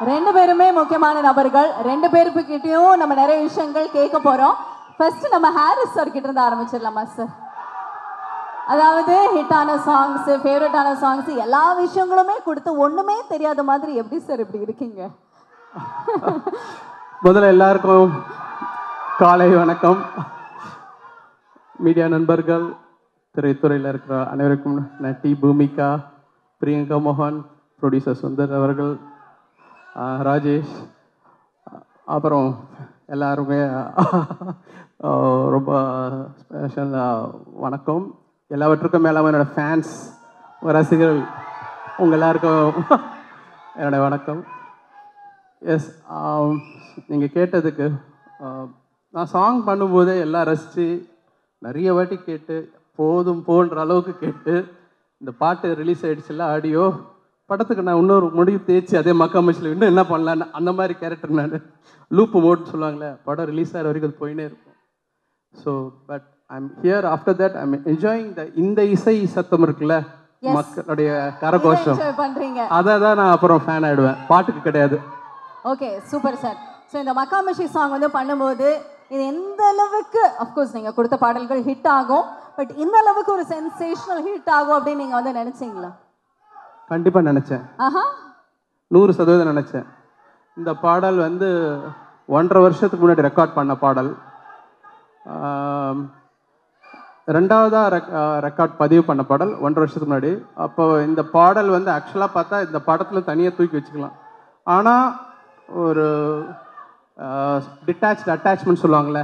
ரெண்டு பேருமே முக்கியமான நபர்கள். ரெண்டு பேருக்கிட்டையும் நம்ம நிறைய விஷயங்கள் கேட்க போறோம். ஃபர்ஸ்ட் நம்ம ஹாரிஸ் சார் கிட்ட இருந்து ஆரம்பிச்சிடலாமா சார்? அதாவது ஹிட்டான சாங்ஸ், ஃபேவரட்டான சாங்ஸ் எல்லா விஷயங்களுமே கொடுத்து ஒண்ணுமே தெரியாத மாதிரி எப்படி சார் இப்படி இருக்கீங்க? முதல்ல எல்லாருக்கும் காலை வணக்கம். மீடியா நண்பர்கள், திரைத்துறையில் இருக்கிற அனைவருக்கும் நட்டி பூமிகா, பிரியங்கா மோகன், ப்ரொடியூசர் சுந்தர் அவர்கள், ராஜேஷ், அப்புறம் எல்லாருமே ரொம்ப ஸ்பெஷல் வணக்கம். எல்லாவற்றுக்கும் மேலாமல் என்னோடய ஃபேன்ஸ், ரசிகர்கள் உங்கள் எல்லாருக்கும் என்னோடய வணக்கம். எஸ், நீங்கள் கேட்டதுக்கு நான் சாங் பண்ணும்போதே எல்லாம் ரசித்து நிறைய வாட்டி கேட்டு போதும் போன்ற அளவுக்கு கேட்டு இந்த பாட்டு ரிலீஸ் ஆகிடுச்சுல ஆடியோ படத்துக்கு நான் இன்னொரு முடிவு தேய்ச்சி அதே மக்காமச்சில் இன்னும் என்ன பண்ணலான்னு அந்த மாதிரி கேரக்டர் நான் லூப்பு மோட்னு சொல்லுவாங்களே, படம் ரிலீஸ் ஆகிற வரைக்கும் அது போயினே இருக்கும். So but I'm here after that I'm enjoying இந்த இசை சத்தம் இருக்குல்ல, மக்களுடைய கரகோஷம், அதை தான் நான் அப்புறம் ஃபேன் ஆகிடுவேன், பாட்டுக்கு கிடையாது. Okay, super sir. ஸோ இந்த மக்காமச்சி சாங் வந்து பண்ணும்போது இது எந்த அளவுக்கு, அஃப்கோர்ஸ் நீங்கள் கொடுத்த பாடல்கள் ஹிட் ஆகும், பட் இந்த அளவுக்கு ஒரு சென்சேஷனல் ஹிட் ஆகும் அப்படின்னு நீங்கள் வந்து நினச்சிங்களா? கண்டிப்பாக நினச்சேன். 100% நினச்சேன். இந்த பாடல் வந்து 1.5 வருஷத்துக்கு முன்னாடி ரெக்கார்ட் பண்ண பாடல். ரெண்டாவதாக ரெக்கார்ட் பதிவு பண்ண பாடல் 1.5 வருஷத்துக்கு முன்னாடி. அப்போ இந்த பாடல் வந்து ஆக்சுவலாக பார்த்தா இந்த படத்தில் தனியாக தூக்கி வச்சுக்கலாம். ஆனால் ஒரு டிட்டாச்டு அட்டாச்மெண்ட் சொல்லுவாங்களே,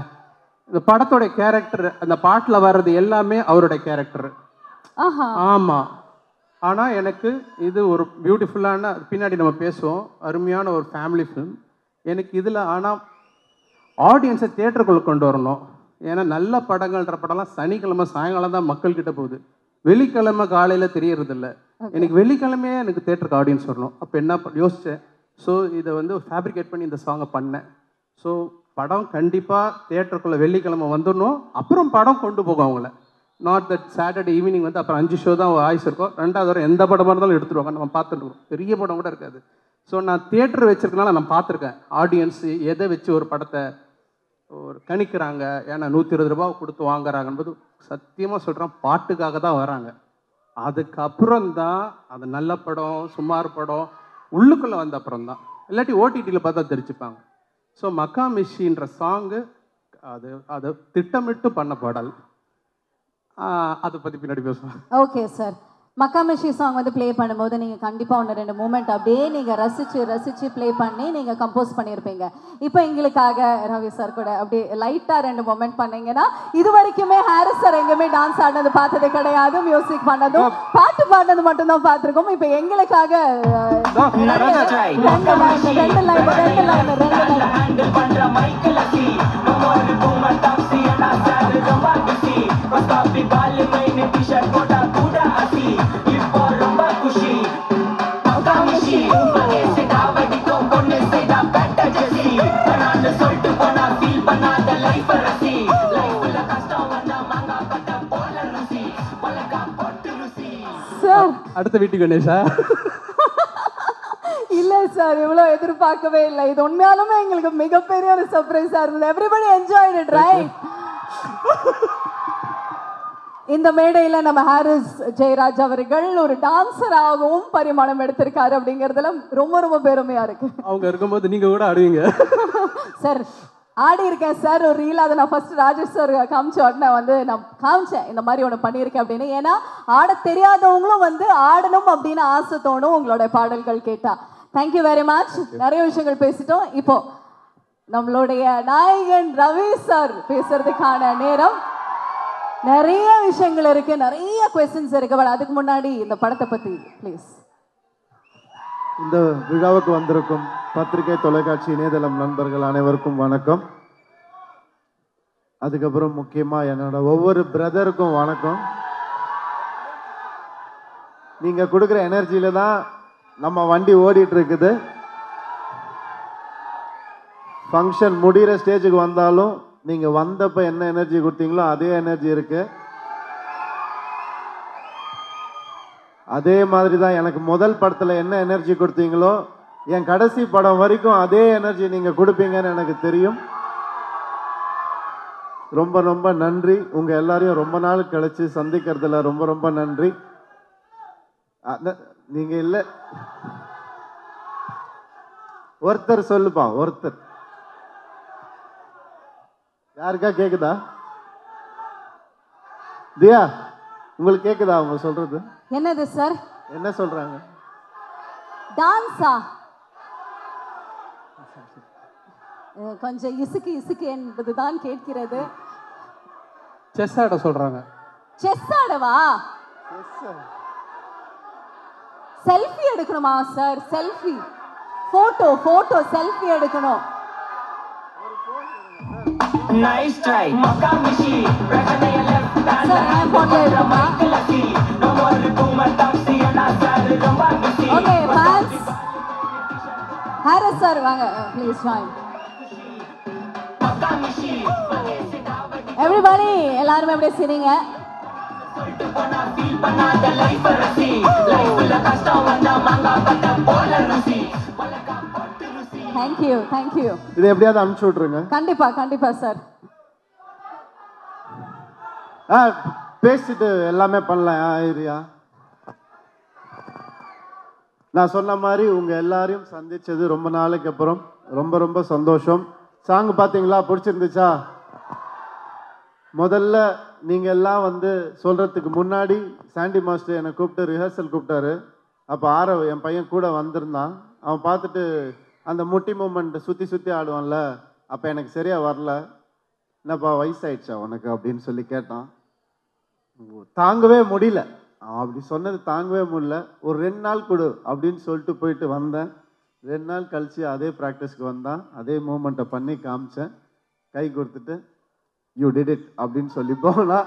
இந்த படத்தோடைய கேரக்டர், அந்த பாட்டில் வர்றது எல்லாமே அவருடைய கேரக்டர். ஆமாம். ஆனால் எனக்கு இது ஒரு பியூட்டிஃபுல்லான, பின்னாடி நம்ம பேசுவோம், அருமையான ஒரு ஃபேமிலி ஃபிலிம் எனக்கு இதில். ஆனால் ஆடியன்ஸை தியேட்டருக்குள்ளே கொண்டு வரணும். ஏன்னா நல்ல படங்கள்ன்ற படம்லாம் சனிக்கிழமை சாயங்காலம் தான் மக்கள்கிட்ட போகுது, வெள்ளிக்கிழமை காலையில் தெரியறதில்ல. எனக்கு வெள்ளிக்கிழமையே எனக்கு தியேட்டருக்கு ஆடியன்ஸ் வரணும். அப்போ என்ன யோசித்தேன், ஸோ இதை வந்து ஃபேப்ரிகேட் பண்ணி இந்த சாங்கை பண்ணேன். ஸோ படம் கண்டிப்பாக தியேட்டருக்குள்ளே வெள்ளிக்கிழமை வந்துடணும். அப்புறம் படம் கொண்டு போகும் அவங்கள. நாட் தட் சாட்டர்டே ஈவினிங் வந்து அப்புறம் 5 ஷோ தான் ஆயுஸ் இருக்கும், 2வது வாரம் எந்த படமாக இருந்தாலும் எடுத்துருவாங்க, நம்ம பார்த்துருக்கோம். பெரிய படம் கூட இருக்காது. ஸோ நான் தியேட்டர் வச்சுருக்கனால நான் பார்த்துருக்கேன் ஆடியன்ஸு எதை வச்சு ஒரு படத்தை ஒரு கணிக்கிறாங்க. ஏன்னா 120 ரூபா கொடுத்து வாங்குறாங்கன்போது சத்தியமாக சொல்கிறேன், பாட்டுக்காக தான் வராங்க. அதுக்கப்புறம் தான் அது நல்ல படம் சுமார் படம் உள்ளுக்குள்ளே வந்த அப்புறம் தான், இல்லாட்டி ஓடிடியில் பார்த்தா தெரிஞ்சுப்பாங்க. ஸோ மக்காமிஷின்ற சாங்கு அது திட்டமிட்டு பண்ண பாடல். அதை பற்றி பின்னாடி பேசுவோம். ஓகே சார், மக்காமிஷி சாங் வந்து ப்ளே பண்ணும்போது நீங்கள் கண்டிப்பாக 1-2 மூமெண்ட் அப்படியே நீங்கள் ரசித்து ப்ளே பண்ணி நீங்கள் கம்போஸ் பண்ணியிருப்பீங்க. இப்போ எங்களுக்காக ரவி சார் கூட அப்படியே லைட்டாக 2 மூமெண்ட் பண்ணீங்கன்னா, இது வரைக்குமே ஹாரிஸ் சார் எங்கேயுமே டான்ஸ் ஆடினது பார்த்தது கிடையாது, மியூசிக் பண்ணதும் பாட்டு பாடினது மட்டும்தான் பார்த்துருக்கோம். இப்போ எங்களுக்காக 2 அடுத்த வீட்டுக்கு கணேஷா? இல்ல சார், இவ்வளோ எதிர்பார்க்கவே இல்லை. இது உண்மையாலுமே எங்களுக்கு மிகப்பெரிய ஒரு சர்ப்ரைஸா இருந்தது. Everybody enjoyed it, right? இந்த மேடையில் நம்ம ஹாரிஸ் ஜெயராஜ் அவர்கள் ஒரு டான்சராகவும் பரிமாணம் எடுத்திருக்காரு அப்படிங்கிறதுல ரொம்ப ரொம்ப பெருமையா இருக்கு. அவங்க இருக்கும்போது நீங்க கூட ஆடுவீங்க சார்? ஆடி இருக்கேன் சார், ஒரு ரீல். அதை நான் ஃபர்ஸ்ட் ராஜேஷ் சார் காமிச்ச உடனே வந்து நான் காமிச்சேன், இந்த மாதிரி ஒன்று பண்ணியிருக்கேன் அப்படின்னு. ஏன்னா ஆட தெரியாதவங்களும் வந்து ஆடணும் அப்படின்னு ஆசை தோணும் உங்களோட பாடல்கள் கேட்டா. Thank you very much. நிறைய விஷயங்கள் பேசிட்டோம். இப்போ நம்மளுடைய நாயகன் ரவி சார் பேசுறதுக்கான நேரம். நிறைய விஷயங்கள் இருக்கு, நிறைய क्वेश्चंस இருக்கு. பட் அதுக்கு முன்னாடி இந்த படத்தை பத்தி ப்ளீஸ். இந்த விழாவுக்கு வந்திருக்கும் பத்திரிகை, தொலைக்காட்சி, இணையதளம் நண்பர்கள் அனைவருக்கும் வணக்கம். அதுக்கப்புறம் முக்கியமாக என்னோட ஒவ்வொரு பிரதருக்கும் வணக்கம். நீங்கள் கொடுக்குற எனர்ஜியில் தான் நம்ம வண்டி ஓடிட்டு இருக்குது. ஃபங்க்ஷன் முடிகிற ஸ்டேஜுக்கு வந்தாலும் நீங்கள் வந்தப்போ என்ன எனர்ஜி கொடுத்தீங்களோ அதே எனர்ஜி இருக்குது. அதே மாதிரி தான் எனக்கு முதல் படத்தில் என்ன எனர்ஜி கொடுத்தீங்களோ என் கடைசி படம் வரைக்கும் அதே எனர்ஜி நீங்கள் கொடுப்பீங்கன்னு எனக்கு தெரியும். ரொம்ப ரொம்ப நன்றி. உங்கள் எல்லாரையும் ரொம்ப நாள் கழிச்சு சந்திக்கிறதுல ரொம்ப ரொம்ப நன்றி. நீங்கள் இல்லை, ஒருத்தர் சொல்லுப்பா, ஒருத்தர். யாருக்கா கேக்குதா? தியா, உங்களுக்கு கேக்குதா அவங்க சொல்றது? என்னது சார்? என்ன சொல்றாங்க? டான்ஸா? கொஞ்சம் இசுக்கு இசுக்கு என்பதுதான் கேட்கிறது. செஸ் ஆட சொல்றாங்க. செஸ் ஆடவா? செல்ஃபி எடுக்கணுமா சார்? செல்ஃபி, போட்டோ செல்ஃபி எடுக்கணும். Nice try. Makamishi. Pressure your left hand. Sir, I'm photo எடுக்கணுமா? No more boomer taxi and I said rumba busy. Okay, fans. Harris sir வாங்க, please join. Makamishi. Everybody, எல்லாரும் அப்படியே சிரிங்க. Feel பண்ணாத life ரசி. Lifeல கஷ்டம் வந்தா மாங்கா பட்ட போல ரசி. Thank you. இது எப்படியாவது அனுப்பிச்சு விட்டுருங்க. கண்டிப்பா சார். பேசிட்டு எல்லாமே பண்ணலாம். ஐரியா, நான் சொன்ன மாதிரி உங்க எல்லாரையும் சந்திச்சது ரொம்ப நாளைக்கு அப்புறம் ரொம்ப ரொம்ப சந்தோஷம். சாங் பார்த்தீங்களா? பிடிச்சிருந்துச்சா? முதல்ல நீங்க எல்லாம் வந்து சொல்றதுக்கு முன்னாடி சாண்டி மாஸ்டர் என்னை கூப்பிட்டு ரிஹர்சல் கூப்பிட்டாரு. அப்போ ஆரவ் என் பையன் கூட வந்திருந்தான். அவன் பார்த்துட்டு அந்த முட்டி மூமெண்ட் சுற்றி ஆடுவான்ல, அப்போ எனக்கு சரியா வரல. என்னப்பா வயசாயிடுச்சா உனக்கு அப்படின்னு சொல்லி கேட்டான். தாங்கவே முடியல, அவன் அப்படி சொன்னது தாங்கவே முடியல. ஒரு 2 நாள் கொடு அப்படின்னு சொல்லிட்டு போயிட்டு வந்தேன். 2 நாள் கழிச்சு அதே ப்ராக்டிஸ்க்கு வந்தான். அதே மூமெண்ட்டை பண்ணி காமிச்சேன். கை கொடுத்துட்டு யூ டிட் இட் அப்படின்னு சொல்லி போனா.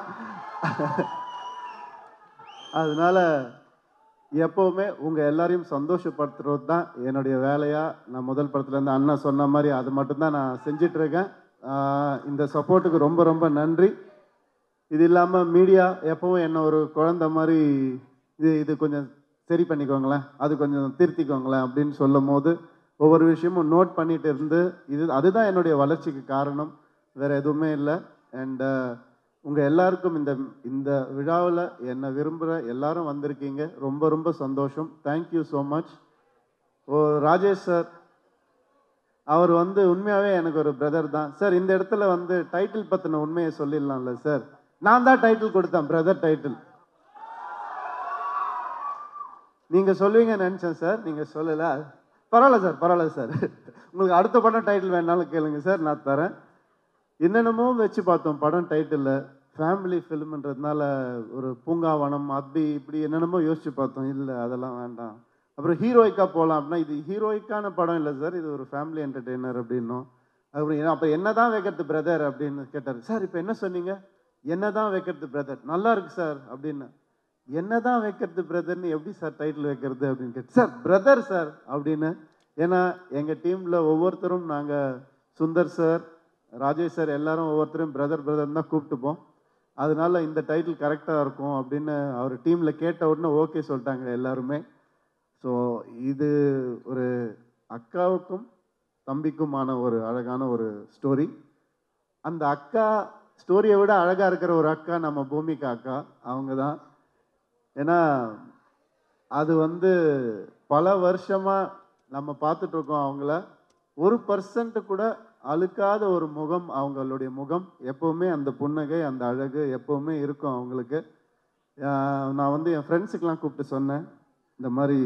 அதனால எப்போவுமே உங்கள் எல்லாரையும் சந்தோஷப்படுத்துறது தான் என்னுடைய வேலையாக நான் முதல் படத்துலேருந்து அண்ணா சொன்ன மாதிரி அது மட்டும்தான் நான் செஞ்சிட்ருக்கேன். இந்த சப்போர்ட்டுக்கு ரொம்ப ரொம்ப நன்றி. இது இல்லாமல் மீடியா எப்போவும் என்ன ஒரு குழந்தை மாதிரி இது கொஞ்சம் சரி பண்ணிக்கோங்களேன், அது கொஞ்சம் திருத்திக்கோங்களேன் அப்படின்னு சொல்லும் போது ஒவ்வொரு விஷயமும் நோட் பண்ணிட்டு இருந்து அதுதான் என்னுடைய வளர்ச்சிக்கு காரணம், வேறு எதுவுமே இல்லை. அண்ட் உங்கள் எல்லாருக்கும் இந்த விழாவில் என்னை விரும்புகிற எல்லாரும் வந்திருக்கீங்க. ரொம்ப ரொம்ப சந்தோஷம். Thank you so much. Rajesh sir, அவர் வந்து உண்மையாகவே எனக்கு ஒரு பிரதர் தான் சார். இந்த இடத்துல வந்து டைட்டில் பற்றின உண்மையை சொல்லிடலாம்ல சார். நான் தான் டைட்டில் கொடுத்தேன், பிரதர் டைட்டில். நீங்கள் சொல்லுவீங்கன்னு நினச்சேன் சார், நீங்கள் சொல்லலை. பரவாயில்ல சார். உங்களுக்கு அடுத்த படம் டைட்டில் வேணாலும் கேளுங்க சார், நான் தரேன். என்னென்னமோ வச்சு பார்த்தோம் படம் டைட்டிலில். ஃபேமிலி ஃபிலிம்ன்றதுனால ஒரு பூங்காவனம் அப்படி இப்படி என்னென்னமோ யோசிச்சு பார்த்தோம். இல்லை அதெல்லாம் வேண்டாம். அப்புறம் ஹீரோயிக்காக போகலாம் அப்படின்னா இது ஹீரோயிக்கான படம் இல்லை சார், இது ஒரு ஃபேமிலி என்டர்டெய்னர் அப்படின்னோம். அப்புறம் அப்போ என்ன தான் வைக்கிறது பிரதர் அப்படின்னு கேட்டார். சார் இப்போ என்ன சொன்னீங்க? என்ன தான் வைக்கிறது பிரதர், நல்லா இருக்கு சார் அப்படின்னு. என்ன தான் வைக்கிறது பிரதர்னு எப்படி சார் டைட்டில் வைக்கிறது அப்படின்னு கேட்டு, சார் பிரதர் சார் அப்படின்னு. ஏன்னா எங்கள் டீமில் ஒவ்வொருத்தரும் நாங்கள் சுந்தர் சார், ராஜேஷ் சார் எல்லாரும் ஒவ்வொருத்தரும் பிரதர் தான் கூப்பிட்டுப்போம். அதனால இந்த டைட்டில் கரெக்டாக இருக்கும் அப்படின்னு அவர் டீமில் கேட்ட உடனே ஓகே சொல்லிட்டாங்க எல்லாருமே. ஸோ இது ஒரு அக்காவுக்கும் தம்பிக்குமான ஒரு அழகான ஒரு ஸ்டோரி. அந்த அக்கா ஸ்டோரியை விட அழகாக இருக்கிற ஒரு அக்கா நம்ம பூமிகா அக்கா, அவங்க தான். ஏன்னா அது வந்து பல வருஷமாக நம்ம பார்த்துட்ருக்கோம் அவங்கள. 1% கூட அழுக்காத ஒரு முகம் அவங்களுடைய முகம். எப்போவுமே அந்த புன்னகை, அந்த அழகு எப்போவுமே இருக்கும் அவங்களுக்கு. நான் வந்து என் ஃப்ரெண்ட்ஸுக்கெலாம் கூப்பிட்டு சொன்னேன், இந்த மாதிரி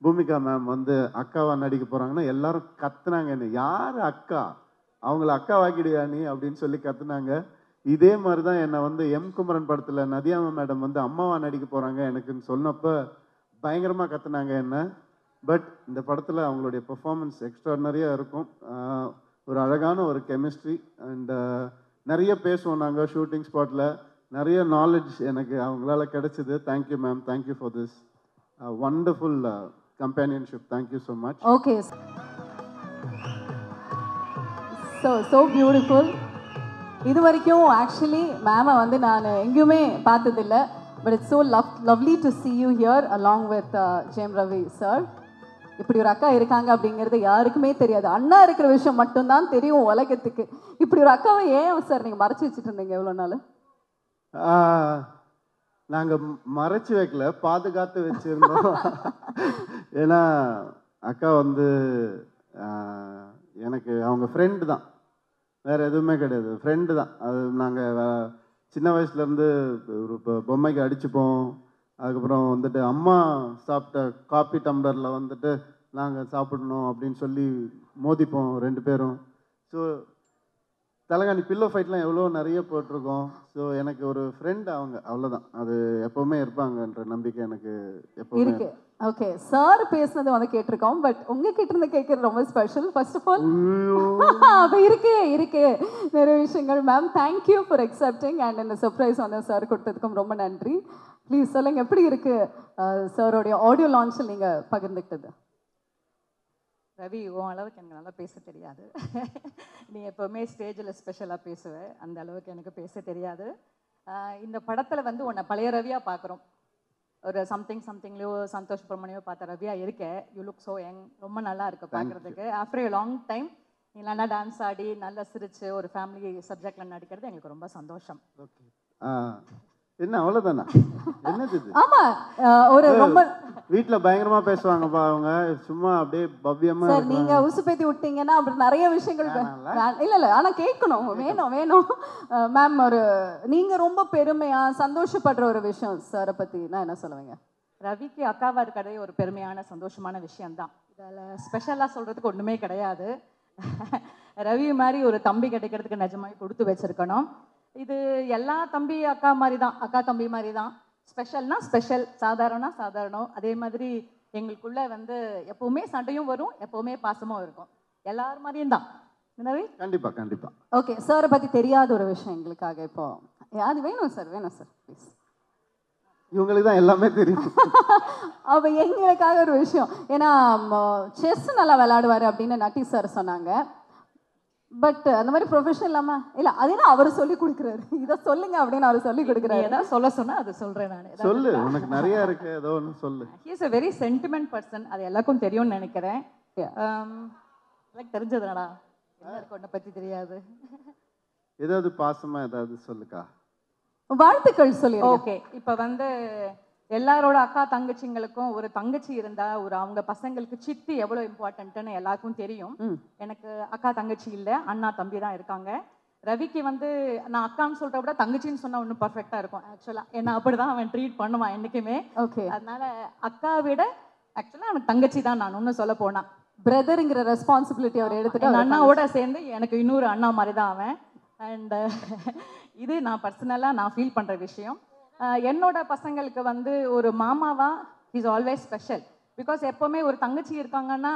பூமிகா மேம் வந்து அக்காவாக நடிக்க போகிறாங்கன்னா எல்லாரும் கத்துனாங்க. என்ன யார் அக்கா, அவங்கள அக்கா வாக்கிடுயா நீ அப்படின்னு சொல்லி கத்துனாங்க. இதே மாதிரி தான் என்னை வந்து எம் குமரன் படத்தில் நதியாமா மேடம் வந்து அம்மாவா நடிக்க போகிறாங்க எனக்குன்னு சொன்னப்போ பயங்கரமாக கத்துனாங்க என்ன. பட் இந்த படத்தில் அவங்களுடைய பெர்ஃபார்மன்ஸ் எக்ஸ்ட்ராடனரியாக இருக்கும். ஒரு அழகான ஒரு கெமிஸ்ட்ரி அண்ட் நிறைய பேசுவோம் நாங்கள் ஷூட்டிங் ஸ்பாட்டில். நிறைய நாலேஜ் எனக்கு அவங்களால கிடைச்சிது. Thank you ma'am, thank you for this wonderful companionship. Thank you so much. Okay, so beautiful. இது வரைக்கும் ஆக்சுவலி மேமை வந்து நான் எங்கேயுமே பார்த்ததில்லை. But it's so lovely to see you here along with Jayam Ravi sir. இப்படி ஒரு அக்கா இருக்காங்க அப்படிங்கிறது யாருக்குமே தெரியாது. அண்ணா இருக்கிற விஷயம் மட்டும்தான் தெரியும் உலகத்துக்கு. இப்படி ஒரு அக்காவை ஏன் சார் நீங்கள் மறைச்சி வச்சுட்டு இருந்தீங்க எவ்வளோ நாள்? நாங்கள் மறைச்சி வைக்கல, பாதுகாத்து வச்சுருந்தோம். ஏன்னா அக்கா வந்து எனக்கு அவங்க ஃப்ரெண்டு தான், வேறு எதுவுமே கிடையாது, ஃப்ரெண்டு தான். அது நாங்கள் சின்ன வயசுலேருந்து ஒரு பொம்மைக்கு அடிச்சுப்போம். அதுக்கப்புறம் வந்துட்டு அம்மா சாப்பிட்ட காப்பி டம்ளரில் வந்துட்டு நாங்கள் சாப்பிடணும் அப்படின்னு சொல்லி மோதிப்போம் 2 பேரும். ஸோ தலைகாணி பில்லோ ஃபைட்லாம் எவ்வளோ நிறைய போட்டிருக்கோம். ஸோ எனக்கு ஒரு ஃப்ரெண்ட் அவங்க, அவ்வளோதான். அது எப்போவுமே இருப்பாங்கன்ற நம்பிக்கை எனக்கு எப்போவுமே இருக்கு. ஓகே, சார் பேசுனது வந்து கேட்டிருக்கோம், பட் உங்ககிட்ட இருந்து கேட்கறது ரொம்ப ஸ்பெஷல். ஃபர்ஸ்ட் ஆஃப் ஆல் அப்போ இருக்கு நிறைய விஷயங்கள். Ma'am, thank you for accepting and இந்த சர்ப்ரைஸ் வந்து சார் கொடுத்ததுக்கும் ரொம்ப நன்றி. ப்ளீஸ் சொல்லுங்க, எப்படி இருக்கு சாரோடைய ஆடியோ லான்ச்சில் நீங்கள் பகிர்ந்துக்கிட்டது? ரவி, உன் அளவுக்கு எனக்கு நல்லா பேச தெரியாது. நீ எப்போவுமே ஸ்டேஜில் ஸ்பெஷலாக பேசுவேன், அந்த அளவுக்கு எனக்கு பேச தெரியாது. இந்த படத்தில் வந்து உன்னை பழைய ரவியாக பார்க்குறோம். ஒரு சம்திங்லையோ சந்தோஷ் சுப்ரமணியோ பார்த்த ரவியா இருக்கேன். யூ லுக் ஸோ யங், ரொம்ப நல்லா இருக்கு பார்க்குறதுக்கு. ஆஃப்டர் ஏ லாங் டைம் நீ நல்லா டான்ஸ் ஆடி நல்லா சிரிச்சு ஒரு ஃபேமிலி சப்ஜெக்டில் நடிக்கிறது எங்களுக்கு ரொம்ப சந்தோஷம். ஓகே, என்ன அவ்வளோதானா? என்னது இது? ஆமா, ஒரு ரொம்ப வீட்டில் பயங்கரமா பேசுவாங்கப்பா அவங்க, சும்மா அப்படியே பவ்யமா. சார் நீங்க உசுப்பேத்தி விட்டீங்கன்னா அப்படி நிறைய விஷயங்கள் இல்ல ஆனா கேட்கணும், வேணும். மேம், ஒரு நீங்க ரொம்ப பெருமையா சந்தோஷப்படுற ஒரு விஷயம் சாரை பத்தி நான் என்ன சொல்லுவீங்க? ரவிக்கு அக்காவா இருக்கிறதே ஒரு பெருமையான சந்தோஷமான விஷயம்தான். இதில் ஸ்பெஷலாக சொல்கிறதுக்கு ஒன்றுமே கிடையாது. ரவி மாதிரி ஒரு தம்பி கிடைக்கிறதுக்கு நிஜமாவே கொடுத்து வச்சிருக்கணும். இது எல்லா தம்பி அக்கா மாதிரி தான், அக்கா தம்பி மாதிரி தான். ஸ்பெஷல்னா ஸ்பெஷல், சாதாரணம். அதே மாதிரி எங்களுக்குள்ள வந்து எப்பவுமே சண்டையும் வரும், எப்பவுமே பாசமும் இருக்கும். எல்லாரும் மாதிரியும் தான். கண்டிப்பா. ஓகே, சாரை பத்தி தெரியாத ஒரு விஷயம் எங்களுக்காக இப்போ அது வேணும் சார் ப்ளீஸ். இவங்களுக்கு தான் எல்லாமே தெரியும். அப்போ எங்களுக்காக ஒரு விஷயம், ஏன்னா செஸ் நல்லா விளையாடுவார் அப்படின்னு நட்டி சார் சொன்னாங்க. பட் அந்த மாதிரி ப்ரொஃபஷனல் இல்லாமல் இல்லை, அதுனா அவர் சொல்லி கொடுக்குறாரு, இதை சொல்லுங்க அப்படின்னு அவர் சொல்லி கொடுக்குறாரு. ஏதாவது சொல்ல சொன்னால் அது சொல்கிறேன் நான். சொல்லு, உனக்கு நிறைய இருக்கு, ஏதோ ஒன்று சொல்லு. He is a very sentiment person, அது எல்லாருக்கும் தெரியும்னு நினைக்கிறேன். எனக்கு தெரிஞ்சதுடா, என்ன இருக்கு உன்னை பற்றி தெரியாது. ஏதாவது பாசமா ஏதாவது சொல்லுக்கா. வாழ்த்துக்கள் சொல்லி. ஓகே, இப்போ வந்து எல்லாரோட அக்கா தங்கச்சிங்களுக்கும் ஒரு தங்கச்சி இருந்தா ஒரு அவங்க பசங்களுக்கு சித்தி எவ்வளோ இம்பார்ட்டன்ட்னு எல்லாருக்கும் தெரியும். எனக்கு அக்கா தங்கச்சி இல்லை, அண்ணா தம்பி தான் இருக்காங்க. ரவிக்கு வந்து நான் அக்கான்னு சொல்ற விட தங்கச்சின்னு சொன்னா ஒன்றும் பர்ஃபெக்டா இருக்கும் ஆக்சுவலா. ஏன்னா அப்படிதான் அவன் ட்ரீட் பண்ணுவான் என்னைக்குமே. ஓகே, அதனால அக்கா விட ஆக்சுவலா அவனுக்கு தங்கச்சி தான். நான் ஒன்றும் சொல்ல போனா பிரதருங்கிற ரெஸ்பான்சிபிலிட்டி அவர் எடுத்துட்டு அண்ணாவோட சேர்ந்து எனக்கு இன்னொரு அண்ணா மாதிரி தான் அவன். அண்ட் இது நான் பர்சனலாக நான் ஃபீல் பண்ணுற விஷயம். என்னோட பசங்களுக்கு வந்து ஒரு மாமாவா இஸ் ஆல்வேஸ் ஸ்பெஷல். பிகாஸ் எப்போவுமே ஒரு தங்கச்சி இருக்காங்கன்னா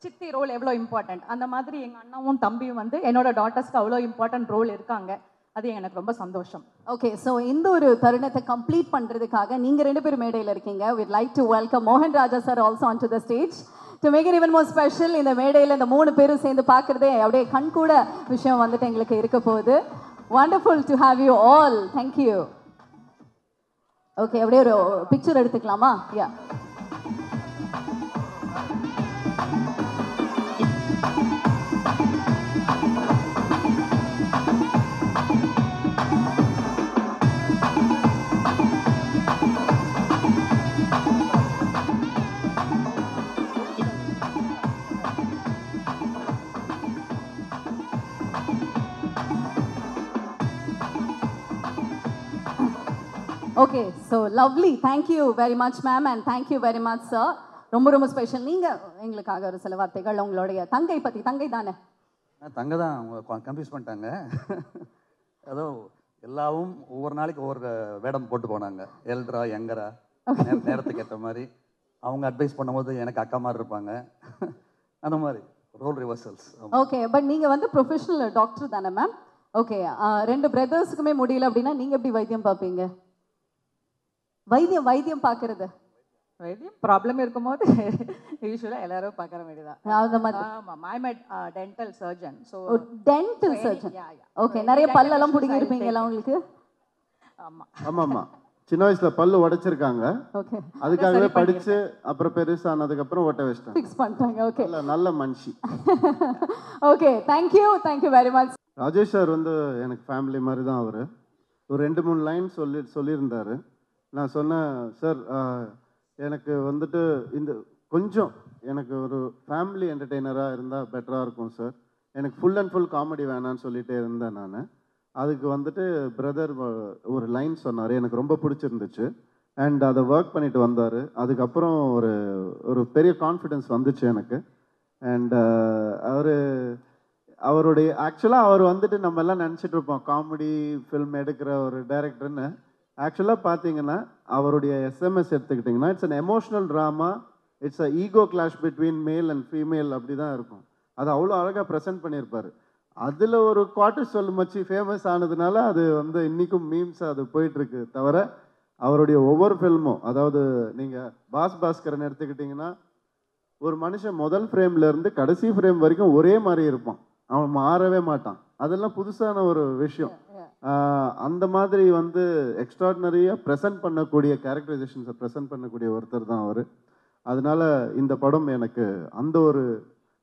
சித்தி ரோல் எவ்வளோ இம்பார்ட்டன்ட், அந்த மாதிரி எங்கள் அண்ணாவும் தம்பியும் வந்து என்னோட டாட்டர்ஸ்க்கு அவ்வளோ இம்பார்ட்டன்ட் ரோல் இருக்காங்க. அது எனக்கு ரொம்ப சந்தோஷம். ஓகே, ஸோ இந்த ஒரு தருணத்தை கம்ப்ளீட் பண்ணுறதுக்காக நீங்கள் 2 பேரும் மேடையில் இருக்கீங்க. we'd like to welcome மோகன் ராஜா sir also onto the stage to make it even more special. இந்த மேடையில் இந்த 3 பேரும் சேர்ந்து பார்க்குறதே அப்படியே கண் கூட விஷயம் வந்துட்டு எங்களுக்கு இருக்க போகுது. wonderful to have you all. thank you. Okay, அப்படியே ஒரு பிக்சர் எடுத்துக்கலாமா? Yeah, okay, so lovely. Thank you very much ma'am and thank you very much sir. ரொம்ப ரொம்ப ஸ்பெஷல். நீங்கள் எங்களுக்காக ஒரு சில வார்த்தைகள் உங்களுடைய தங்கை பற்றி. தங்கை தானே? தங்கை தான், அவங்க கன்ஃபியூஸ் பண்ணிட்டாங்க. ஏதோ எல்லாவும் ஒவ்வொரு நாளைக்கு ஒவ்வொரு வேடம் போட்டு போனாங்க, எல்ட்ரா யங்கரா நேரத்துக்கு ஏற்ற மாதிரி. அவங்க அட்வைஸ் பண்ணும்போது எனக்கு அக்கா மாதிரி இருப்பாங்க, அந்த மாதிரி ரோல் ரிவர்சல்ஸ். ஓகே, பட் நீங்கள் வந்து ப்ரொஃபஷனல் டாக்டர் தானே மேம்? ஓகே, 2 பிரதர்ஸுக்குமே முடியல அப்படின்னா நீங்கள் எப்படி வைத்தியம் பார்ப்பீங்க? வைத்தியம் பார்க்கறது, வைத்தியம் ப்ராப்ளம் இருக்கும்போது யூஸ்வலாக எல்லாரும் பார்க்குற மாதிரி தான். ஆமாம், my dental surgeon. So dental surgeon. Okay, நிறைய பல்லெல்லாம் பிடிங்கி இருப்பீங்களா உங்களுக்கு? ஆமாம் ஆமாம்மா. சின்ன வயசுல பல்லு உடைச்சிருக்காங்க, ஓகே அதுக்காகவே படிச்சு அப்புறம் பெருசானதுக்கு அப்புறம் ஒட்ட வச்சிட்டாங்க. ஃபிக்ஸ் பண்ணிட்டாங்க. ஓகே நல்ல மனுஷி. Okay, thank you very much. Rajesh sir வந்து எனக்கு ஃபேமிலி மாதிரி தான். அவர் ஒரு 2-3 லைன் சொல்லியிருந்தார். நான் சொன்னேன், சார் எனக்கு வந்துட்டு இந்த கொஞ்சம் எனக்கு ஒரு ஃபேமிலி என்டர்டெய்னராக இருந்தால் பெட்டராக இருக்கும் சார், எனக்கு ஃபுல் அண்ட் ஃபுல் காமெடி வேணான்னு சொல்லிகிட்டே இருந்தேன் நான். அதுக்கு வந்துட்டு பிரதர் ஒரு லைன் சொன்னார், எனக்கு ரொம்ப பிடிச்சிருந்துச்சு. அண்ட் அதை ஒர்க் பண்ணிட்டு வந்தார். அதுக்கப்புறம் ஒரு பெரிய கான்ஃபிடென்ஸ் வந்துச்சு எனக்கு. அண்ட் அவருடைய ஆக்சுவலாக அவர் வந்துட்டு நம்ம எல்லாம் நினச்சிட்டு இருப்போம் காமெடி ஃபில்ம் எடுக்கிற ஒரு டைரக்டர்னு. ஆக்சுவலாக பார்த்தீங்கன்னா அவருடைய எஸ்எம்எஸ் எடுத்துக்கிட்டிங்கன்னா it's an emotional drama, it's a ego clash between male and female, அப்படி தான் இருக்கும். அது அவ்வளோ அழகாக ப்ரெசென்ட் பண்ணியிருப்பார். அதில் ஒரு குவார்ட்டர் சொல்லு மச்சி ஃபேமஸ் ஆனதுனால அது வந்து இன்றைக்கும் மீம்ஸ் அது போயிட்டுருக்கு. தவிர அவருடைய ஒவ்வொரு ஃபில்மும், அதாவது நீங்கள் பாஸ்கரன் எடுத்துக்கிட்டிங்கன்னா ஒரு மனுஷன் முதல் ஃப்ரேம்லேருந்து கடைசி ஃப்ரேம் வரைக்கும் ஒரே மாதிரி இருப்பான், அவன் மாறவே மாட்டான். அதெல்லாம் புதுசான ஒரு விஷயம். அந்த மாதிரி வந்து எக்ஸ்ட்ராடினரியாக ப்ரெசென்ட் பண்ணக்கூடிய கேரக்டரைசேஷன்ஸை ப்ரெசென்ட் பண்ணக்கூடிய ஒருத்தர் தான் அவர். அதனால இந்த படம் எனக்கு அந்த ஒரு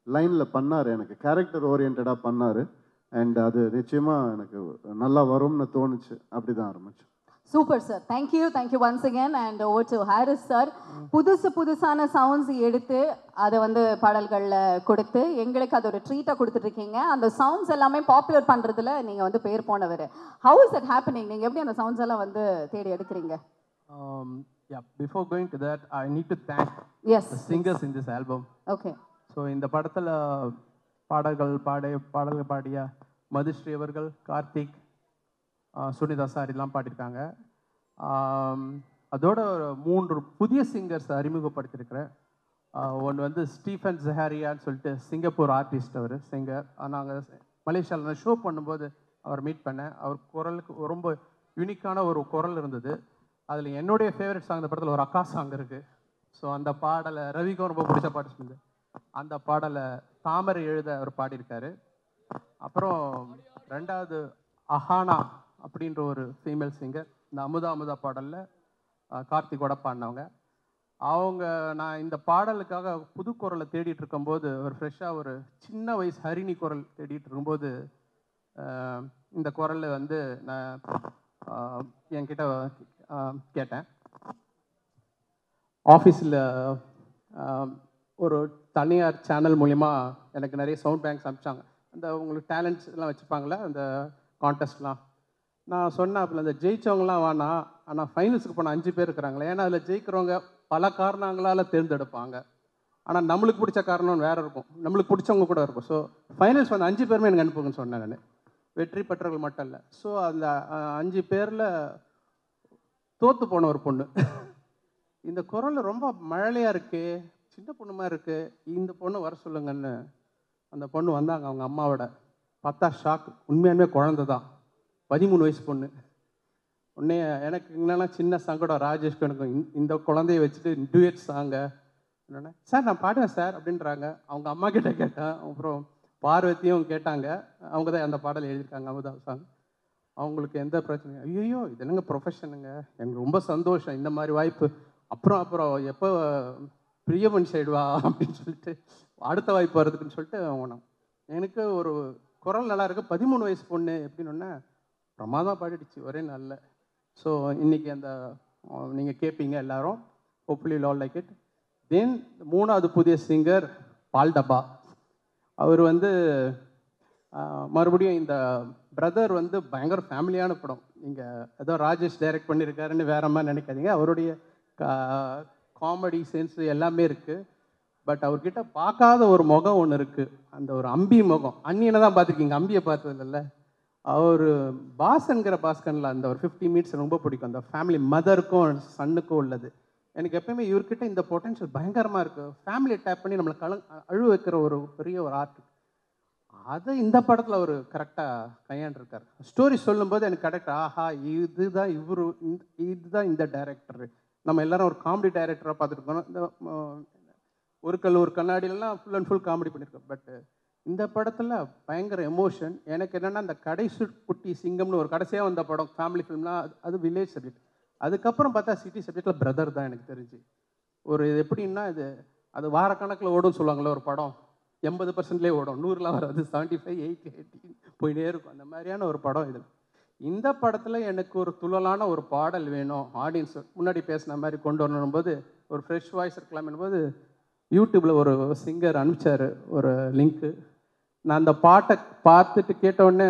லைனில் பண்ணார், எனக்கு கேரக்டர் ஓரியன்டாக பண்ணார். அண்ட் அது நிச்சயமாக எனக்கு நல்லா வரும்னு தோணுச்சு. அப்படி தான் ஆரம்பிச்சு. Super sir, thank you once again. And over to Harris sir. புதுசான சவுண்ட்ஸ் எடுத்து அதை வந்து பாடல்களில் கொடுத்து எங்களுக்கு அது ஒரு ட்ரீட்டாக கொடுத்துட்ருக்கீங்க. அந்த சவுண்ட்ஸ் எல்லாமே பாப்புலர் பண்ணுறதுல நீங்கள் வந்து பேர் போனவர். How is it happening? நீங்கள் எப்படி அந்த சவுண்ட்ஸ் எல்லாம் வந்து தேடி எடுக்கிறீங்க? Yeah, before going to that, I need to thank the singers in this album. Okay. So இந்த படத்தில் பாடல்கள் பாடிய மதுஸ்ரீ அவர்கள், கார்த்திக், சுனிதா சார் எல்லாம் பாடியிருக்காங்க. அதோட 3 புதிய சிங்கர்ஸ் அறிமுகப்படுத்தியிருக்கிறேன். ஒன்று வந்து ஸ்டீஃபன் ஜஹாரியான்னு சொல்லிட்டு சிங்கப்பூர் ஆர்டிஸ்ட், அவர் சிங்கர். நாங்கள் மலேசியாவில் ஷோ பண்ணும்போது அவர் மீட் பண்ணேன். அவர் குரலுக்கு ரொம்ப யூனிக்கான ஒரு குரல் இருந்தது. அதில் என்னுடைய ஃபேவரட் சாங் இந்த படத்தில் ஒரு அக்கா சாங் இருக்குது. ஸோ அந்த பாடலை ரவிக்கும் ரொம்ப பிடிச்ச பாட்டு சொல்லுது. அந்த பாடலை தாமரை எழுத அவர் பாடியிருக்காரு. அப்புறம் 2வது அஹானா அப்படின்ற ஒரு ஃபீமேல் சிங்கர், இந்த அமுதா பாடலில் கார்த்திகோட பாடினவங்க. நான் இந்த பாடலுக்காக புது குரலை தேடிட்டு இருக்கும்போது, ஒரு ஃப்ரெஷ்ஷாக ஒரு சின்ன வயசு ஹரிணி குரல் தேடிட்டு இருக்கும்போது இந்த குரலை வந்து நான் என்கிட்ட கேட்டேன். ஆஃபீஸில் ஒரு தனியார் சேனல் மூலிமா எனக்கு நிறைய சவுண்ட் பேங்க்ஸ் அனுப்பிச்சாங்க. அந்த உங்களுக்கு டேலண்ட்ஸ் எல்லாம் வச்சுருப்பாங்களே அந்த கான்டெஸ்ட்லாம். நான் சொன்னேன், அப்போ அந்த ஜெயித்தவங்களாம் வேணாம், ஆனால் ஃபைனல்ஸுக்கு போன 5 பேர் இருக்கிறாங்களே, ஏன்னா அதில் ஜெயிக்கிறவங்க பல காரணங்களால் தேர்ந்தெடுப்பாங்க. ஆனால் நம்மளுக்கு பிடிச்ச காரணம் வேறு இருக்கும், நம்மளுக்கு பிடிச்சவங்க கூட இருக்கும். ஸோ ஃபைனல்ஸ் வந்து 5 பேருமே எனக்கு அனுப்புங்கன்னு சொன்னேன் நான், வெற்றி பெற்றவர்கள் மட்டும் இல்லை. ஸோ அந்த 5 பேரில் தோற்று போன ஒரு பொண்ணு, இந்த குரல் ரொம்ப மழலையாக இருக்குது, சின்ன பொண்ணு மாதிரி இருக்குது, இந்த பொண்ணு வர சொல்லுங்கன்னு அந்த பொண்ணு வந்தாங்க. அவங்க அம்மாவோட பார்த்தா ஷாக், உண்மையானுமே குழந்தை தான், 13 வயசு பொண்ணு. உடனே எனக்கு என்னென்னா சின்ன சங்கடம், ராஜேஷ்க்கு எனக்கும் இந்த குழந்தைய வச்சுட்டு டூயட் சாங்க என்னென்ன சார் நான் பாடுவேன் சார் அப்படின்றாங்க. அவங்க அம்மா கிட்ட கேட்டேன், அப்புறம் பார்வதியும் கேட்டாங்க. அவங்க தான் அந்த பாடல் எழுதியிருக்காங்க, அமுதா சாங். அவங்களுக்கு எந்த பிரச்சனையும், ஐயோ இது என்னங்க ப்ரொஃபஷனுங்க, எனக்கு ரொம்ப சந்தோஷம் இந்த மாதிரி வாய்ப்பு. அப்புறம் எப்போ பிரியமன் சைடு வா அப்படின்னு சொல்லிட்டு அடுத்த வாய்ப்பு வர்றதுக்குன்னு சொல்லிட்டு அவங்க எனக்கு ஒரு குரல் நல்லா இருக்குது, 13 வயசு பொண்ணு எப்படின்னு பிரமாதம் பாடிடுச்சு ஒரே நாளில். ஸோ இன்றைக்கி அந்த நீங்கள் கேட்பீங்க எல்லாரும், hopefully you all like it. Then 3வது புதிய சிங்கர் பால் டப்பா. அவர் வந்து மறுபடியும் இந்த பிரதர் வந்து பயங்கர ஃபேமிலியான படம். நீங்கள் ஏதோ ராஜேஷ் டைரக்ட் பண்ணியிருக்காருன்னு வேற மாதிரி நினைக்காதீங்க, அவருடைய காமெடி சென்ஸ் எல்லாமே இருக்குது. பட் அவர்கிட்ட பார்க்காத ஒரு முகம் ஒன்று இருக்குது, அந்த ஒரு அம்பி முகம். அண்ணியனை தான் பார்த்துருக்கீங்க, அம்பியை பார்த்தது இல்லைல்ல. அவர் பாஸ்கன்கிற பாஸ்கனில் அந்த ஒரு 50 மினிட்ஸ் ரொம்ப பிடிக்கும், அந்த ஃபேமிலி மதருக்கும் சன்னுக்கும் உள்ளது. எனக்கு எப்பயுமே இவர்கிட்ட இந்த பொட்டன்ஷியல் பயங்கரமாக இருக்குது. ஃபேமிலியை டேப் பண்ணி நம்மளை அழுவ வைக்கிற ஒரு பெரிய ஒரு ஆர்ட், அதை இந்த படத்தில் அவர் கரெக்டாக கையாண்டிருக்கார். ஸ்டோரி சொல்லும்போது எனக்கு கரெக்டாக ஆஹா இதுதான் இதுதான் இந்த டைரக்டர். நம்ம எல்லாரும் ஒரு காமெடி டைரக்டராக பார்த்துருக்கோம், இந்த ஒரு கண்ணாடியிலலாம் ஃபுல் அண்ட் ஃபுல் காமெடி பண்ணியிருக்கோம். பட் இந்த படத்தில் பயங்கர எமோஷன். எனக்கு என்னென்னா அந்த கடைசி குட்டி சிங்கம்னு ஒரு கடைசியாக வந்த படம் ஃபேமிலி ஃபிலிம்லாம், அது வில்லேஜ் சப்ஜெக்ட். அதுக்கப்புறம் பார்த்தா சிட்டி சப்ஜெக்டில் பிரதர் தான் எனக்கு தெரிஞ்சு. ஒரு இது எப்படின்னா இது அது வாரக்கணக்கில் ஓடும்னு சொல்லுவாங்களே ஒரு படம், 80%லேயே ஓடும், 100லாம் வராது, 75, 80, 80 போயிட்டே இருக்கும். அந்த மாதிரியான ஒரு படம் இது. இந்த படத்தில் எனக்கு ஒரு துள்ளலான ஒரு பாடல் வேணும், ஆடியன்ஸ் முன்னாடி பேசின மாதிரி கொண்டு வரணும்போது ஒரு ஃப்ரெஷ் வாய்ஸ் இருக்கலாம்னும் போது யூடியூப்பில் ஒரு சிங்கர் அனுப்பிச்சார் ஒரு லிங்க்கு. நான் அந்த பாட்டை பார்த்துட்டு கேட்டவுடனே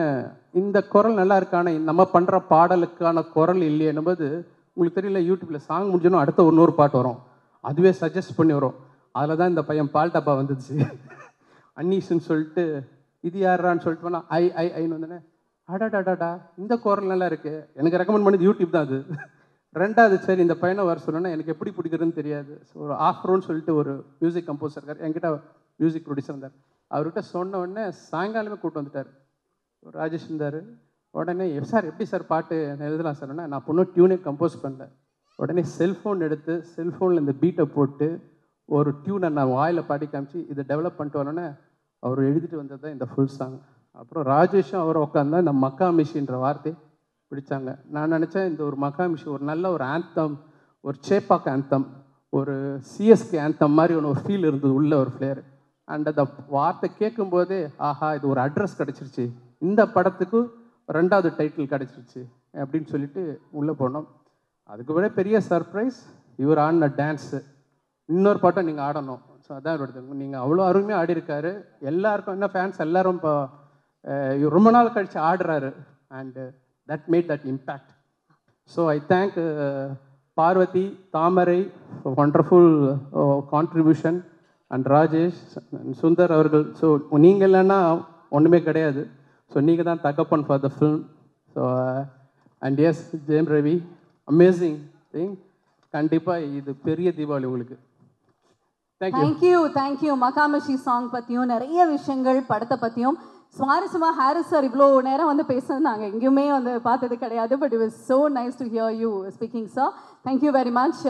இந்த குரல் நல்லா இருக்கானே, நம்ம பண்ணுற பாடலுக்கான குரல் இல்லையேன்னும் போது உங்களுக்கு தெரியல, யூடியூப்பில் சாங் முடிஞ்சோன்னா அடுத்த இன்னொரு பாட்டு வரும், அதுவே சஜஸ்ட் பண்ணி வரும். அதில் தான் இந்த பையன் பால் டப்பா வந்துச்சு. அன்னீஸ்ன்னு சொல்லிட்டு இது யாரான்னு சொல்லிட்டு போனால் ஐன்னு வந்தோடனே அடாடாடாடா இந்த குரல் நல்லா இருக்குது, எனக்கு ரெக்கமெண்ட் பண்ணது யூடியூப் தான் அது. ரெண்டாவது சரி இந்த பையனை வர சொன்னோன்னா எனக்கு எப்படி பிடிக்கிறதுன்னு தெரியாது. ஸோ ஒரு ஆஃப்ரோன்னு சொல்லிட்டு ஒரு மியூசிக் கம்போசர் இருக்கார், என்கிட்ட மியூசிக் ப்ரொடியூசர் இருந்தார். அவர்கிட்ட சொன்ன உடனே சாயங்காலமே கூப்பிட்டு வந்துட்டார். ராஜேஷ் இருந்தார். உடனே சார் எப்படி சார் பாட்டு எழுதலாம் சார்? நான் பொண்ணு டியூனே கம்போஸ் பண்ணல. உடனே செல்ஃபோன் எடுத்து செல்ஃபோனில் இந்த பீட்டை போட்டு ஒரு டியூனை நான் வாயில் பாடி காமிச்சு இதை டெவலப் பண்ணிட்டு வரணுன்னே அவர் எழுதிட்டு வந்தது தான் இந்த ஃபுல் சாங். அப்புறம் ராஜேஷும் அவர் உட்காந்தா இந்த மக்கா மிஷின்ற வார்த்தை பிடிச்சாங்க. நான் நினச்சேன் இந்த ஒரு மக்கா மிஷி ஒரு நல்ல ஒரு ஆந்தம், ஒரு சேப்பாக் ஆந்தம், ஒரு சிஎஸ்கே ஆந்தம் மாதிரி ஒன்று ஒரு ஃபீல் இருந்தது உள்ள ஒரு ஃப்ளேர். அண்ட் அந்த வார்த்தை கேட்கும்போதே ஆஹா இது ஒரு அட்ரஸ் கிடச்சிருச்சு, இந்த படத்துக்கு ரெண்டாவது டைட்டில் கிடச்சிருச்சு அப்படின்னு சொல்லிட்டு உள்ளே போனோம். அதுக்கு விட பெரிய சர்ப்ரைஸ் இவர் ஆடின டான்ஸு. இன்னொரு பாட்டம் நீங்கள் ஆடணும். ஸோ அதான் இவரோட நீங்கள் அவ்வளோ அருமையாக ஆடிருக்காரு. எல்லாருக்கும் என்ன ஃபேன்ஸ் எல்லாரும் இப்போ ரொம்ப நாள் கழித்து ஆடுறாரு. And that made that impact. So I thank Parvathi, Thamarai, wonderful contribution, and Rajesh, Sundar அவர்கள். ஸோ நீங்கள் இல்லைன்னா ஒன்றுமே கிடையாது. ஸோ நீங்கள் தான் தகப்பன் for the film. So and yes Jayam Ravi, amazing thing. கண்டிப்பாக இது பெரிய தீபாவளி உங்களுக்கு. தேங்க்யூ. மகாமிஷி சாங் பற்றியும் நிறைய விஷயங்கள், படத்தை பற்றியும் சுவாரஸ்யமாக ஹாரிஸ் சார் இவ்வளோ நேரம் வந்து பேசுறது நாங்கள் எங்கேயுமே வந்து பார்த்தது கிடையாது. But it was so nice to here you speaking sir. Thank you very much.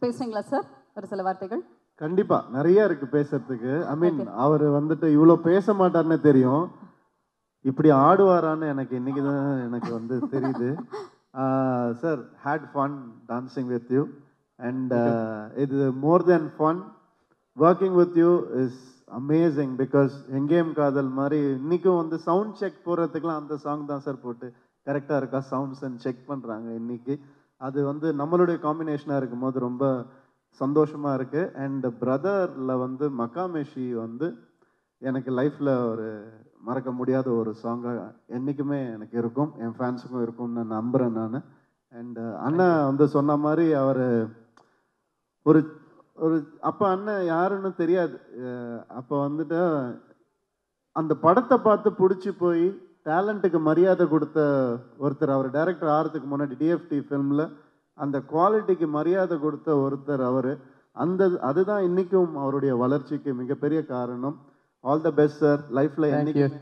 பேசுறீங்களா சார் ஒரு சில வார்த்தைகள்? கண்டிப்பாக நிறைய இருக்குது பேசுறதுக்கு. ஐ மீன் அவர் வந்துட்டு இவ்வளோ பேச மாட்டார்னு தெரியும், இப்படி ஆடுவாரான்னு எனக்கு இன்னைக்கு தான் எனக்கு வந்து தெரியுது. Sir, had fun dancing with you, and it is more than fun. Working with you is amazing because எங்கேயும் காதல் மாதிரி இன்றைக்கும் வந்து சவுண்ட் செக் போடுறதுக்குலாம் அந்த சாங் தான் சார் போட்டு கரெக்டாக இருக்கா சவுண்ட்ஸ் அண்ட் செக் பண்ணுறாங்க இன்றைக்கி. அது வந்து நம்மளுடைய காம்பினேஷனாக இருக்கும் போது ரொம்ப சந்தோஷமாக இருக்குது. அண்ட் பிரதரில் வந்து மக்காமேஷி வந்து எனக்கு லைஃப்பில் ஒரு மறக்க முடியாத ஒரு சாங்காக என்றைக்குமே எனக்கு இருக்கும், என் ஃபேன்ஸுக்கும் இருக்கும்னு நான் நம்புகிறேன் நான். அண்ட் அண்ணன் வந்து சொன்ன மாதிரி அவர் ஒரு ஒரு அப்போ அண்ணன் யாருன்னு தெரியாது. அப்போ வந்துட்டு அந்த படத்தை பார்த்து பிடிச்சி போய் டேலண்ட்டுக்கு மரியாதை கொடுத்த ஒருத்தர் அவர். டைரக்டர் ஆகிறதுக்கு முன்னாடி டிஎஃப்டி ஃபிலிமில் அந்த குவாலிட்டிக்கு மரியாதை கொடுத்த ஒருத்தர் அவர். அதுதான் இன்றைக்கும் அவருடைய வளர்ச்சிக்கு மிகப்பெரிய காரணம். ஆல் த பெஸ்ட் சார் லைஃப்பில்.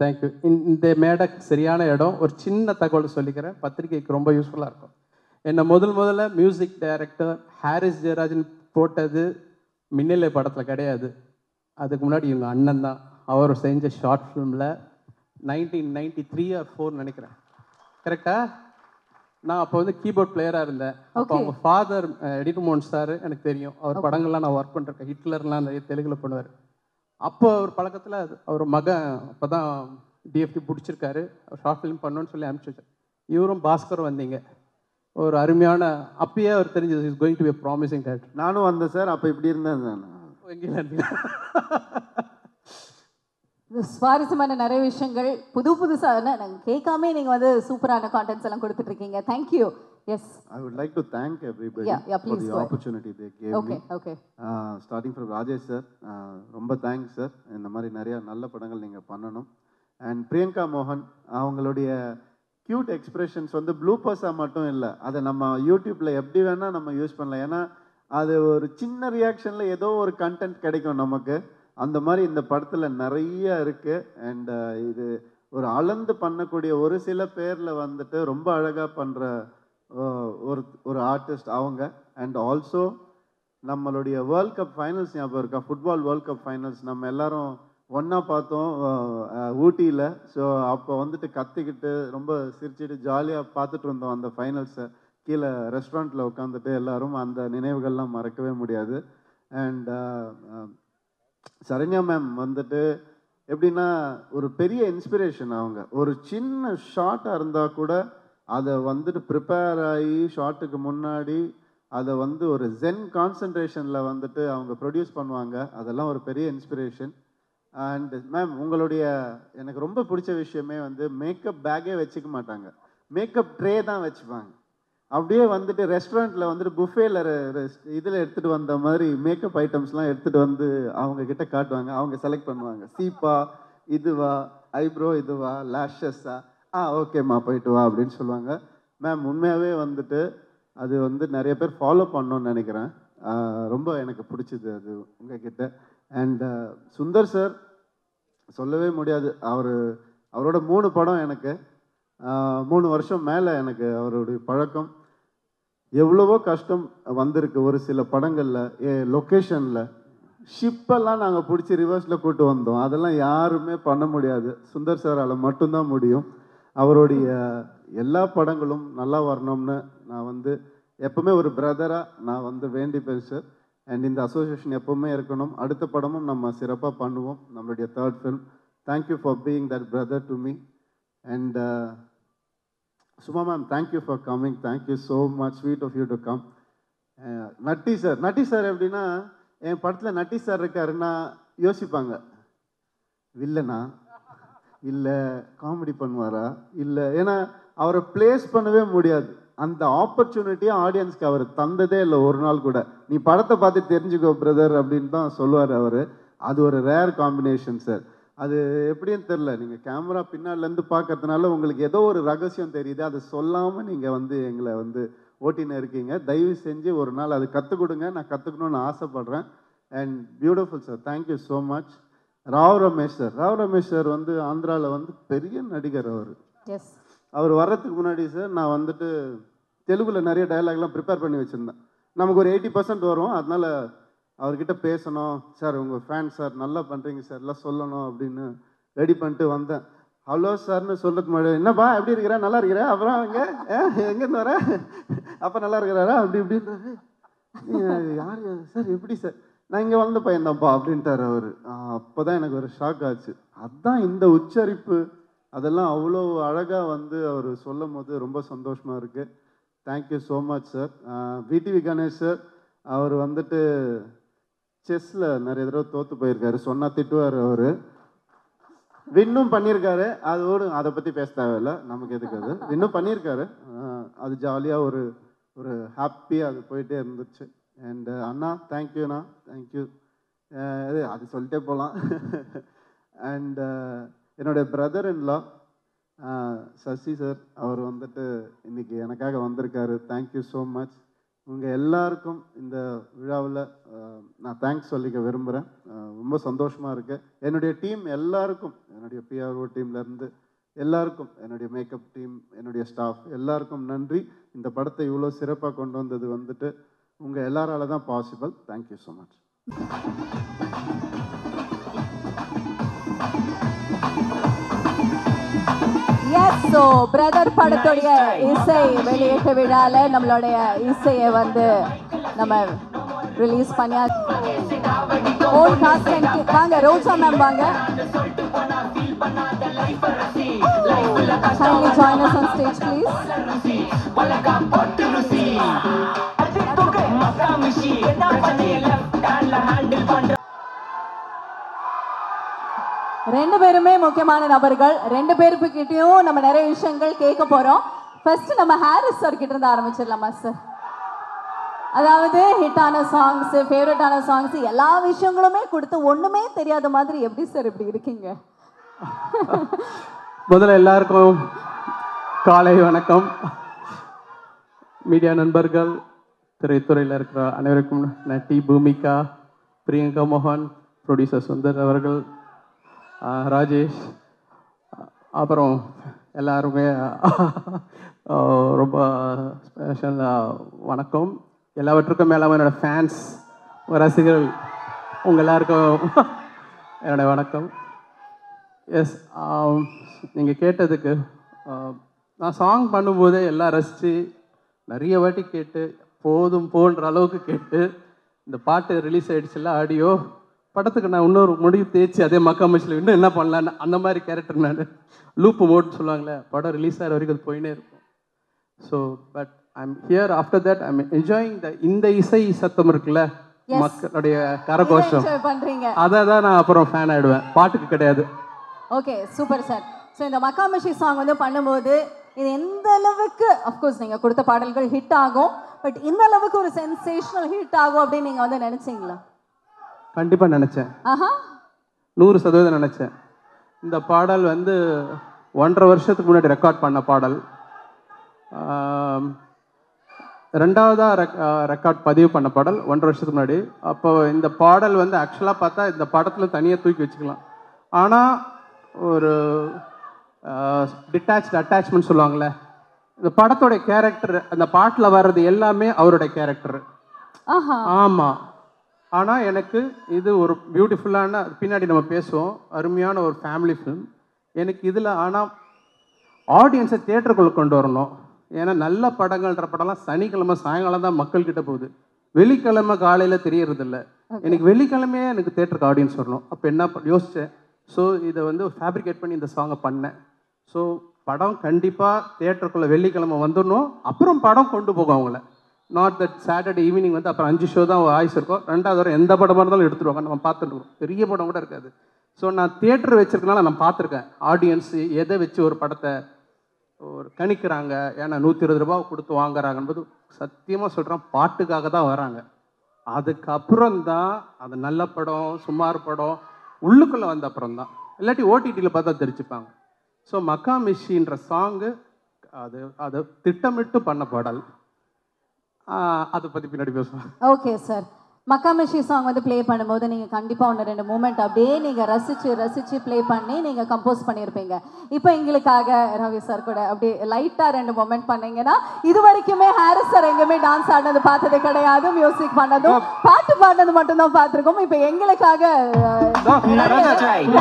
தேங்க்யூ. இந்த மேடை சரியான இடம். ஒரு சின்ன தகவல் சொல்லிக்கிறேன், பத்திரிகைக்கு ரொம்ப யூஸ்ஃபுல்லாக இருக்கும். என்னை முதல்ல மியூசிக் டைரக்டர் ஹாரிஸ் ஜெயராஜன் போட்டது மின்னலை படத்தில் கிடையாது, அதுக்கு முன்னாடி இவங்க அண்ணன் தான். அவர் செஞ்ச ஷார்ட் ஃபிலிமில் 1993 or 4 நினைக்கிறேன், கரெக்டாக? நான் அப்போ வந்து கீபோர்ட் பிளேயராக இருந்தேன். அப்போ அவங்க ஃபாதர் எடிட் மோகன் சார் எனக்கு தெரியும், அவர் படங்கள்லாம் நான் ஒர்க் பண்ணிருக்கேன். ஹிட்லர்லாம் நிறைய தெலுங்கில் பண்ணுவார். அப்போ ஒரு பழக்கத்தில் அவர் மகன் அப்போ தான் டிஎஃப்டி பிடிச்சிருக்காரு, ஷார்ட் ஃபிலிம் பண்ணணும்னு சொல்லி அனுப்பிச்சி வச்சார். இவரும் பாஸ்கரும் வந்தீங்க. ஒரு அருமையான அப்பயே அவர் தெரிஞ்சது is going to be promising director. நானும் வந்தேன் சார், அப்போ இப்படி இருந்தேன் நான். எங்கேயும் இருந்தீங்க. சுவாரஸ்யமான நிறைய விஷயங்கள் புதுசாக நாங்கள் கேட்காமே நீங்கள் வந்து சூப்பரான கான்டென்ட்ஸ் எல்லாம் கொடுத்துட்ருக்கீங்க. Thank you. Yes, I would like to thank everybody for the opportunity they gave me. Okay. Starting from Rajesh sir, ரொம்ப தேங்க்ஸ் சார். இந்த மாதிரி நிறைய நல்ல படங்கள் நீங்கள் பண்ணணும். அண்ட் பிரியங்கா மோகன், அவங்களுடைய க்யூட் எக்ஸ்பிரஷன்ஸ் வந்து ப்ளூப்பர்ஸாக மட்டும் இல்லை, அதை நம்ம யூடியூப்பில் எப்படி வேணால் நம்ம யூஸ் பண்ணலாம். ஏன்னா அது ஒரு சின்ன ரியாக்ஷனில் ஏதோ ஒரு கண்டென்ட் கிடைக்கும் நமக்கு. அந்த மாதிரி இந்த படத்தில் நிறைய இருக்குது. அண்ட் இது ஒரு அளந்து பண்ணக்கூடிய ஒரு சில பேரில் வந்துட்டு ரொம்ப அழகாக பண்ணுற ஒரு ஆர்டிஸ்ட் அவங்க. அண்ட் ஆல்சோ நம்மளுடைய வேர்ல்ட் கப் ஃபைனல்ஸ் ஞாபகம் இருக்கா? ஃபுட்பால் வேர்ல்ட் கப் ஃபைனல்ஸ் நம்ம எல்லாரும் ஒன்றா பார்த்தோம் ஊட்டியில். ஸோ அப்போ வந்துட்டு கத்திக்கிட்டு ரொம்ப சிரிச்சுட்டு ஜாலியாக பார்த்துட்டு இருந்தோம் அந்த ஃபைனல்ஸை. கீழே ரெஸ்டாரண்ட்டில் உட்காந்துட்டு எல்லாரும் அந்த நினைவுகள்லாம் மறக்கவே முடியாது. அண்ட் சரண்யா மேம் வந்துட்டு எப்படின்னா ஒரு பெரிய இன்ஸ்பிரேஷன். அவங்க ஒரு சின்ன ஷார்ட்டாக இருந்தால் கூட அதை வந்துட்டு ப்ரிப்பேர் ஆகி ஷார்ட்டுக்கு முன்னாடி அதை வந்து ஒரு ஜென் கான்சன்ட்ரேஷனில் வந்துட்டு அவங்க ப்ரொடியூஸ் பண்ணுவாங்க. அதெல்லாம் ஒரு பெரிய இன்ஸ்பிரேஷன். அண்ட் மேம் உங்களுடைய எனக்கு ரொம்ப பிடிச்ச விஷயமே வந்து மேக்கப் பேக்கே வச்சுக்க மாட்டாங்க, மேக்கப் ட்ரே தான் வச்சுப்பாங்க. அப்படியே வந்துட்டு ரெஸ்டாரண்ட்டில் வந்துட்டு புஃபேல இதில் எடுத்துகிட்டு வந்த மாதிரி மேக்கப் ஐட்டம்ஸ்லாம் எடுத்துகிட்டு வந்து அவங்க கிட்ட காட்டுவாங்க. அவங்க செலக்ட் பண்ணுவாங்க, சீப்பா இதுவா, ஐப்ரோ இதுவா, லேஷஸா, ஓகேம்மா போயிட்டு வா அப்படின்னு சொல்லுவாங்க. மேம் உண்மையாகவே வந்துட்டு அது வந்து நிறைய பேர் ஃபாலோ பண்ணணும்னு நினைக்கிறேன். ரொம்ப எனக்கு பிடிச்சிது அது உங்ககிட்ட. அண்ட் சுந்தர் சார் சொல்லவே முடியாது. அவரோட 3 படம் எனக்கு 3 வருஷம் மேலே எனக்கு அவருடைய பழக்கம். எவ்வளவோ கஷ்டம் வந்திருக்கு ஒரு சில படங்களில். லொக்கேஷனில் ஷிப்பெல்லாம் நாங்கள் பிடிச்சி ரிவர்ஸில் கூட்டு வந்தோம். அதெல்லாம் யாருமே பண்ண முடியாது, சுந்தர் சாரால் மட்டும்தான் முடியும். அவருடைய எல்லா படங்களும் நல்லா வரணும்னு நான் வந்து எப்பவுமே ஒரு பிரதராக நான் வந்து வேண்டிப்பேன் சார். அண்ட் இந்த அசோசியேஷன் எப்பவுமே இருக்கணும். அடுத்த படமும் நம்ம சிறப்பாக பண்ணுவோம், நம்மளுடைய 3rd film. Thank you for being that brother to me. And Suma ma'am, thank you for coming. Thank you so much, sweet of you to come. Natty sir எப்படின்னா, என் படத்தில் நட்டி சார் இருக்காருன்னா யோசிப்பாங்க, வில்லனா இல்லை காமெடி பண்ணுவாரா இல்லை, ஏன்னா அவரை பிளேஸ் பண்ணவே முடியாது. அந்த ஆப்பர்ச்சுனிட்டியை ஆடியன்ஸ்க்கு அவர் தந்ததே இல்லை ஒரு நாள் கூட. நீ படத்தை பார்த்து தெரிஞ்சுக்கோ பிரதர் அப்படின்னு தான் சொல்லுவார் அவர். அது ஒரு ரேர் காம்பினேஷன் சார். அது எப்படின்னு தெரில, நீங்கள் கேமரா பின்னாலேருந்து பார்க்கறதுனால உங்களுக்கு ஏதோ ஒரு ரகசியம் தெரியுது, அதை சொல்லாமல் நீங்கள் வந்து எங்களை வந்து ஓட்டின்னு இருக்கீங்க. தயவு செஞ்சு ஒரு நாள் அது கற்றுக் கொடுங்க, நான் கற்றுக்கணுன்னு ஆசைப்பட்றேன். And beautiful sir, thank you so much. Rao Ramesh sir வந்து ஆந்திராவில் வந்து பெரிய நடிகர் அவர். எஸ், அவர் வர்றதுக்கு முன்னாடி சார் நான் வந்துட்டு தெலுங்கில் நிறைய டயலாக்லாம் ப்ரிப்பேர் பண்ணி வச்சுருந்தேன். நமக்கு ஒரு 80% வரும், அதனால் அவர்கிட்ட பேசணும் சார், உங்கள் ஃபேன் சார், நல்லா பண்ணுறீங்க சார், எல்லாம் சொல்லணும் அப்படின்னு ரெடி பண்ணிட்டு வந்தேன். ஹலோ சார்னு சொல்கிறதுக்கு முன்னாடி, என்னப்பா எப்படி இருக்கிறா, நல்லா இருக்கிறா, அப்புறம் எங்கேருந்து வர, அப்போ நல்லா இருக்கிறாரா அப்படி இப்படின்றாரு. யார் சார், எப்படி சார், நான் இங்கே வளர்ந்த பையன்தான்ப்பா அப்படின்ட்டார் அவர். அப்போ தான் எனக்கு ஒரு ஷாக் ஆச்சு. அதுதான் இந்த உச்சரிப்பு, அதெல்லாம் அவ்வளோ அழகாக வந்து அவர் சொல்லும் போது ரொம்ப சந்தோஷமாக இருக்குது. Thank you so much sir. VTV Ganesh sir, அவர் வந்துட்டு செஸ்ஸில் நிறைய தடவை தோற்று போயிருக்காரு, சொன்னால் திட்டுவார் அவர். வின்னும் பண்ணியிருக்காரு, அதை பற்றி பேச தேவையில்லை, நமக்கு எதுக்கு அது. வின்னும் பண்ணியிருக்காரு, அது ஜாலியாக ஒரு ஹாப்பியாக அது போயிட்டே இருந்துச்சு. அண்ட் அண்ணா தேங்க்யூண்ணா, தேங்க்யூ. அது சொல்லிட்டே போகலாம். அண்ட் என்னுடைய பிரதர் இன்லா சசி சார், அவர் வந்துட்டு இன்னைக்கு எனக்காக வந்திருக்காரு. Thank you so much. உங்கள் எல்லாருக்கும் இந்த விழாவில் நான் தேங்க்ஸ் சொல்லிக்க விரும்புகிறேன். ரொம்ப சந்தோஷமாக இருக்குது. என்னுடைய டீம் எல்லாருக்கும், என்னுடைய பிஆர்ஓ டீம்லேருந்து எல்லாருக்கும், என்னுடைய மேக்கப் டீம், என்னுடைய ஸ்டாஃப் எல்லாருக்கும் நன்றி. இந்த படத்தை இவ்வளோ சிறப்பாக கொண்டு வந்தது வந்துட்டு உங்கள் எல்லாரால தான் possible. Thank you so much. Yes, so brother படத்துடைய இசை வெளியேற்ற விழால நம்மளுடைய இசையை வந்து நம்ம ரிலீஸ் பண்ணியா. ஓன் காஸ்ட் வாங்க, ரோஜா மேம் வாங்க. Kindly join us on stage, please. ரெண்டு பேருமே முக்கியமான நபர்கள். ரெண்டு பேருக்கிட்டையும் நம்ம நிறைய விஷயங்கள் கேட்க போறோம். ஃபர்ஸ்ட் நம்ம ஹாரிஸ் சார் கிட்ட இருந்து ஆரம்பிச்சிடலாமா சார்? அதாவது ஹிட்டான சாங்ஸ், ஃபேவரட்டான சாங்ஸ், எல்லா விஷயங்களுமே கொடுத்து ஒண்ணுமே தெரியாத மாதிரி எப்படி சார் இப்படி இருக்கீங்க? முதல்ல எல்லாருக்கும் காலை வணக்கம். மீடியா நண்பர்கள், திரைத்துறையில் இருக்கிற அனைவருக்கும் நட்டி பூமிகா, பிரியங்கா மோகன், ப்ரொடியூசர் சுந்தர் அவர்கள், ராஜேஷ், அப்புறம் எல்லாருமே ரொம்ப ஸ்பெஷல் வணக்கம். எல்லாவற்றுக்கும் மேலே என்னோட ஃபேன்ஸ், ரசிகர்கள், உங்கள் எல்லாருக்கும் என்னோடய வணக்கம். எஸ், நீங்கள் கேட்டதுக்கு நான் சாங் பண்ணும்போதே எல்லாம் ரசித்து நிறைய வாட்டி கேட்டு போதும் போன்ற அளவுக்கு கேட்டு இந்த பாட்டு ரிலீஸ் ஆகிடுச்சுல ஆடியோ படத்துக்கு நான் இன்னொரு முடிவு தேய்ச்சி அதே மக்காமச்சில் இன்னும் என்ன பண்ணலான்னு அந்த மாதிரி கேரக்டர் நான் லூப்பு மோட்னு சொல்லுவாங்களே படம் ரிலீஸ் ஆகிற வரைக்கும் அது போயினே இருக்கும். So but I'm here after that I'm enjoying இந்த இசை சத்தம் இருக்குல்ல மக்களுடைய கரகோஷம் அதை தான் நான் அப்புறம் ஃபேன் ஆகிடுவேன், பாட்டுக்கு கிடையாது. Okay super sir. ஸோ இந்த மக்காமச்சி சாங் வந்து பண்ணும்போது இது எந்த அளவுக்கு அஃப்கோர்ஸ் நீங்கள் கொடுத்த பாடல்கள் ஹிட் ஆகும், பட் இந்த அளவுக்கு ஒரு சென்சேஷனல் ஹிட் ஆகும் அப்படின்னு நீங்கள் வந்து நினச்சிங்களா? கண்டிப்பாக நினச்சேன், 100% நினச்சேன். இந்த பாடல் வந்து 1.5 வருஷத்துக்கு முன்னாடி ரெக்கார்ட் பண்ண பாடல், ரெண்டாவதாக ரெக்கார்ட் பதிவு பண்ண பாடல் 1.5 வருஷத்துக்கு முன்னாடி. அப்போ இந்த பாடல் வந்து ஆக்சுவலாக பார்த்தா இந்த படத்தில் தனியாக தூக்கி வச்சுக்கலாம். ஆனால் ஒரு டிட்டாச்டு அட்டாச்மெண்ட் சொல்லுவாங்களே, இந்த படத்தோடைய கேரக்டர் அந்த பாட்டில் வர்றது எல்லாமே அவருடைய கேரக்டர். ஆமாம். ஆனால் எனக்கு இது ஒரு பியூட்டிஃபுல்லான, பின்னாடி நம்ம பேசுவோம், அருமையான ஒரு ஃபேமிலி ஃபிலிம். எனக்கு இதில் ஆனால் ஆடியன்ஸை தியேட்டருக்குள்ளே கொண்டு வரணும். ஏன்னா நல்ல படங்கள்ன்ற படம்லாம் சனிக்கிழமை சாயங்காலம் தான் மக்கள்கிட்ட போகுது, வெள்ளிக்கிழமை காலையில் தெரியறதில்ல. எனக்கு வெள்ளிக்கிழமையே எனக்கு தியேட்டருக்கு ஆடியன்ஸ் வரணும். அப்போ என்ன யோசித்தேன், ஸோ இதை வந்து ஃபேப்ரிகேட் பண்ணி இந்த சாங்கை பண்ணேன். ஸோ படம் கண்டிப்பாக தியேட்டருக்குள்ளே வெள்ளிக்கிழமை வந்துடணும், அப்புறம் படம் கொண்டு போகும் அவங்கள. நாட் தட் சாட்டர்டே ஈவினிங் வந்து அப்புறம் 5 ஷோ தான் ஆயுஸ் இருக்கும், 2வது வாரம் எந்த படமாக இருந்தாலும் எடுத்துருவாங்க, நம்ம பார்த்துருக்கோம், பெரிய படம் கூட இருக்காது. ஸோ நான் தியேட்டர் வச்சுருக்கனால நான் பார்த்துருக்கேன் ஆடியன்ஸ் எதை வச்சு ஒரு படத்தை ஒரு கணிக்கிறாங்க. ஏன்னா 120 ரூபா கொடுத்து வாங்குறாங்கன்போது சத்தியமாக சொல்கிறேன் பாட்டுக்காக தான் வராங்க. அதுக்கப்புறம் தான் அது நல்ல படம் சுமார் படம் உள்ளுக்குள்ளே வந்த அப்புறம் தான், இல்லாட்டி ஓடிடியில் பார்த்தா தெரிஞ்சுப்பாங்க. ஸோ மக்காமிஷின்ற சாங்கு அது திட்டமிட்டு பண்ண பாடல், அதை பற்றி பின்னாடி பேசுவேன். Okay sir. மக்காமிஷி சாங் வந்து ப்ளே பண்ணும்போது நீங்கள் கண்டிப்பாக 1-2 மூமெண்ட் அப்படியே நீங்கள் ரசித்து ப்ளே பண்ணி நீங்கள் கம்போஸ் பண்ணியிருப்பீங்க. இப்போ எங்களுக்காக ரவி சார் கூட அப்படியே லைட்டாக 2 மூமெண்ட் பண்ணீங்கன்னா, இது வரைக்குமே ஹாரிஸ் சார் எங்கேயுமே டான்ஸ் ஆடினது பார்த்தது கிடையாது, மியூசிக் பண்ணதும் பாட்டு பாடினது மட்டும்தான் பார்த்துருக்கோம். இப்போ எங்களுக்காக 2 லைன்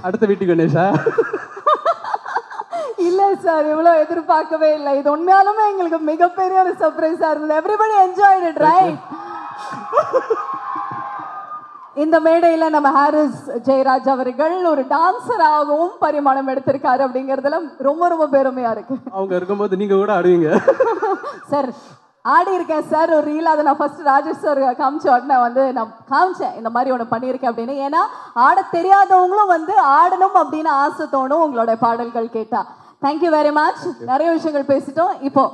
அடுத்த வீட்டுக்கு கணேஷா? இல்லை சார், இவ்வளோ எதிர்பார்க்கவே இல்லை. இது உண்மையாலுமே எங்களுக்கு மிகப்பெரிய ஒரு சர்ப்ரைஸாக இருந்தது. Everybody enjoyed it, right? இந்த மேடையில் நம்ம ஹாரிஸ் ஜெயராஜ் அவர்கள் ஒரு டான்ஸராகவும் பரிமாணம் எடுத்திருக்காரு அப்படிங்கிறதுல ரொம்ப ரொம்ப பெருமையா இருக்கு. அவங்க இருக்கும்போது நீங்க கூட ஆடுவீங்க சார். ஆடி இருக்கேன் சார் ஒரு ரீல், அதை நான் ஃபர்ஸ்ட் ராஜேஷ் சார் காமிச்ச உடனே வந்து நான் காமிச்சேன் இந்த மாதிரி ஒன்று பண்ணியிருக்கேன் அப்படின்னு. ஏன்னா ஆட தெரியாதவங்களும் வந்து ஆடணும் அப்படின்னு ஆசை தோணும் உங்களோட பாடல்கள் கேட்டா. Thank you very much. நிறைய விஷயங்கள் பேசிட்டோம். இப்போ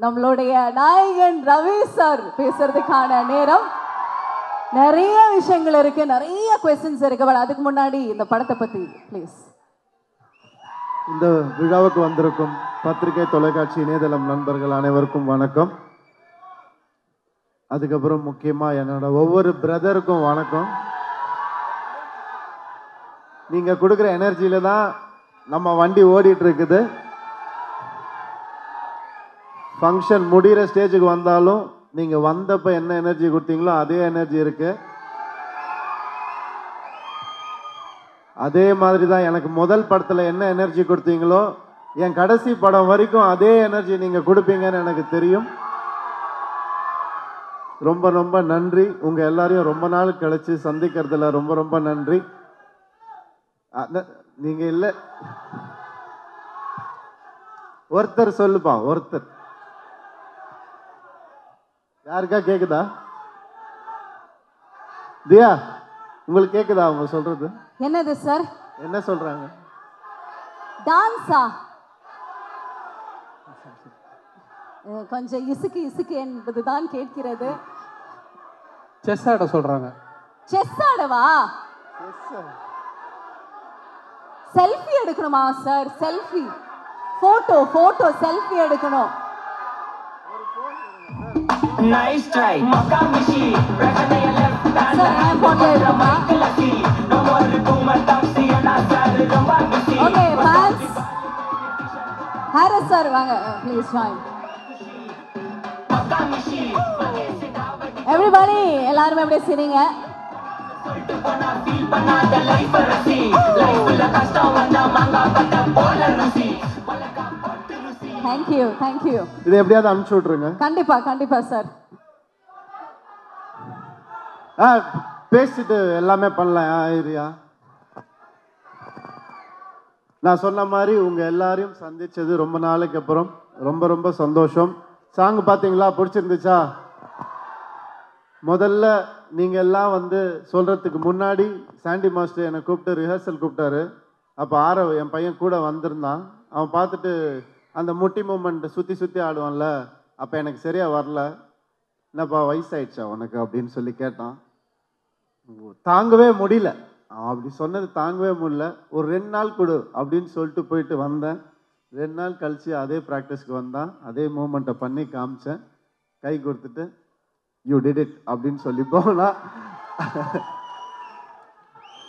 நம்மளுடைய நாயகன் ரவி சார் பேசுறதுக்கான நேரம். நிறைய விஷயங்கள் இருக்கு, நிறைய क्वेश्चंस இருக்கு. பட் அதுக்கு முன்னாடி இந்த படத்தை பத்தி ப்ளீஸ். இந்த விழாவுக்கு வந்திருக்கும் பத்திரிகை தொலைக்காட்சி இணையதளம் நண்பர்கள் அனைவருக்கும் வணக்கம். அதுக்கப்புறம் முக்கியமா என்னோட ஒவ்வொரு பிரதருக்கும் வணக்கம். நீங்க கொடுக்குற எனர்ஜியில தான் நம்ம வண்டி ஓடிட்டு இருக்குது. ஃபங்க்ஷன் முடிகிற ஸ்டேஜுக்கு வந்தாலும் நீங்க வந்தப்ப என்ன எனர்ஜி கொடுத்தீங்களோ அதே எனர்ஜி இருக்கு. அதே மாதிரி தான் எனக்கு முதல் படத்துல என்ன எனர்ஜி கொடுத்தீங்களோ என் கடைசி படம் வரைக்கும் அதே எனர்ஜி நீங்க கொடுப்பீங்கன்னு எனக்கு தெரியும். ரொம்ப ரொம்ப நன்றி. உங்க எல்லாரையும் ரொம்ப நாள் கழிச்சு சந்திக்கிறதுல ரொம்ப ரொம்ப நன்றி. நீங்க இல்ல ஒருத்தர் சொல்லுப்பா, ஒருத்தர் யாருக்கா கேக்குதா? தியா உங்களுக்கு கேக்குதா அவங்க சொல்றது? என்னது சார்? என்ன சொல்றாங்க? டான்ஸா? கொஞ்சம் இசுக்கு இசுக்கு என்பதுதான் கேட்கிறது. செஸ் ஆட சொல்றாங்க. செஸ் ஆடவா? செல்ஃபி எடுக்கணுமா sir? Selfie, photo photo selfie எடுக்கணும். Nice try, Makamishi. என் போன்ல இருக்குமா? ஓகே ஃபேன்ஸ், ஹாரிஸ் சார் வாங்க ப்ளீஸ் ஜாயின். எவ்ரிபடி எல்லாரும் அப்படியே சிரிங்க. Thank you thank you. இது எப்படியாவது அனுப்பிச்சு விட்ருங்க. கண்டிப்பா கண்டிப்பா சார். பேசிட்டு எல்லாமே பண்ணலாம். ஐரியா, நான் சொன்ன மாதிரி உங்க எல்லாரையும் சந்திச்சது ரொம்ப நாளைக்கு அப்புறம் ரொம்ப ரொம்ப சந்தோஷம். சாங் பார்த்தீங்களா? பிடிச்சிருந்துச்சா? முதல்ல நீங்க எல்லாம் வந்து சொல்றதுக்கு முன்னாடி சாண்டி மாஸ்டர் என்னை கூப்பிட்டு ரிஹர்சல் கூப்பிட்டாரு. அப்போ ஆரவ் என் பையன் கூட வந்திருந்தான். அவன் பார்த்துட்டு அந்த முட்டி மூமெண்ட் சுற்றி சுற்றி ஆடுவான்ல, அப்போ எனக்கு சரியா வரல. என்னப்பா வயசாயிடுச்சா உனக்கு அப்படின்னு சொல்லி கேட்டான். தாங்கவே முடியல, அவன் அப்படி சொன்னது தாங்கவே முடியல. ஒரு 2 நாள் கொடு அப்படின்னு சொல்லிட்டு போயிட்டு வந்தேன். 2 நாள் கழிச்சு அதே ப்ராக்டிஸ்க்கு வந்தான். அதே மூமெண்ட்டை பண்ணி காமிச்சேன். கை கொடுத்துட்டு யூ டிட் இட் அப்படின்னு சொல்லி போனா.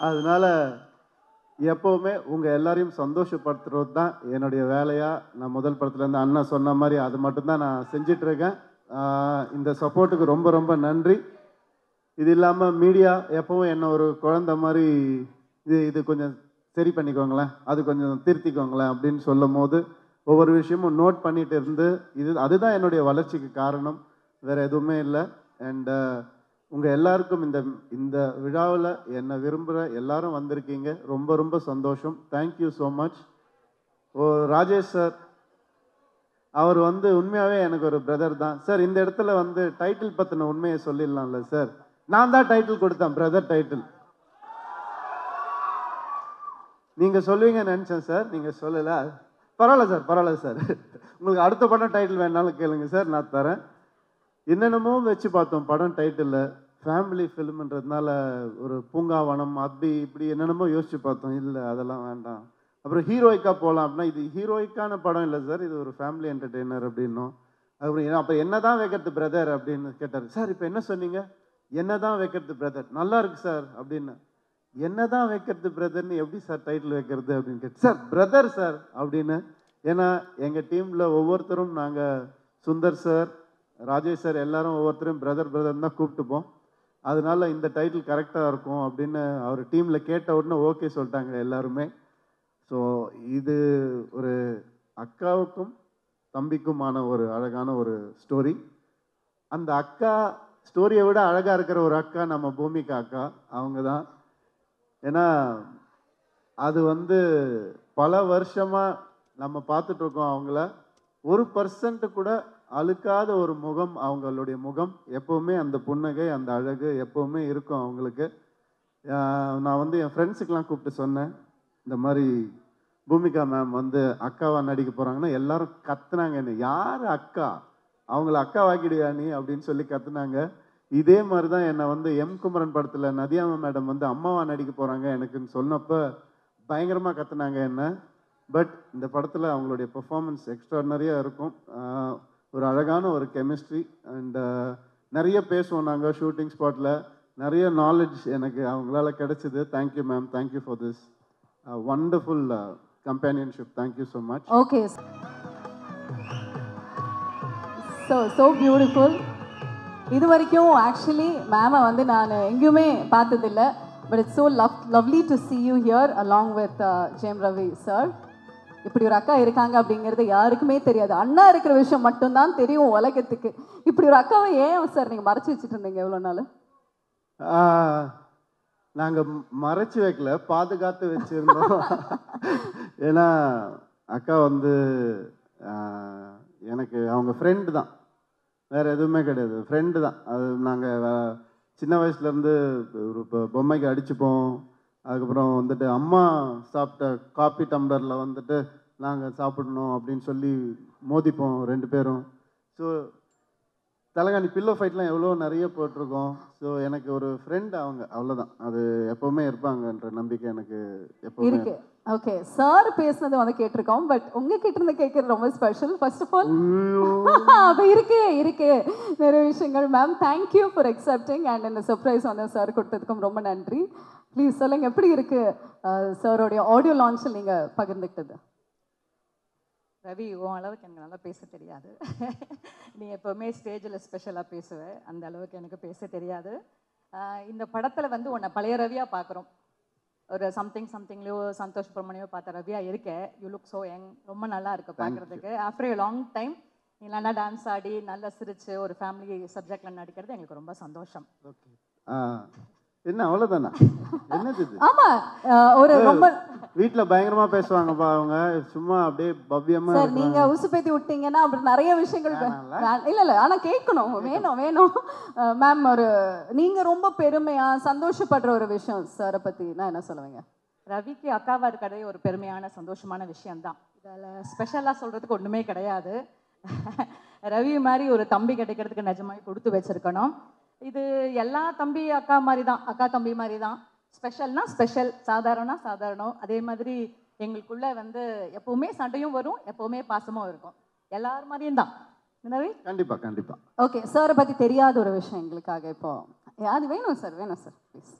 அதனால எப்போவுமே உங்கள் எல்லாரையும் சந்தோஷப்படுத்துறது தான் என்னுடைய வேலையாக நான் முதல் படத்துலேருந்து அண்ணா சொன்ன மாதிரி அது மட்டும்தான் நான் செஞ்சிட்ருக்கேன். இந்த சப்போர்ட்டுக்கு ரொம்ப ரொம்ப நன்றி. இது இல்லாமல் மீடியா எப்பவும் என்ன ஒரு குழந்தை மாதிரி இது கொஞ்சம் சரி பண்ணிக்கோங்களேன், அது கொஞ்சம் திருத்திக்கோங்களேன் அப்படின்னு சொல்லும் போது ஒவ்வொரு விஷயமும் நோட் பண்ணிட்டு இருந்து அதுதான் என்னுடைய வளர்ச்சிக்கு காரணம், வேறு எதுவுமே இல்லை. அண்ட் உங்கள் எல்லாருக்கும் இந்த விழாவில் என்னை விரும்புகிற எல்லாரும் வந்திருக்கீங்க. ரொம்ப ரொம்ப சந்தோஷம். Thank you so much. Rajesh sir, அவர் வந்து உண்மையாகவே எனக்கு ஒரு பிரதர் தான் சார். இந்த இடத்துல வந்து டைட்டில் பற்றின உண்மையை சொல்லிடலாம்ல சார். நான் தான் டைட்டில் கொடுத்தேன், பிரதர் டைட்டில். நீங்கள் சொல்லுவீங்கன்னு நினச்சேன் சார், நீங்கள் சொல்லலை. பரவாயில்ல சார், பரவாயில்ல சார். உங்களுக்கு அடுத்த படம் டைட்டில் வேணாலும் கேளுங்க சார், நான் தரேன். என்னென்னமோ வச்சு பார்த்தோம் படம் டைட்டில். ஃபேமிலி ஃபிலிம்ன்றதுனால ஒரு பூங்காவனம் அப்படி இப்படி என்னென்னமோ யோசிச்சு பார்த்தோம். இல்லை அதெல்லாம் வேண்டாம். அப்புறம் ஹீரோயிக்காக போகலாம் அப்படின்னா இது ஹீரோயிக்கான படம் இல்லை சார், இது ஒரு ஃபேமிலி என்டர்டெய்னர் அப்படின்னும். அப்புறம் அப்போ என்ன தான் வைக்கிறது பிரதர் அப்படின்னு கேட்டார். சார் இப்போ என்ன சொன்னீங்க? என்ன தான் வைக்கிறது பிரதர், நல்லா இருக்கு சார் அப்படின்னு. என்ன தான் வைக்கிறது பிரதர்னு எப்படி சார் டைட்டில் வைக்கிறது அப்படின்னு கேட்டு, சார் பிரதர் சார் அப்படின்னு. ஏன்னா எங்கள் டீமில் ஒவ்வொருத்தரும் நாங்கள் சுந்தர் சார், ராஜேஷ் சார் எல்லாரும் ஒவ்வொருத்தரும் பிரதர் பிரதர் தான் கூப்பிட்டுப்போம். அதனால இந்த டைட்டில் கரெக்டாக இருக்கும் அப்படின்னு அவர் டீமில் கேட்ட உடனே ஓகே சொல்லிட்டாங்க எல்லாருமே. ஸோ இது ஒரு அக்காவுக்கும் தம்பிக்குமான ஒரு அழகான ஒரு ஸ்டோரி. அந்த அக்கா ஸ்டோரியை விட அழகாக இருக்கிற ஒரு அக்கா நம்ம பூமிகா அக்கா, அவங்க தான். ஏன்னா அது வந்து பல வருஷமாக நம்ம பார்த்துட்ருக்கோம் அவங்கள. 1% கூட அழுக்காத ஒரு முகம் அவங்களுடைய முகம். எப்போவுமே அந்த புன்னகை, அந்த அழகு எப்போவுமே இருக்கும் அவங்களுக்கு. நான் வந்து என் ஃப்ரெண்ட்ஸுக்கெலாம் கூப்பிட்டு சொன்னேன், இந்த மாதிரி பூமிகா மேம் வந்து அக்காவாக நடிக்க போகிறாங்கன்னா எல்லாரும் கத்துனாங்க. என்ன யார் அக்கா, அவங்கள அக்கா வாக்கிடுயா நீ அப்படின்னு சொல்லி கத்துனாங்க. இதே மாதிரி தான் என்னை வந்து எம் குமரன் படத்தில் நதியாமா மேடம் வந்து அம்மாவா நடிக்க போகிறாங்க எனக்குன்னு சொன்னப்போ பயங்கரமாக கத்துனாங்க என்ன. பட் இந்த படத்தில் அவங்களுடைய பெர்ஃபார்மன்ஸ் எக்ஸ்ட்ராடனரியாக இருக்கும். ஒரு அழகான ஒரு கெமிஸ்ட்ரி அண்ட் நிறைய பேசுவோம் நாங்கள் ஷூட்டிங் ஸ்பாட்டில். நிறைய நாலேஜ் எனக்கு அவங்களால கிடைச்சிது. Thank you ma'am, thank you for this wonderful companionship. Thank you so much. Okay, so beautiful. இது வரைக்கும் ஆக்சுவலி மேமை வந்து நான் எங்கேயுமே பார்த்ததில்லை. But it's so lovely to see you here along with Jayam Ravi sir. இப்படி ஒரு அக்கா இருக்காங்க அப்படிங்கிறது யாருக்குமே தெரியாது. அண்ணா இருக்கிற விஷயம் மட்டும்தான் தெரியும் உலகத்துக்கு. இப்படி ஒரு அக்காவை ஏன் சார் நீங்கள் மறைச்சி வச்சுட்டு இருந்தீங்க எவ்வளோ நாள்? நாங்கள் மறைச்சி வைக்கல, பாதுகாத்து வச்சுருந்தோம். ஏன்னா அக்கா வந்து எனக்கு அவங்க ஃப்ரெண்டு தான், வேறு எதுவுமே கிடையாது, ஃப்ரெண்டு தான். அது நாங்கள் சின்ன வயசுலேருந்து ஒரு பொம்மைக்கு அடிச்சுப்போம். அதுக்கப்புறம் வந்துட்டு அம்மா சாப்பிட்ட காப்பி டம்ளரில் வந்துட்டு நாங்கள் சாப்பிடணும் அப்படின்னு சொல்லி மோதிப்போம் 2 பேரும். ஸோ தலைகாணி பில்லோ ஃபைட்லாம் எவ்வளோ நிறைய போட்டிருக்கோம். ஸோ எனக்கு ஒரு ஃப்ரெண்ட் அவங்க, அவ்வளோதான். அது எப்போவுமே இருப்பாங்கன்ற நம்பிக்கை எனக்கு எப்போவுமே இருக்கு. ஓகே சார் பேசுனது வந்து கேட்டிருக்கோம் பட் உங்ககிட்ட இருந்து கேட்கறது ரொம்ப ஸ்பெஷல் ஃபர்ஸ்ட் ஆஃப் ஆல் அப்போ இருக்கே நிறைய விஷயங்கள் ma'am thank you for accepting and இந்த சர்ப்ரைஸ் வந்து சார் கொடுத்ததுக்கும் ரொம்ப நன்றி. ப்ளீஸ் சொல்லுங்க எப்படி இருக்கு சாரோடைய ஆடியோ லான்ச்சில் நீங்க பகிர்ந்துக்கிட்டது? ரவி உன் அளவுக்கு எனக்கு நல்லா பேச தெரியாது. நீ எப்போவுமே ஸ்டேஜில் ஸ்பெஷலாக பேசுவேன், அந்த அளவுக்கு எனக்கு பேச தெரியாது. இந்த படத்தில் வந்து உன்னை பழைய ரவியாக பார்க்குறோம். ஒரு சம்திங்லேயோ சந்தோஷ் பிரமணியோ பார்த்த ரவியா இருக்க. யூ லுக் ஸோ யங், ரொம்ப நல்லா இருக்கு பார்க்குறதுக்கு. ஆஃப்டர் எ லாங் டைம் நீ நல்லா டான்ஸ் ஆடி நல்லா சிரிச்சு ஒரு ஃபேமிலி சப்ஜெக்டில் நடிக்கிறது எங்களுக்கு ரொம்ப சந்தோஷம். ஓகே என்ன அவ்வளோதானா? என்னது இது? ஆமா ஒரு ரொம்ப வீட்ல பயங்கரமா பேசுவாங்கப்பா அவங்க, சும்மா அப்படியே பவ்யமா சார் நீங்க உசுப்பேத்தி விட்டீங்கன்னா அப்புறம் நிறைய விஷயங்கள் இல்ல ஆனா கேட்கணும், வேணும் மேம். ஒரு நீங்க ரொம்ப பெருமையா சந்தோஷப்படுற ஒரு விஷயம் சாரை பத்தி நான் என்ன சொல்லுவீங்க? ரவிக்கு அக்காவா இருக்கிறதே ஒரு பெருமையான சந்தோஷமான விஷயம்தான். இதில் ஸ்பெஷலாக சொல்கிறதுக்கு ஒன்றுமே கிடையாது. ரவி மாதிரி ஒரு தம்பி கிடைக்கிறதுக்கு நிஜமாவே கொடுத்து வச்சிருக்கணும். இது எல்லா தம்பி அக்கா மாதிரி தான், அக்கா தம்பி மாதிரி தான். ஸ்பெஷல்னா ஸ்பெஷல், சாதாரணம். அதே மாதிரி எங்களுக்குள்ள வந்து எப்பவுமே சண்டையும் வரும், எப்பவுமே பாசமும் இருக்கும். எல்லார் மாதிரியும் தான். ரவி கண்டிப்பா. ஓகே சாரை பத்தி தெரியாத ஒரு விஷயம் எங்களுக்காக இப்போ அது வேணும் சார் ப்ளீஸ்.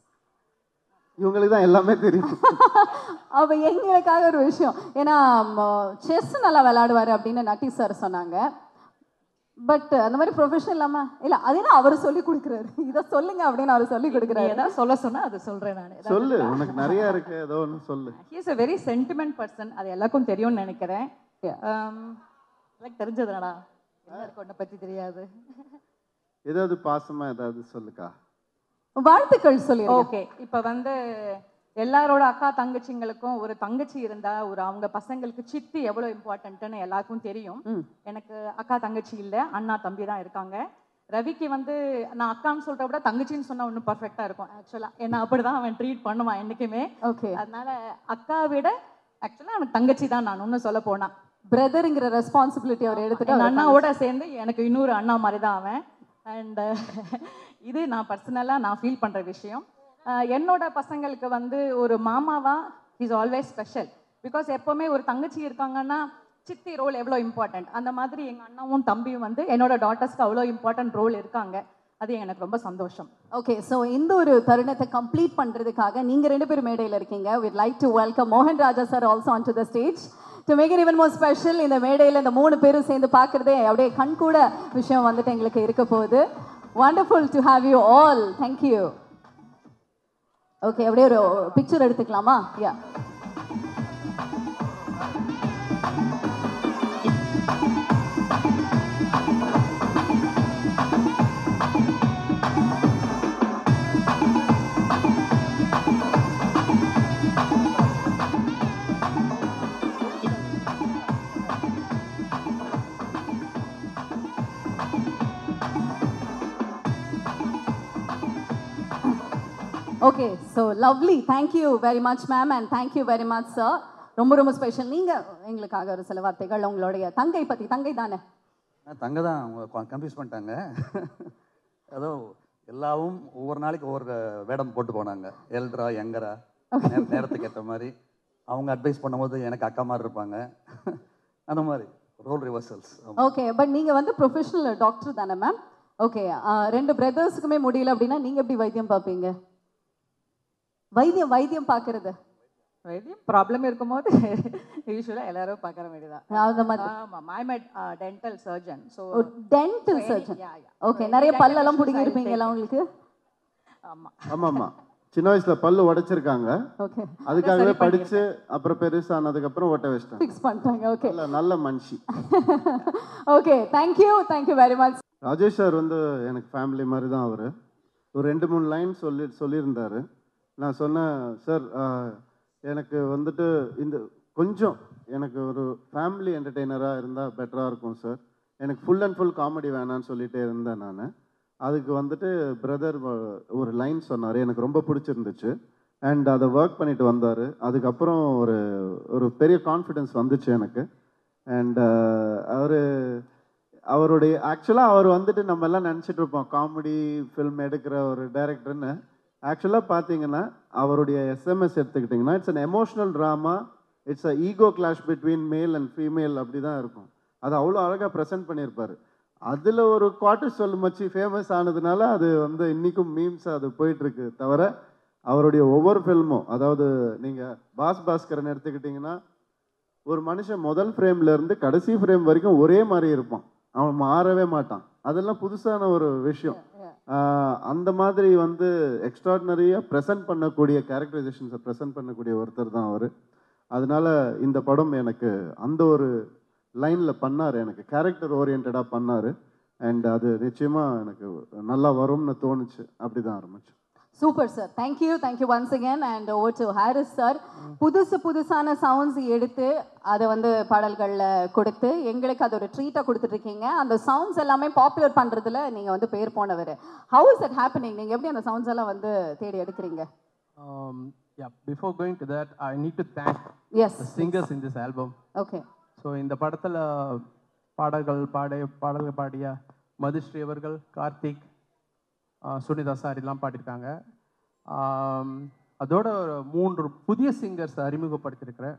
இவங்களுக்கு தான் எல்லாமே தெரியும். அப்போ எங்களுக்காக ஒரு விஷயம், ஏன்னா செஸ் நல்லா விளையாடுவார் அப்படின்னு நட்டி சார் சொன்னாங்க. பட் அந்த மாதிரி ப்ரொஃபஷனல் இல்லாமல் இல்லை அது என்ன அவர் சொல்லி கொடுக்குறாரு, இதை சொல்லுங்க அப்படின்னு அவர் சொல்லி கொடுக்குறாரு. ஏதாவது சொல்ல சொன்னால் அது சொல்கிறேன் நான். சொல்லு, உனக்கு நிறைய இருக்கு, ஏதோ ஒன்று சொல்லு. He is a very sentiment person, அது எல்லாருக்கும் தெரியும்னு நினைக்கிறேன். எனக்கு தெரிஞ்சதுடா, எல்லாருக்கும் ஒன்றை பற்றி தெரியாது. ஏதாவது பாசமா ஏதாவது சொல்லுக்கா. வாழ்த்துக்கள் சொல்லி. ஓகே, இப்போ வந்து எல்லாரோட அக்கா தங்கச்சிங்களுக்கும் ஒரு தங்கச்சி இருந்தா ஒரு அவங்க பசங்களுக்கு சித்தி எவ்வளோ இம்பார்ட்டன்ட்னு எல்லாருக்கும் தெரியும். எனக்கு அக்கா தங்கச்சி இல்லை, அண்ணா தம்பி தான் இருக்காங்க. ரவிக்கு வந்து நான் அக்கான்னு சொல்கிறத விட தங்கச்சின்னு சொன்னால் ஒன்றும் பர்ஃபெக்டாக இருக்கும் ஆக்சுவலாக. ஏன்னா அப்படி தான் அவன் ட்ரீட் பண்ணுவான் என்றைக்குமே. ஓகே, அதனால அக்கா விட ஆக்சுவலாக அவனுக்கு தங்கச்சி தான் நான் ஒன்றும் சொல்ல போனான். பிரதருங்கிற ரெஸ்பான்சிபிலிட்டி அவர் எடுத்துட்டு அண்ணாவோட சேர்ந்து எனக்கு இன்னொரு அண்ணா மாதிரி தான் அவன். அண்ட் இது நான் பர்சனலாக நான் ஃபீல் பண்ணுற விஷயம். என்னோட பசங்களுக்கு வந்து ஒரு மாமாவா இஸ் ஆல்வேஸ் ஸ்பெஷல். பிகாஸ் எப்போவுமே ஒரு தங்கச்சி இருக்காங்கன்னா சித்தி ரோல் எவ்வளோ இம்பார்ட்டன்ட், அந்த மாதிரி எங்கள் அண்ணாவும் தம்பியும் வந்து என்னோட டாட்டர்ஸ்க்கு அவ்வளோ இம்பார்ட்டன்ட் ரோல் இருக்காங்க. அது எனக்கு ரொம்ப சந்தோஷம். ஓகே, ஸோ இந்த ஒரு தருணத்தை கம்ப்ளீட் பண்ணுறதுக்காக நீங்கள் 2 பேரும் மேடையில் இருக்கீங்க. we'd like to welcome மோகன் ராஜா sir also onto the stage to make it even more special. இந்த மேடையில் இந்த 3 பேரும் சேர்ந்து பார்க்குறதே அப்படியே கண்கூட விஷயம் வந்துட்டு எங்களுக்கு இருக்க போகுது. wonderful to have you all. thank you. Okay, அப்படியே ஒரு பிக்சர் எடுத்துக்கலாமா? Yeah, okay, so lovely. Thank you very much ma'am and thank you very much sir. ரொம்ப ஸ்பெஷல். நீங்கள் எங்களுக்காக ஒரு சில வார்த்தைகள் உங்களுடைய தங்கை பற்றி. தங்கை தானே? தங்கை தான், அவங்க கன்ஃபியூஸ் பண்ணிட்டாங்க. ஏதோ எல்லாவும் ஒவ்வொரு நாளைக்கு ஒவ்வொரு வேடம் போட்டு போனாங்க. எல்ட்ரா யங்கரா, நேரத்துக்கு ஏற்ற மாதிரி. அவங்க அட்வைஸ் பண்ணும்போது எனக்கு அக்கா மாதிரி இருப்பாங்க. அந்த மாதிரி ரோல் ரிவர்சல்ஸ். ஓகே, பட் நீங்கள் வந்து ப்ரொஃபஷனல் டாக்டர் தானே மேம்? ஓகே, 2 பிரதர்ஸுக்குமே முடியல அப்படின்னா நீங்கள் எப்படி வைத்தியம் பார்ப்பீங்க? வைத்தியம் பார்க்கறது, வைத்தியம் ப்ராப்ளம் இருக்கும்போது யூஸ்வலாக எல்லாரும் பார்க்குற வேண்டியதான். ஆமாம், I am dental surgeon. So dental surgeon. Okay, நிறைய பல்லெல்லாம் பிடிங்கிருப்பீங்களா உங்களுக்கு? ஆமாம், சின்ன வயசுல பல்லு உடைச்சிருக்காங்க. ஓகே, அதுக்காகவே படிச்சு அப்புறம் பெருசானதுக்கு அப்புறம் ஓட்ட வச்சிட்டாங்க, ஃபிக்ஸ் பண்ணிட்டாங்க. ஓகே, நல்ல மனுஷி. Okay, thank you very much. Rajesh sir வந்து எனக்கு ஃபேமிலி மாதிரி தான். அவர் ஒரு 2-3 லைன் சொல்லியிருந்தாரு. நான் சொன்னேன், சார் எனக்கு வந்துட்டு இந்த கொஞ்சம் எனக்கு ஒரு ஃபேமிலி என்டர்டெய்னராக இருந்தால் பெட்டராக இருக்கும் சார். எனக்கு ஃபுல் அண்ட் ஃபுல் காமெடி வேணான்னு சொல்லிகிட்டே இருந்தேன் நான். அதுக்கு வந்துட்டு பிரதர் ஒரு லைன் சொன்னார், எனக்கு ரொம்ப பிடிச்சிருந்துச்சு. அண்ட் அதை ஒர்க் பண்ணிட்டு வந்தார். அதுக்கப்புறம் ஒரு பெரிய கான்ஃபிடென்ஸ் வந்துச்சு எனக்கு. அண்ட் அவருடைய ஆக்சுவலாக அவர் வந்துட்டு நம்ம எல்லாம் நினச்சிட்டு இருப்போம் காமெடி ஃபில்ம் எடுக்கிற ஒரு டைரக்டர்னு. ஆக்சுவலாக பார்த்தீங்கன்னா அவருடைய எஸ்எம்எஸ் எடுத்துக்கிட்டிங்கன்னா it's an emotional drama it's a ego clash between male and female அப்படி தான் இருக்கும். அது அவ்வளோ அழகாக ப்ரெசென்ட் பண்ணியிருப்பார். அதில் ஒரு குவார்ட்டர் சொல்லு மச்சி ஃபேமஸ் ஆனதுனால அது வந்து இன்றைக்கும் மீம்ஸ் அது போயிட்டுருக்கு. தவிர அவருடைய ஒவ்வொரு ஃபில்மும், அதாவது நீங்கள் பாஸ்கரன் எடுத்துக்கிட்டிங்கன்னா ஒரு மனுஷன் முதல் ஃப்ரேம்லேருந்து கடைசி ஃப்ரேம் வரைக்கும் ஒரே மாதிரி இருப்பான், அவன் மாறவே மாட்டான். அதெல்லாம் புதுசான ஒரு விஷயம். அந்த மாதிரி வந்து எக்ஸ்ட்ராடினரியாக ப்ரெசென்ட் பண்ணக்கூடிய கேரக்டரைசேஷன்ஸை ப்ரெசென்ட் பண்ணக்கூடிய ஒருத்தர் தான் அவர். அதனால இந்த படம் எனக்கு அந்த ஒரு லைனில் பண்ணார், எனக்கு கேரக்டர் ஓரியன்டாக பண்ணார். அண்ட் அது நிச்சயமாக எனக்கு நல்லா வரும்னு தோணுச்சு. அப்படி தான் ஆரம்பிச்சு. Super sir, thank you once again. And over to Harris sir. புதுசான சவுண்ட்ஸ் எடுத்து அதை வந்து பாடல்களில் கொடுத்து எங்களுக்கு அது ஒரு ட்ரீட்டாக கொடுத்துட்ருக்கீங்க. அந்த சவுண்ட்ஸ் எல்லாமே பாப்புலர் பண்ணுறதுல நீங்கள் வந்து பேர் போனவர். How is it happening? நீங்கள் எப்படி அந்த சவுண்ட்ஸ் எல்லாம் வந்து தேடி எடுக்கிறீங்க? Yeah, before going to that, I need to thank the singers in this album. Okay. So இந்த படத்தில் பாடல்கள் பாடிய மதுஸ்ரீ அவர்கள், கார்த்திக், சுனிதா சார் எல்லாம் பாடியிருக்காங்க. அதோட 3 புதிய சிங்கர்ஸ் அறிமுகப்படுத்தியிருக்கிறேன்.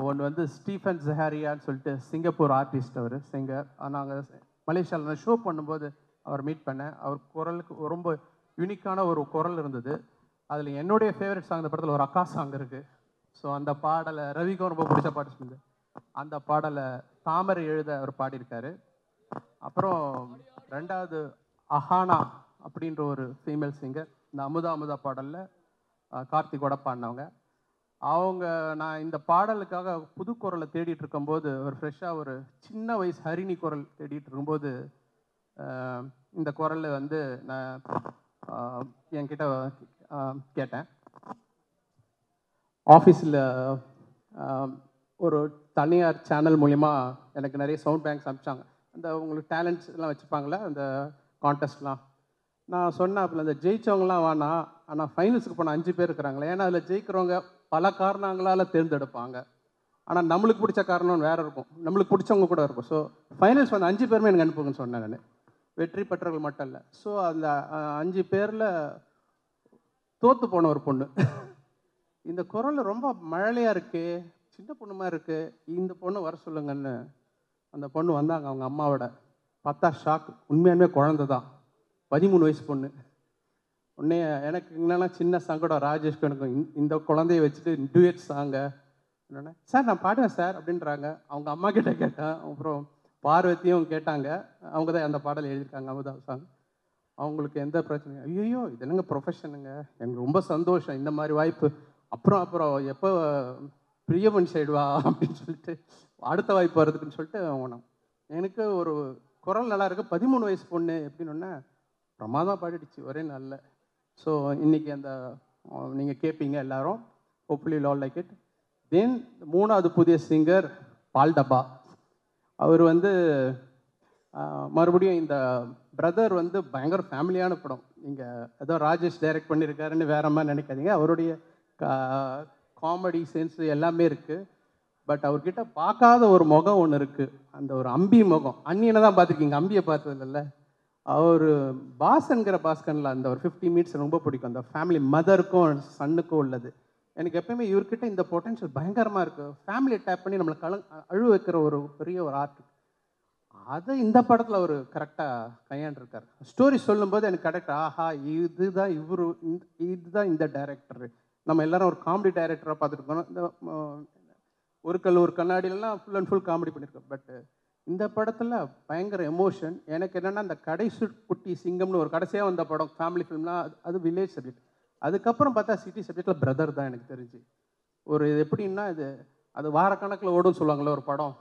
ஒன்று வந்து ஸ்டீஃபன் ஜஹாரியான்னு சொல்லிட்டு சிங்கப்பூர் ஆர்டிஸ்ட், அவர் சிங்கர். நாங்கள் மலேசியாவில் ஷோ பண்ணும்போது அவர் மீட் பண்ணேன். அவர் குரலுக்கு ரொம்ப யூனிக்கான ஒரு குரல் இருந்தது. அதில் என்னுடைய ஃபேவரட் சாங் இந்த படத்தில் ஒரு அக்கா சாங் இருக்குது. ஸோ அந்த பாடலை ரவிக்கும் ரொம்ப பிடிச்ச பாட்டு சொல்லுது. அந்த பாடலை தாமரை எழுத அவர் பாடியிருக்காரு. அப்புறம் 2வது அஹானா அப்படின்ற ஒரு ஃபீமேல் சிங்கர், இந்த அமுதா பாடலில் கார்த்திகோட பாடினவங்க. அவங்க நான் இந்த பாடலுக்காக புது குரலை தேடிட்டு இருக்கும்போது, ஒரு ஃப்ரெஷ்ஷாக ஒரு சின்ன வயசு ஹரிணி குரல் தேடிட்டு இருக்கும்போது இந்த குரலை வந்து நான் என்கிட்ட கேட்டேன். ஆஃபீஸில் ஒரு தனியார் சேனல் மூலிமா எனக்கு நிறைய சவுண்ட் பேங்க்ஸ் அனுப்பிச்சாங்க. அந்த உங்களுக்கு டேலண்ட்ஸ் எல்லாம் வச்சுப்பாங்களே அந்த கான்டெஸ்ட்லாம். நான் சொன்னேன், அப்போ அந்த ஜெயித்தவங்களாம் வேணாம், ஆனால் ஃபைனல்ஸுக்கு போன 5 பேர் இருக்கிறாங்களே. ஏன்னா அதில் ஜெயிக்கிறவங்க பல காரணங்களால் தேர்ந்தெடுப்பாங்க. ஆனால் நம்மளுக்கு பிடிச்ச காரணம் வேறு இருக்கும், நம்மளுக்கு பிடிச்சவங்க கூட இருக்கும். ஸோ ஃபைனல்ஸ் வந்து 5 பேருமே எனக்கு அனுப்புங்கன்னு சொன்னேன் நான். வெற்றி பெற்றவர்கள் மட்டும் இல்லை. ஸோ அந்த 5 பேரில் தோற்று போன ஒரு பொண்ணு, இந்த குரல் ரொம்ப மழலையாக இருக்கு, சின்ன பொண்ணுமா இருக்கு, இந்த பொண்ணு வர சொல்லுங்கன்னு அந்த பொண்ணு வந்தாங்க. அவங்க அம்மாவோட பார்த்தா ஷாக், உண்மையாலுமே குழந்தை தான், 13 வயசு பொண்ணு. உடனே எனக்கு என்னென்னா சின்ன சங்கடம், ராஜேஷ்க்கு எனக்கும் இந்த குழந்தைய வச்சுட்டு டூயட் சாங்க என்னென்ன சார் நான் பாடுவேன் சார் அப்படின்றாங்க. அவங்க அம்மா கிட்ட கேட்டேன். அப்புறம் பார்வதியும் கேட்டாங்க, அவங்க தான் அந்த பாடல் எழுதியிருக்காங்க, அமுதா சாங். அவங்களுக்கு எந்த பிரச்சனையும், ஐயோ இது என்னங்க ப்ரொஃபஷனுங்க, எனக்கு ரொம்ப சந்தோஷம் இந்த மாதிரி வாய்ப்பு. அப்புறம் எப்போ பிரியமணி சைடுவா அப்படின்னு சொல்லிட்டு அடுத்த வாய்ப்பு வருதுக்குன்னு சொல்லிட்டு போனோம். எனக்கு ஒரு குரல் நல்லா இருக்குது, 13 வயசு பொண்ணு எப்படின்னு பிரமாதம் பாடிடுச்சு ஒரே நாளில். ஸோ இன்றைக்கி அந்த நீங்கள் கேட்பீங்க எல்லாரும், hopefully all like it. Then 3வது புதிய சிங்கர் பால்டப்பா. அவர் வந்து மறுபடியும் இந்த பிரதர் வந்து பயங்கர ஃபேமிலியான படம். நீங்கள் ஏதோ ராஜேஷ் டைரக்ட் பண்ணியிருக்காருன்னு வேற மாதிரி நினைக்காதீங்க. அவருடைய காமெடி சென்ஸ் எல்லாமே இருக்குது. பட் அவர்கிட்ட பார்க்காத ஒரு முகம் ஒன்று இருக்குது, அந்த ஒரு அம்பி முகம். அண்ணியனை தான் பார்த்துருக்கீங்க, அம்பியை பார்த்தது இல்லைல்ல. அவர் பாஸ்கனில் அந்த ஒரு 50 மினிட்ஸ் ரொம்ப பிடிக்கும். அந்த ஃபேமிலி மதருக்கும் சன்னுக்கும் உள்ளது. எனக்கு எப்பயுமே இவர்கிட்ட இந்த பொட்டன்ஷியல் பயங்கரமாக இருக்குது. ஃபேமிலி டேப் பண்ணி நம்மளை அழுவ வைக்கிற ஒரு பெரிய ஒரு ஆர்ட். அதை இந்த படத்தில் அவர் கரெக்டாக கையாண்டிருக்கார். ஸ்டோரி சொல்லும்போது எனக்கு கரெக்ட், ஆஹா இதுதான் இதுதான் இந்த டைரக்டர். நம்ம எல்லாரும் ஒரு காமெடி டைரக்டராக பார்த்துருக்கோம். இந்த ஒரு கண்ணாடியிலலாம் ஃபுல் அண்ட் ஃபுல் காமெடி பண்ணியிருக்கோம். பட் இந்த படத்தில் பயங்கர எமோஷன். எனக்கு என்னென்னா இந்த கடைசி குட்டி சிங்கம்னு ஒரு கடைசியாக வந்த படம் ஃபேமிலி ஃபிலிம்லாம், அது வில்லேஜ் சப்ஜெக்ட். அதுக்கப்புறம் பார்த்தா சிட்டி சப்ஜெக்டில் பிரதர் தான் எனக்கு தெரிஞ்சு. ஒரு இது எப்படின்னா அது வாரக்கணக்கில் ஓடும்னு சொல்லுவாங்களே, ஒரு படம்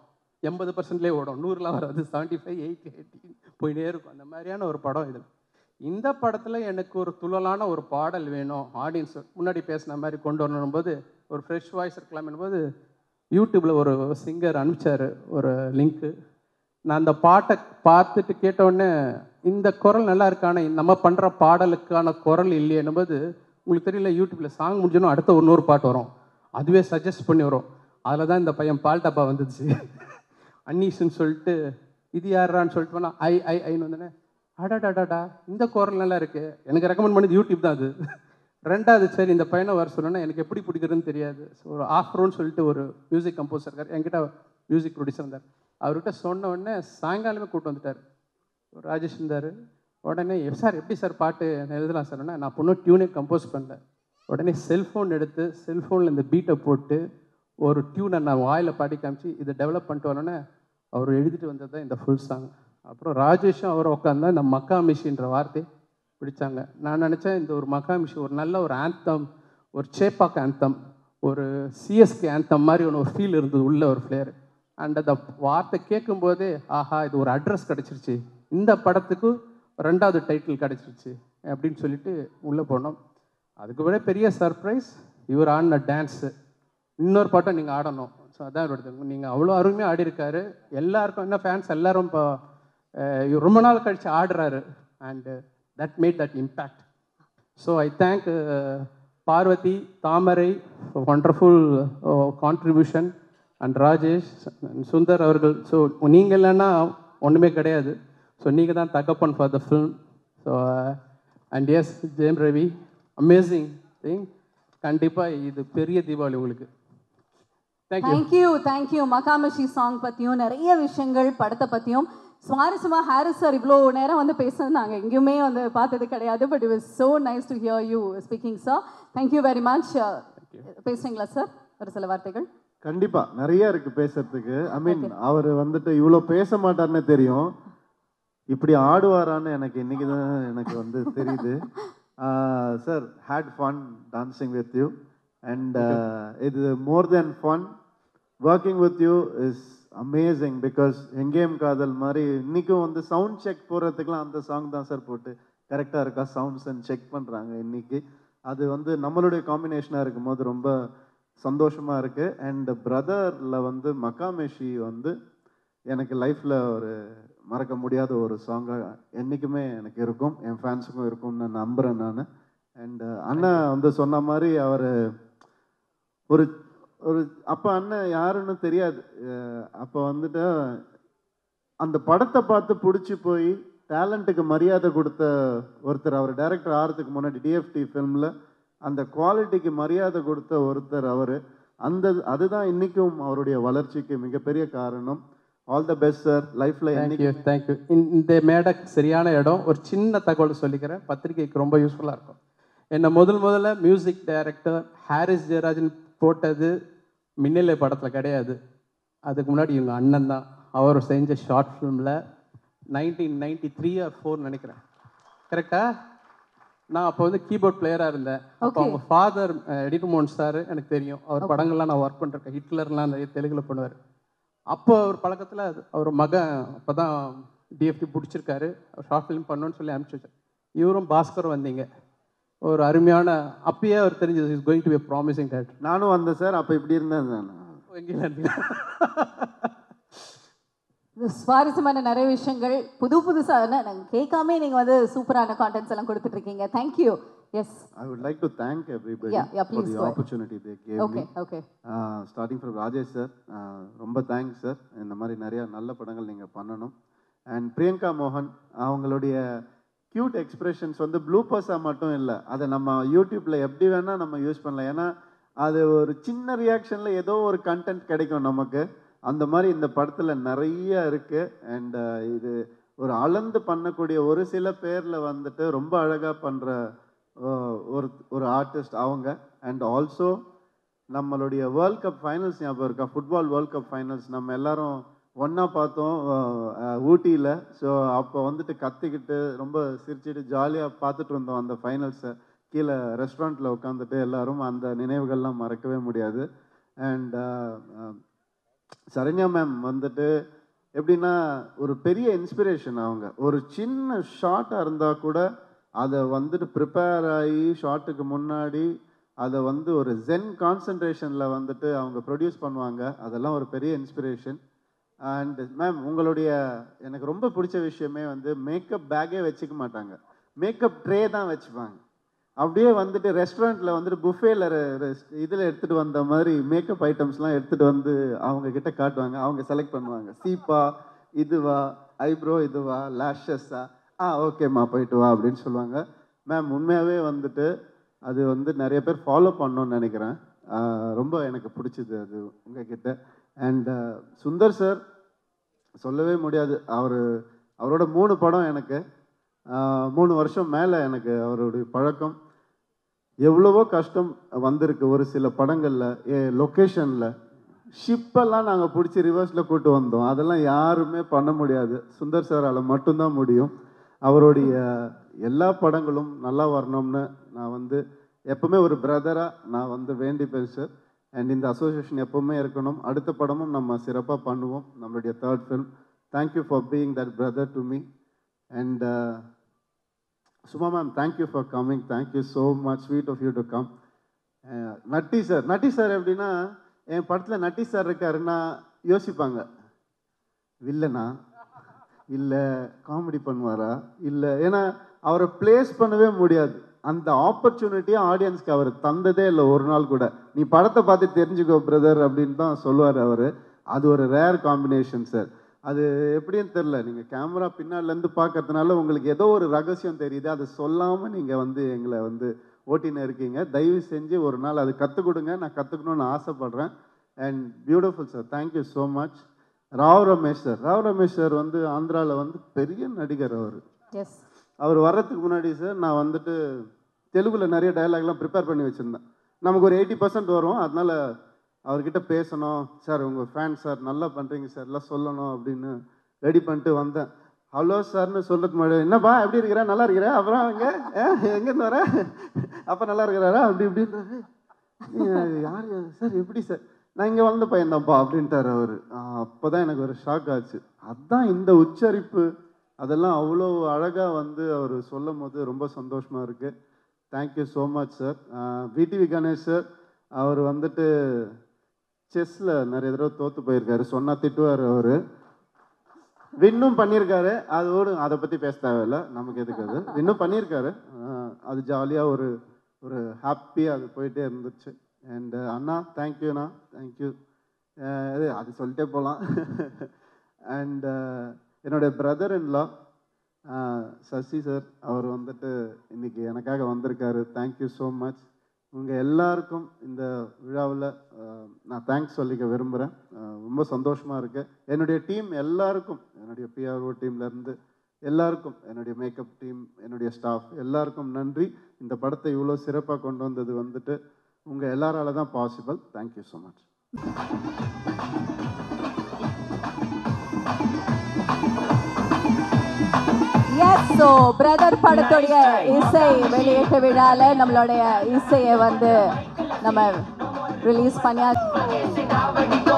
80%லேயே ஓடும், 100லாம் வராது, 75, 80, 80 போயிட்டே இருக்கும். அந்த மாதிரியான ஒரு படம் இதில். இந்த படத்தில் எனக்கு ஒரு துள்ளலான ஒரு பாடல் வேணும், ஆடியன்ஸ் முன்னாடி பேசின மாதிரி கொண்டு வரணும்போது ஒரு ஃப்ரெஷ் வாய்ஸ் இருக்கலாம்னும் போது யூடியூப்பில் ஒரு சிங்கர் அனுப்பிச்சார் ஒரு லிங்க்கு. நான் அந்த பாட்டை பார்த்துட்டு கேட்டவுடனே இந்த குரல் நல்லா இருக்கான, நம்ம பண்ணுற பாடலுக்கான குரல் இல்லையேன்னும் போது, உங்களுக்கு தெரியல, யூடியூப்பில் சாங் முடிஞ்சோன்னா அடுத்த இன்னொரு பாட்டு வரும், அதுவே சஜஸ்ட் பண்ணி வரும். அதில் தான் இந்த பையன் பால்டப்பா வந்துச்சு. அன்னீஸ்ன்னு சொல்லிட்டு இது யாரான்னு சொல்லிட்டு போனால் ஐன்னு வந்தோடனே அடாடாடாடா இந்த குரல் நல்லா இருக்குது. எனக்கு ரெக்கமெண்ட் பண்ணது யூடியூப் தான். அது ரெண்டாவது சரி இந்த பையனை வர சொல்லணும்னா எனக்கு எப்படி பிடிக்கிறதுன்னு தெரியாது. ஸோ ஒரு ஆஃப்ரோன்னு சொல்லிட்டு ஒரு மியூசிக் கம்போசர் இருக்கார், என்கிட்ட மியூசிக் ப்ரொடியூசர் இருந்தார். அவர்கிட்ட சொன்ன உடனே சாயங்காலமே கூப்பிட்டு வந்துட்டார். ராஜேஷ் இருந்தார். உடனே சார் எப்படி சார் பாட்டு எழுதலாம் சார்? நான் பொண்ணும் டியூனே கம்போஸ் பண்ணல. உடனே செல்ஃபோன் எடுத்து செல்ஃபோனில் இந்த பீட்டை போட்டு ஒரு டியூனை நான் வாயில் பாடி காமிச்சு இதை டெவலப் பண்ணிட்டு வரணுன்னே அவர் எழுதிட்டு வந்தது தான் இந்த ஃபுல் சாங். அப்புறம் ராஜேஷும் அவர் உட்காந்தா இந்த மக்கா மிஷின்ற வார்த்தை பிடிச்சாங்க. நான் நினச்சேன் இந்த ஒரு மக்கா மிஷி ஒரு நல்ல ஒரு ஆந்தம், ஒரு சேப்பாக் ஆந்தம், ஒரு சிஎஸ்கே ஆந்தம் மாதிரி ஒரு ஃபீல் இருந்தது, உள்ள ஒரு ஃப்ளேர். அண்ட் அந்த வார்த்தை கேட்கும்போதே ஆஹா இது ஒரு அட்ரஸ் கிடச்சிருச்சு, இந்த படத்துக்கு ரெண்டாவது டைட்டில் கிடச்சிருச்சு அப்படின்னு சொல்லிட்டு உள்ளே போனோம். அதுக்கு விட பெரிய சர்ப்ரைஸ் இவர் ஆடின டான்ஸு. இன்னொரு பாட்டை நீங்கள் ஆடணும். ஸோ அதான் இவருது. நீங்கள் அவ்வளோ அருமையாக ஆடிருக்காரு. எல்லாருக்கும் என்ன ஃபேன்ஸ் எல்லாரும் இப்போ ரொம்ப நாள் கழித்து ஆடுறாரு. And that made that impact. So I thank Parvathi, Thamarai, wonderful contribution, and Rajesh, Sundar அவர்கள். ஸோ நீங்கள் இல்லைன்னா ஒன்றுமே கிடையாது. ஸோ நீங்கள் தான் தகப்பன் for the film. So and yes Jayam Ravi, amazing thing. கண்டிப்பாக இது பெரிய தீபாவளி உங்களுக்கு. தேங்க்யூ. மகாமிஷி சாங் பற்றியும் நிறைய விஷயங்கள், படத்தை பற்றியும் சுவாரஸ்யமாக ஹாரிஸ் சார் இவ்வளோ நேரம் வந்து பேசுறது நாங்கள் எங்கேயுமே வந்து பார்த்தது கிடையாது. But it was so nice to here you speaking sir. Thank you very much. பேசுறீங்களா சார் ஒரு சில வார்த்தைகள்? கண்டிப்பா நிறைய இருக்கு பேசுறதுக்கு. ஐ மீன் அவர் வந்துட்டு இவ்வளோ பேச மாட்டார்னு தெரியும், இப்படி ஆடுவாரான்னு எனக்கு இன்னைக்கு தான் எனக்கு வந்து தெரியுது. Sir, had fun dancing with you and இது more then fun, working with you is amazing. Because எங்கேயும் காதல் மாதிரி இன்றைக்கும் வந்து சவுண்ட் செக் போடுறதுக்குலாம் அந்த சாங் தான் சார் போட்டு கரெக்டாக இருக்கா சவுண்ட்ஸ் அண்ட் செக் பண்ணுறாங்க இன்னைக்கு. அது வந்து நம்மளுடைய காம்பினேஷனாக இருக்கும் போது ரொம்ப சந்தோஷமாக இருக்குது. அண்ட் பிரதரில் வந்து மக்காமேஷி வந்து எனக்கு லைஃப்பில் ஒரு மறக்க முடியாத ஒரு சாங்காக என்றைக்குமே எனக்கு இருக்கும், என் ஃபேன்ஸுக்கும் இருக்கும்னு நான் நம்புகிறேன் நான். அண்ட் அண்ணன் வந்து சொன்ன மாதிரி அவர் ஒரு ஒரு அப்போ அண்ணன் யாருன்னு தெரியாது. அப்போ வந்துட்டு அந்த படத்தை பார்த்து பிடிச்சி போய் டேலண்ட்டுக்கு மரியாதை கொடுத்த ஒருத்தர், அவர் டைரக்டர் ஆகிறதுக்கு முன்னாடி டிஎஃப்டி ஃபிலிமில் அந்த குவாலிட்டிக்கு மரியாதை கொடுத்த ஒருத்தர் அவர். அதுதான் இன்றைக்கும் அவருடைய வளர்ச்சிக்கு மிகப்பெரிய காரணம். ஆல் த பெஸ்ட் சார் லைஃப்பில். தேங்க்யூ. இந்த மேடை சரியான இடம். ஒரு சின்ன தகவல் சொல்லிக்கிறேன், பத்திரிகைக்கு ரொம்ப யூஸ்ஃபுல்லாக இருக்கும். என்னை முதல்ல மியூசிக் டைரக்டர் ஹாரிஸ் ஜெயராஜன் போட்டது மின்னலை படத்தில் கிடையாது, அதுக்கு முன்னாடி இவங்க அண்ணன் தான். அவர் செஞ்ச ஷார்ட் ஃபிலிமில் 1993 or 4 நினைக்கிறேன், கரெக்டா? நான் அப்போ வந்து கீபோர்ட் பிளேயராக இருந்தேன். அப்போ அவங்க ஃபாதர் எடிட் மோகன் சார் எனக்கு தெரியும், அவர் படங்கள்லாம் நான் ஒர்க் பண்ணிருக்கேன். ஹிட்லர்லாம் நிறைய தெலுங்கில் பண்ணுவார். அப்போ அவர் பழக்கத்தில் அவர் மகன் அப்போ தான் டிஎஃப்டி பிடிச்சிருக்காரு, ஷார்ட் ஃபிலிம் பண்ணணும்னு சொல்லி அனுப்பிச்சி வச்சார். இவரும் பாஸ்கரும் வந்தீங்க. ஒரு அருமையான, அப்பயே அவர் தெரிஞ்சது is going to be a promising director. நானும் வந்தேன் சார், அப்போ இப்படி இருந்தேன் நான். எங்கேயும் இருந்தீங்க. சுவாரஸ்யமான நிறைய விஷயங்கள் புதுசாக நாங்கள் கேட்காமே நீங்கள் வந்து சூப்பரான கான்டென்ட்ஸ் எல்லாம் கொடுத்துட்ருக்கீங்க. Thank you. Yes, I would like to thank everybody for the opportunity they gave me. Okay. Starting from Rajesh sir, ரொம்ப தேங்க்ஸ் சார். இந்த மாதிரி நிறைய நல்ல படங்கள் நீங்கள் பண்ணணும். அண்ட் பிரியங்கா மோகன், அவங்களுடைய க்யூட் எக்ஸ்பிரஷன்ஸ் வந்து ப்ளூப்பர்ஸாக மட்டும் இல்லை, அதை நம்ம யூடியூப்பில் எப்படி வேணால் நம்ம யூஸ் பண்ணலாம். ஏன்னா அது ஒரு சின்ன ரியாக்ஷனில் ஏதோ ஒரு கண்டென்ட் கிடைக்கும் நமக்கு. அந்த மாதிரி இந்த படத்தில் நிறைய இருக்குது. அண்ட் இது ஒரு அளந்து பண்ணக்கூடிய ஒரு சில பேரில் வந்துட்டு ரொம்ப அழகாக பண்ணுற ஒரு ஆர்டிஸ்ட் அவங்க. அண்ட் ஆல்சோ நம்மளுடைய வேர்ல்ட் கப் ஃபைனல்ஸ் ஞாபகம் இருக்கா? ஃபுட்பால் வேர்ல்ட் கப் ஃபைனல்ஸ் நம்ம எல்லாரும் ஒன்றா பார்த்தோம் ஊட்டியில். ஸோ அப்போ வந்துட்டு கத்திக்கிட்டு ரொம்ப சிரிச்சுட்டு ஜாலியாக பார்த்துட்டு இருந்தோம் அந்த ஃபைனல்ஸை. கீழே ரெஸ்டாரண்ட்டில் உட்காந்துட்டு எல்லாரும், அந்த நினைவுகள்லாம் மறக்கவே முடியாது. அண்ட் சரண்யா மேம் வந்துட்டு எப்படின்னா ஒரு பெரிய இன்ஸ்பிரேஷன். அவங்க ஒரு சின்ன ஷார்ட்டாக இருந்தால் கூட அதை வந்துட்டு ப்ரிப்பேர் ஆகி ஷார்ட்டுக்கு முன்னாடி அதை வந்து ஒரு ஜென் கான்சன்ட்ரேஷனில் வந்துட்டு அவங்க ப்ரொடியூஸ் பண்ணுவாங்க. அதெல்லாம் ஒரு பெரிய இன்ஸ்பிரேஷன். அண்ட் மேம், உங்களுடைய எனக்கு ரொம்ப பிடிச்ச விஷயமே வந்து மேக்கப் பேக்கே வச்சுக்க மாட்டாங்க, மேக்கப் ட்ரே தான் வச்சுப்பாங்க. அப்படியே வந்துட்டு ரெஸ்டாரண்ட்டில் வந்துட்டு புஃபேல இதில் எடுத்துகிட்டு வந்த மாதிரி மேக்கப் ஐட்டம்ஸ்லாம் எடுத்துகிட்டு வந்து அவங்க கிட்ட காட்டுவாங்க. அவங்க செலக்ட் பண்ணுவாங்க, சீப்பா இதுவா, ஐப்ரோ இதுவா, லேஷஸா, ஓகேம்மா போயிட்டு வா அப்படின்னு சொல்லுவாங்க. மேம் உண்மையாகவே வந்துட்டு அது வந்து நிறைய பேர் ஃபாலோ பண்ணணும்னு நினைக்கிறேன். ரொம்ப எனக்கு பிடிச்சது அது உங்ககிட்ட. அண்ட் சுந்தர் சார் சொல்லவே முடியாது. அவரோட 3 படம் எனக்கு 3 வருஷம் மேலே எனக்கு அவருடைய பழக்கம். எவ்வளவோ கஷ்டம் வந்திருக்கு ஒரு சில படங்களில். லொக்கேஷனில் ஷிப்பெல்லாம் நாங்கள் பிடிச்சி ரிவர்ஸில் கூட்டு வந்தோம். அதெல்லாம் யாருமே பண்ண முடியாது, சுந்தர் சாரால் மட்டும்தான் முடியும். அவருடைய எல்லா படங்களும் நல்லா வரணும்னு நான் வந்து எப்பவுமே ஒரு பிரதராக நான் வந்து வேண்டிப்பேன் சார். அண்ட் இந்த அசோசியேஷன் எப்பவுமே இருக்கணும். அடுத்த படமும் நம்ம சிறப்பாக பண்ணுவோம், நம்மளுடைய 3rd film. Thank you for being that brother to me. And Suma ma'am, thank you for coming. Thank you so much, sweet of you to come. Natty sir எப்படின்னா, என் படத்தில் நட்டி சார் இருக்காருன்னா யோசிப்பாங்க, வில்லனா இல்லை காமெடி பண்ணுவாரா இல்லை, ஏன்னா அவரை பிளேஸ் பண்ணவே முடியாது. அந்த ஆப்பர்ச்சுனிட்டியை ஆடியன்ஸ்க்கு அவர் தந்ததே இல்லை ஒரு நாள் கூட. நீ படத்தை பார்த்து தெரிஞ்சுக்கோ பிரதர் அப்படின்னு தான் சொல்லுவார் அவர். அது ஒரு ரேர் காம்பினேஷன் சார். அது எப்படின்னு தெரில, நீங்கள் கேமரா பின்னாலேருந்து பார்க்கறதுனால உங்களுக்கு ஏதோ ஒரு ரகசியம் தெரியுது, அதை சொல்லாமல் நீங்கள் வந்து எங்களை வந்து ஓட்டின்னு இருக்கீங்க. தயவு செஞ்சு ஒரு நாள் அது கற்றுக் கொடுங்க, நான் கற்றுக்கணுன்னு ஆசைப்பட்றேன். And beautiful sir, thank you so much. Rao Ramesh sir வந்து ஆந்திராவில் வந்து பெரிய நடிகர் அவர். அவர் வர்றதுக்கு முன்னாடி சார் நான் வந்துட்டு தெலுங்கில் நிறைய டயலாக்லாம் ப்ரிப்பேர் பண்ணி வச்சுருந்தேன். நமக்கு ஒரு 80% வரும், அதனால் அவர்கிட்ட பேசணும் சார், உங்கள் ஃபேன் சார், நல்லா பண்ணுறீங்க சார், எல்லாம் சொல்லணும் அப்படின்னு ரெடி பண்ணிட்டு வந்தேன். ஹலோ சார்னு சொல்கிறதுக்கு முன்னாடி, என்னப்பா எப்படி இருக்கிறா, நல்லா இருக்கிறா, அப்புறம் எங்கேருந்து வர, அப்போ நல்லா இருக்கிறாரா அப்படி இப்படின்றாரு. யார் சார், எப்படி சார், நான் இங்கே வளர்ந்த பையன்தான்ப்பா அப்படின்ட்டார் அவர். அப்போ தான் எனக்கு ஒரு ஷாக் ஆச்சு. அதுதான் இந்த உச்சரிப்பு, அதெல்லாம் அவ்வளோ அழகாக வந்து அவர் சொல்லும் போது ரொம்ப சந்தோஷமாக இருக்குது. Thank you so much sir. VTV Ganesh sir, அவர் வந்துட்டு செஸ்ஸில் நிறைய தடவை தோற்று போயிருக்காரு, சொன்னால் திட்டுவார் அவர். வின்னும் பண்ணியிருக்காரு, அதை பற்றி பேச தேவையில்லை, நமக்கு எதுக்கு அது. வின்னும் பண்ணியிருக்காரு, அது ஜாலியாக ஒரு ஹாப்பியாக அது போயிட்டே இருந்துச்சு. அண்ட் அண்ணா தேங்க்யூண்ணா, தேங்க்யூ. அது சொல்லிட்டே போகலாம். அண்ட் என்னுடைய பிரதர் இன்லா சசி சார், அவர் வந்துட்டு இன்னைக்கு எனக்காக வந்திருக்காரு. Thank you so much. உங்கள் எல்லாருக்கும் இந்த விழாவில் நான் தேங்க்ஸ் சொல்லிக்க விரும்புகிறேன். ரொம்ப சந்தோஷமாக இருக்கு. என்னுடைய டீம் எல்லாருக்கும், என்னுடைய பிஆர்ஓ டீம்லேருந்து எல்லாருக்கும், என்னுடைய மேக்கப் டீம், என்னுடைய ஸ்டாஃப் எல்லாருக்கும் நன்றி. இந்த படத்தை இவ்வளோ சிறப்பாக கொண்டு வந்தது வந்துட்டு உங்கள் எல்லாரால தான் possible. Thank you so much. Yes, so brother படத்துடைய இசை வெளியீட்டு விழால நம்மளுடைய இசையை வந்து நம்ம ரிலீஸ் பண்ணியா.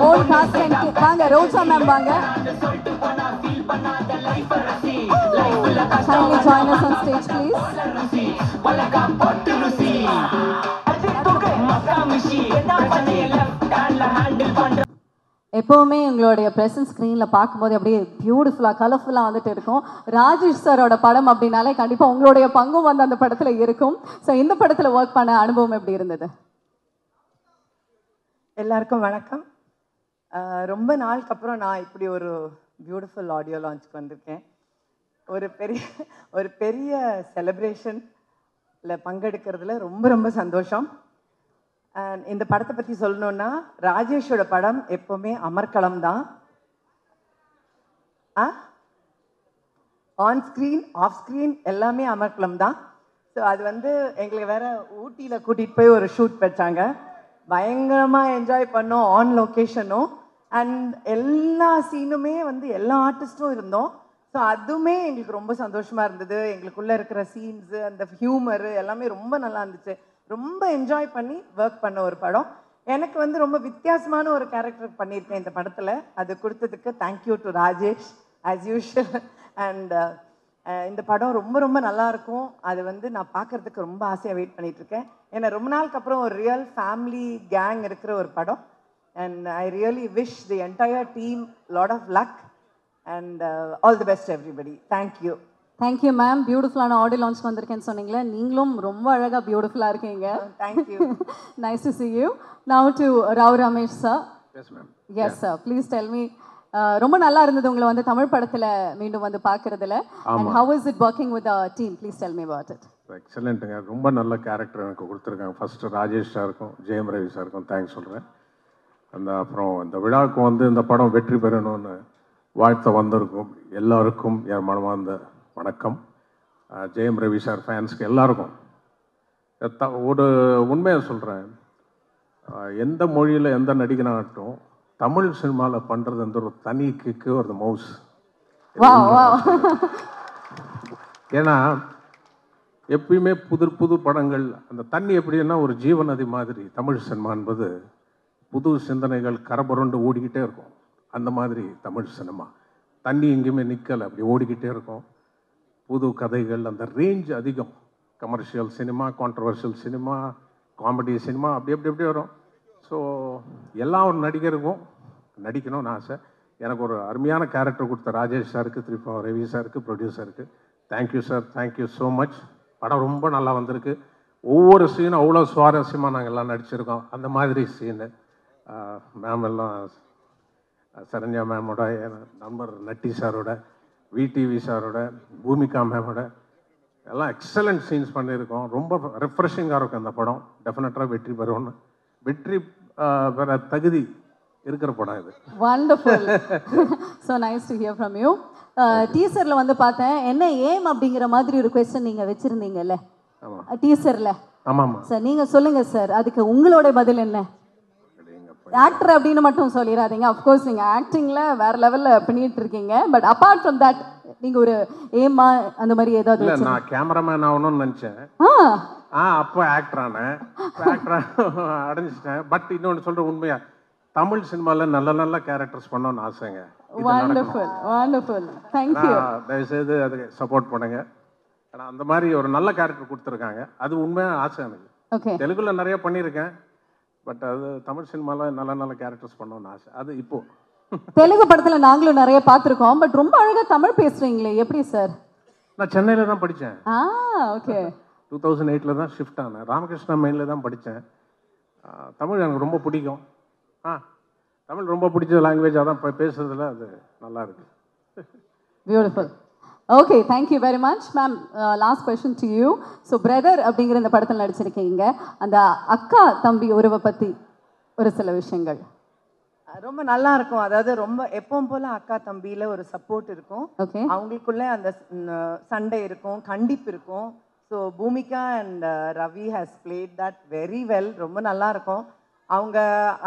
ஓன் காஸ்ட் வாங்க, ரோஜா மேம் வாங்க. Kindly join us on stage, please. எப்போவுமே உங்களுடைய ப்ரெசன்ஸ் ஸ்க்ரீனில் பார்க்கும்போது அப்படியே பியூட்டிஃபுல்லாக கலர்ஃபுல்லாக வந்துட்டு இருக்கும். ராஜேஷ் சாரோட படம் அப்படின்னாலே கண்டிப்பாக உங்களுடைய பங்கும் வந்து அந்த படத்தில் இருக்கும். ஸோ இந்த படத்தில் ஒர்க் பண்ண அனுபவம் எப்படி இருந்தது? எல்லாருக்கும் வணக்கம். ரொம்ப நாளுக்கு அப்புறம் நான் இப்படி ஒரு பியூட்டிஃபுல் ஆடியோ லான்ச்சுக்கு வந்திருக்கேன். ஒரு பெரிய செலிப்ரேஷனில் பங்கெடுக்கிறதுல ரொம்ப ரொம்ப சந்தோஷம். இந்த படத்தை பற்றி சொல்லணுன்னா, ராஜேஷோட படம் எப்போவுமே அமர்க்களம் தான். ஆன் ஸ்க்ரீன் ஆஃப் ஸ்க்ரீன் எல்லாமே அமர்க்களம் தான். ஸோ அது வந்து எங்களுக்கு வேற ஊட்டியில் கூட்டிகிட்டு போய் ஒரு ஷூட் வச்சாங்க. பயங்கரமாக என்ஜாய் பண்ணோம், ஆன் லொக்கேஷனும். அண்ட் எல்லா சீனுமே வந்து எல்லா ஆர்டிஸ்ட்டும் இருந்தோம். ஸோ அதுவுமே எங்களுக்கு ரொம்ப சந்தோஷமாக இருந்தது. எங்களுக்குள்ளே இருக்கிற சீன்ஸு, அந்த ஹியூமரு எல்லாமே ரொம்ப நல்லா இருந்துச்சு. ரொம்ப என்ஜாய் பண்ணி ஒர்க் பண்ண ஒரு படம். எனக்கு வந்து ரொம்ப வித்தியாசமான ஒரு கேரக்டர் பண்ணியிருக்கேன் இந்த படத்தில். அது கொடுத்ததுக்கு thank you to Rajesh as usual. And இந்த படம் ரொம்ப ரொம்ப நல்லாயிருக்கும். அது வந்து நான் பார்க்குறதுக்கு ரொம்ப ஆசையாக வெயிட் பண்ணிகிட்ருக்கேன். ஏன்னா ரொம்ப நாளுக்கு அப்புறம் ஒரு ரியல் ஃபேமிலி கேங் இருக்கிற ஒரு படம். And I really wish the entire team lot of luck and all the best everybody. Thank you. Thank you ma'am. பியூட்டிஃபுல்லான ஆடியோ லான்ச் வந்திருக்கேன்னு சொன்னீங்களே, நீங்களும் ரொம்ப அழகாக பியூட்டிஃபுல்லாக இருக்கீங்க. Thank you. Nice to see you. Now to Rao Ramesh sir. Yes ma'am. Yes sir, please tell me. ரொம்ப நல்லா இருந்தது உங்களை வந்து தமிழ் படத்தில் மீண்டும் வந்து பார்க்குறதுல. And how is it working with the team? Please tell me about it. எக்ஸலண்ட்டுங்க. ரொம்ப நல்ல கேரக்டர் எனக்கு கொடுத்துருக்காங்க. ஃபஸ்ட்டு ராஜேஷ் சாருக்கும் ஜெயம் ரவி சாருக்கும் தேங்க்ஸ் சொல்கிறேன். அப்புறம் இந்த விழாவுக்கு வந்து இந்த படம் வெற்றி பெறணும்னு வாழ்த்த வந்திருக்கும் எல்லாருக்கும் என் மனமார்ந்த வணக்கம். ஜெயம் ரவி சார் ஃபேன்ஸ்க்கு எல்லாருக்கும் ஒரு உண்மையை சொல்கிறேன். எந்த மொழியில் எந்த நடிகனாகட்டும் தமிழ் சினிமாவில் பண்ணுறது அந்த ஒரு தனி கிக்கு ஒரு மவுஸ். ஏன்னா எப்பயுமே புது புது படங்கள் அந்த தண்ணி எப்படின்னா ஒரு ஜீவநதி மாதிரி தமிழ் சினிமா என்பது புது சிந்தனைகள் கரபுரண்டு ஓடிக்கிட்டே இருக்கும். அந்த மாதிரி தமிழ் சினிமா தண்ணி எங்கேயுமே நிற்கலை, அப்படி ஓடிக்கிட்டே இருக்கும். புது கதைகள், அந்த ரேஞ்ச் அதிகம். Commercial cinema, controversial cinema, comedy cinema அப்படி அப்படி அப்படி வரும். ஸோ எல்லா ஒரு நடிகருக்கும் நடிக்கணும்னு ஆசை. எனக்கு ஒரு அருமையான கேரக்டர் கொடுத்த ராஜேஷ் சாருக்கு, திருப்பி ரவி சாருக்கு, ப்ரொடியூசருக்கு thank you sir, thank you so much. படம் ரொம்ப நல்லா வந்திருக்கு. ஒவ்வொரு சீனும் அவ்வளோ சுவாரஸ்யமாக நாங்கள் எல்லாம் நடிச்சிருக்கோம். அந்த மாதிரி சீனு மேம் எல்லாம் சரண்யா மேமோட, நண்பர் நட்டி சாரோட, விடிவி சாரோட, பூமிகா மேமோட எல்லாம் எக்ஸலண்ட் சீன்ஸ் பண்ணியிருக்கோம். ரொம்ப ரெஃப்ரெஷிங்காக இருக்கும் அந்த படம். டெஃபினட்டாக வெற்றி பெறும்னு, வெற்றி பெற தகுதி இருக்கிற படம் இது. Wonderful. So nice to hear from you. டீசரில் வந்து பார்த்தேன், என்ன ஏம் அப்படிங்கிற மாதிரி ஒரு கொஸ்டின் நீங்கள் வச்சுருந்தீங்கல்ல டீசரில். ஆமாம் சார் நீங்கள் சொல்லுங்கள் சார், அதுக்கு உங்களோட பதில் என்ன? ஆக்டர் அப்படின்னு மட்டும் சொல்லிடாதீங்க. அஃப்கோர்ஸ் நீங்கள் ஆக்டிங்கில் வேறு லெவலில் பண்ணிட்டு இருக்கீங்க. பட் அப்பார்ட் ஃப்ரம் தட் நீங்கள் ஒரு ஏமா அந்த மாதிரி ஏதாவது? இல்லை, நான் கேமராமேன் ஆகணும்னு நினச்சேன். அப்போ ஆக்டர் ஆனேன். ஆக்டர் அடைஞ்சிட்டேன். பட் இன்னொன்று சொல்கிற உண்மையா, தமிழ் சினிமாவில் நல்ல நல்ல கேரக்டர்ஸ் பண்ணணும்னு ஆசைங்க. Wonderful wonderful. தேங்க்யூ. தயவுசெய்து அதுக்கு சப்போர்ட் பண்ணுங்க. ஆனால் அந்த மாதிரி ஒரு நல்ல கேரக்டர் கொடுத்துருக்காங்க. அது உண்மையாக ஆசை எனக்கு. ஓகே. தெலுங்குல நிறைய பண்ணியிருக்கேன். பட் அது தமிழ் சினிமாவில் நல்ல நல்ல கேரக்டர்ஸ் பண்ணணும்னு ஆசை. அது இப்போ தெலுங்கு படத்தில் நாங்களும் நிறைய பார்த்துருக்கோம். பட் ரொம்ப அழகாக தமிழ் பேசுகிறீங்களே, எப்படி சார்? நான் சென்னையில் தான் படித்தேன். ஓகே. 2008 தான் ஷிஃப்ட் ஆனேன். ராமகிருஷ்ணா மெயினில் தான் படித்தேன். தமிழ் எனக்கு ரொம்ப பிடிக்கும். தமிழ் ரொம்ப பிடிச்ச லாங்குவேஜ். அதான் பேசுறதுல அது நல்லா இருக்கு. Beautiful. Okay, thank you very much ma'am. Last question to you. So brother அப்படிங்கிற இந்த படத்தில் நடிச்சிருக்கீங்க. அந்த அக்கா தம்பி உறவை பற்றி ஒரு சில விஷயங்கள். ரொம்ப நல்லா இருக்கும். அதாவது ரொம்ப எப்பவும் போல அக்கா தம்பியில ஒரு சப்போர்ட் இருக்கும். ஓகே. அவங்களுக்குள்ள அந்த சண்டை இருக்கும், கண்டிப்பு இருக்கும். So Bhoomika and Ravi has played that very well. ரொம்ப நல்லா இருக்கும். அவங்க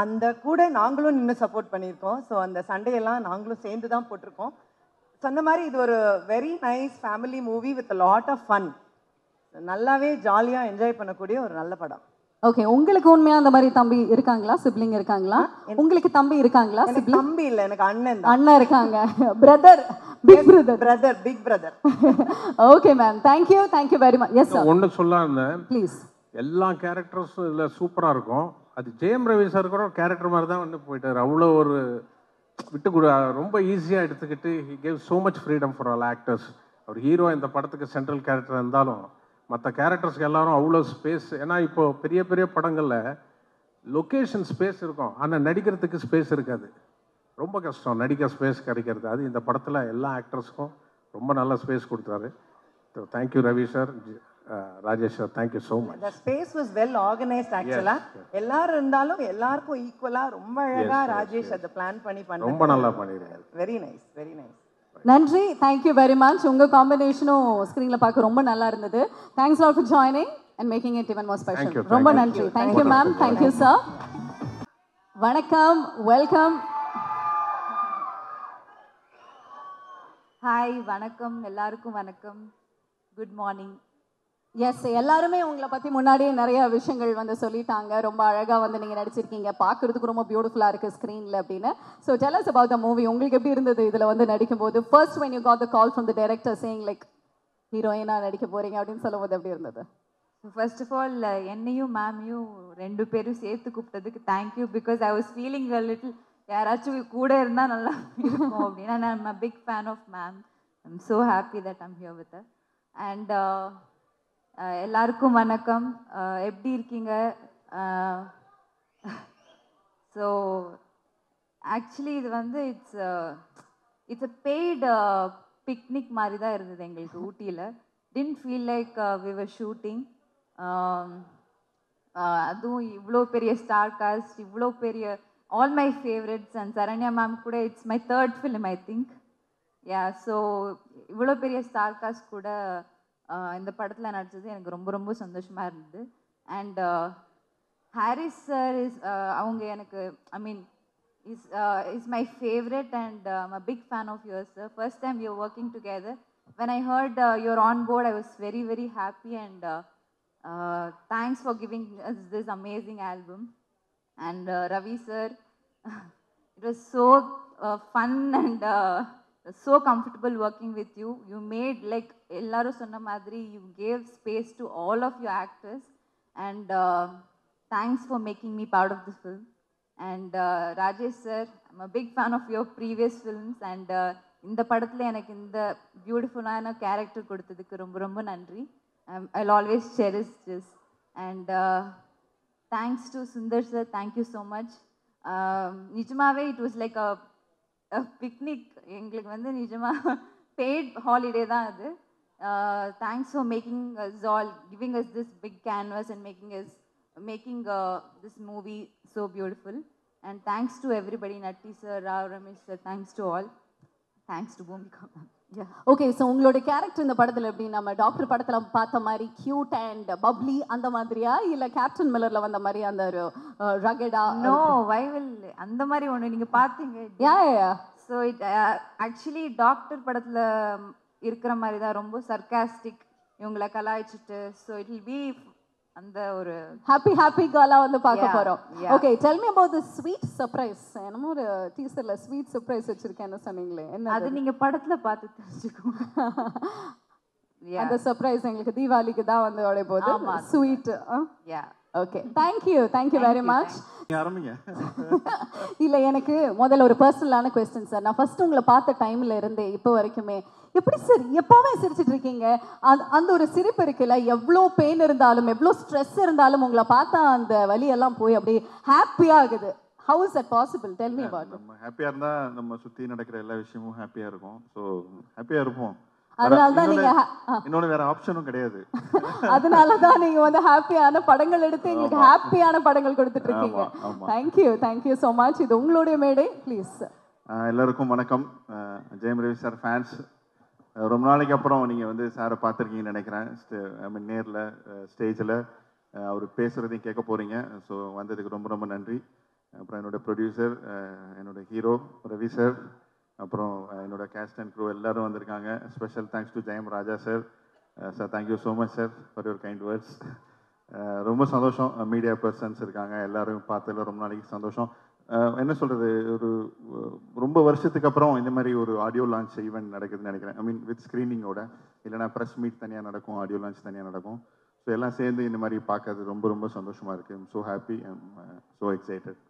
அந்த கூட நாங்களும் நின்று சப்போர்ட் பண்ணியிருக்கோம். ஸோ அந்த சண்டையெல்லாம் நாங்களும் சேர்ந்து தான் போட்டிருக்கோம். சொன்ன மாதிரி இது ஒரு very nice family movie with lot of fun. நல்லாவே ஜாலியாக என்ஜாய் பண்ணக்கூடிய ஒரு நல்ல படம். ஓகே. உங்களுக்கு உண்மையா அந்த மாதிரி தம்பி இருக்காங்களா, சிப்ளிங் இருக்காங்களா? உங்களுக்கு தம்பி இருக்காங்களா? தம்பி இல்லை, எனக்கு அண்ணன். அண்ணன் இருக்காங்க. Brother, big brother. Brother, big brother. Okay ma'am, thank you, thank you very much. Yes sir. ஒன்று சொல்ல இருந்தேன் ப்ளீஸ். எல்லா கேரக்டர்ஸும் இதில் சூப்பராக இருக்கும். அது ஜெயம் ரவி சார் கூட கேரக்டர் மாதிரி தான் வந்து போயிட்டார். அவ்வளோ ஒரு விட்டு கூட ரொம்ப ஈஸியாக எடுத்துக்கிட்டு he gave so much freedom for all actors. அவர் ஹீரோ இந்த படத்துக்கு சென்ட்ரல் கேரக்டர் இருந்தாலும் மற்ற கேரக்டர்ஸ்க்கு எல்லாரும் அவ்வளோ ஸ்பேஸ். ஏன்னா இப்போ பெரிய பெரிய படங்களில் லொக்கேஷன் ஸ்பேஸ் இருக்கும், ஆனால் நடிக்கிறதுக்கு ஸ்பேஸ் இருக்காது. ரொம்ப கஷ்டம் நடிக்க ஸ்பேஸ் கிடைக்கிறது. அது இந்த படத்தில் எல்லா ஆக்டர்ஸ்க்கும் ரொம்ப நல்ல ஸ்பேஸ் கொடுத்தாரு. So thank you Ravi sir, Rajesh sir, thank you so much. The space was well organized actually. எல்லாரும் இருந்தாலும் எல்லாருக்கும் ஈக்குவலா ரொம்ப அழகா ராஜேஷ் அதை பிளான் பண்ணி பண்ண ரொம்ப நல்லா பண்ணிருக்காரு. Very nice, very nice. நன்றி, தேங்க்யூ வெரி மச். உங்கள் காம்பினேஷனும் ஸ்க்ரீனில் பார்க்க ரொம்ப நல்லா இருந்தது. Thanks all for joining and making it even more special. ரொம்ப நன்றி. Thank you ma'am, thank you sir. வணக்கம், வெல்கம். ஹாய், வணக்கம் எல்லாருக்கும். வணக்கம், குட் மார்னிங். எஸ், எல்லாருமே உங்களை பற்றி முன்னாடியே நிறைய விஷயங்கள் வந்து சொல்லிட்டாங்க. ரொம்ப அழகாக வந்து நீங்கள் நடிச்சிருக்கீங்க, பார்க்குறதுக்கு ரொம்ப பியூட்டிஃபுல்லாக இருக்குது ஸ்க்ரீனில் அப்படின்னு. So tell us about the movie. உங்களுக்கு எப்படி இருந்தது இதில் வந்து நடிக்கும்போது? First when you got the call from the director saying like ஹீரோயினாக நடிக்க போகிறீங்க அப்படின்னு சொல்லும்போது எப்படி இருந்தது? ஃபர்ஸ்ட் ஆஃப் ஆல் என்னையும் மேமையும் ரெண்டு பேரும் சேர்த்து கூப்பிட்டதுக்கு thank you. Because I was feeling a little யாராச்சும் கூட இருந்தால் நல்லா இருக்கும் அப்படின்னா. நான் a big fan of ma'am. I am so happy that I'm here with her. And எல்லாருக்கும் வணக்கம். எப்படி இருக்கீங்க? ஸோ ஆக்சுவலி இது வந்து இட்ஸ் அ பெய்டு பிக்னிக் மாதிரி தான் இருந்தது எங்களுக்கு ஊட்டியில். didn't feel like we were shooting. அதுவும் இவ்வளோ பெரிய ஸ்டார் காஸ்ட், இவ்வளோ பெரிய all my favourites and Saranya ma'am கூட it's my third film I think. Yeah, so இவ்வளோ பெரிய ஸ்டார் காஸ்ட் கூட இந்த படத்தில் நடிச்சது எனக்கு ரொம்ப ரொம்ப சந்தோஷமாக இருந்தது. அண்ட் ஹாரிஸ் சார் அவங்க எனக்கு ஐ மீன் is my favorite and I'm a big fan of yours, sir. First time we are working together. When I heard you're on board, I was very, very happy and thanks for giving us this amazing album. And Ravi sir, it was so fun and so comfortable working with you. You made like ellaru sonna madri, you gave space to all of your actors and thanks for making me part of the film. And Rajesh sir, I'm a big fan of your previous films and இந்த படத்தில் எனக்கு இந்த பியூட்டிஃபுல்லான character கொடுத்ததுக்கு ரொம்ப ரொம்ப நன்றி. I'll always cherish this. And thanks to Sundar sir, thank you so much. நிஜமாவே it was like a picnic. எங்களுக்கு வந்து நிஜமா paid holiday தான் அது. Thanks for making us all, giving us this big canvas and making this movie so beautiful. And thanks to everybody, Natti sir, Rao, Ramesh sir, thanks to all. Thanks to Bhumika ma'am. Yeah. Okay, so உங்களோட character இந்த படத்தில் எப்படி நம்ம doctor படத்தில் பார்த்த மாதிரி cute and bubbly அந்த மாதிரியா இல்லை கேப்டன் மில்லர்ல வந்த மாதிரி அந்த ஒரு ரகடா? நோ, வை வில் அந்த மாதிரி ஒன்று நீங்கள் பார்த்தீங்க. யா, ஸோ இட் ஆக்சுவலி டாக்டர் படத்தில் இருக்கிற மாதிரி தான், ரொம்ப சர்க்காஸ்டிக், இவங்களை கலாய்ச்சிட்டு. ஸோ இட் வில் பி அந்த ஒரு ஹாப்பி கேர்லா வந்து பார்க்க போறோம். Okay, tell me about the sweet surprise. என்னமோ ஒரு டீசர்ல ஸ்வீட் சர்ப்ரைஸ் வச்சிருக்கேன்னு சொன்னீங்களே, என்ன அது? நீங்க படத்துல பார்த்து தெரிஞ்சுக்கோங்க. அந்த சர்ப்ரைஸ் எங்களுக்கு தீபாவளிக்கு தான் வந்து ஓட போகுது. Sweet. Yeah, okay, thank you very much. ஆரம்பிங்க. இல்லை, எனக்கு முதல்ல ஒரு பர்சனலான கொஸ்டின் சார். நான் ஃபர்ஸ்ட் உங்களை பார்த்த டைம்ல இருந்தே இப்போ வரைக்குமே எப்படி சார் எப்போவுமே சிரிச்சிட்டு இருக்கீங்க? அந்த ஒரு சிரிப்பு இருக்குல்ல, எவ்வளோ பெயின் இருந்தாலும் எவ்வளோ ஸ்ட்ரெஸ் இருந்தாலும் உங்களை பார்த்தா அந்த வலியெல்லாம் போய் அப்படியே ஹாப்பியாக ஆகுது. How is that possible? Tell me about. நம்ம ஹாப்பியாக இருந்தால் நம்ம சுற்றி நடக்கிற எல்லா விஷயமும் ஹாப்பியாக இருக்கும். ஸோ ஹாப்பியாக இருப்போம். அதனாலதான் நீங்க இன்னொன்று வேற ஆப்ஷனும் கிடையாது. அதனாலதான் நீங்க வந்து ஹாப்பியான படங்கள் எடுத்து எங்களுக்கு ஹாப்பியான படங்கள் கொடுத்துட்டு இருக்கீங்க. Thank you so much. இது உங்களுடைய மேடை, ப்ளீஸ். எல்லாருக்கும் வணக்கம். Jayam Ravi sir fans. ரொம்ப நாளைக்கு அப்புறம் நீங்கள் வந்து சாரை பார்த்துருக்கீங்கன்னு நினைக்கிறேன். ஐ மீன் நேரில் ஸ்டேஜில் அவர் பேசுகிறதையும் கேட்க போகிறீங்க. ஸோ வந்ததுக்கு ரொம்ப ரொம்ப நன்றி. அப்புறம் என்னோட ப்ரொடியூசர், என்னோட ஹீரோ ரவி சார், அப்புறம் என்னோட கேஸ்ட் அண்ட் க்ரூ எல்லாரும் வந்திருக்காங்க. Special thanks to Jayam Raja sir. Sir thank you so much sir for your kind words. ரொம்ப சந்தோஷம். மீடியா பர்சன்ஸ் இருக்காங்க, எல்லாரும் பார்த்ததில் ரொம்ப நாளைக்கு சந்தோஷம். என்ன சொல்கிறது, ஒரு ரொம்ப வருஷத்துக்கு அப்புறம் இந்த மாதிரி ஒரு ஆடியோ லான்ச் ஈவெண்ட் நடக்குதுன்னு நினைக்கிறேன். ஐ மீன் வித் ஸ்க்ரீனிங்கோட, இல்லைனா ப்ரெஸ் மீட் தனியாக நடக்கும், ஆடியோ லான்ச் தனியாக நடக்கும். ஸோ எல்லாம் சேர்ந்து இந்த மாதிரி பார்க்கறது ரொம்ப ரொம்ப சந்தோஷமாக இருக்குது. I'm so happy, I'm so excited.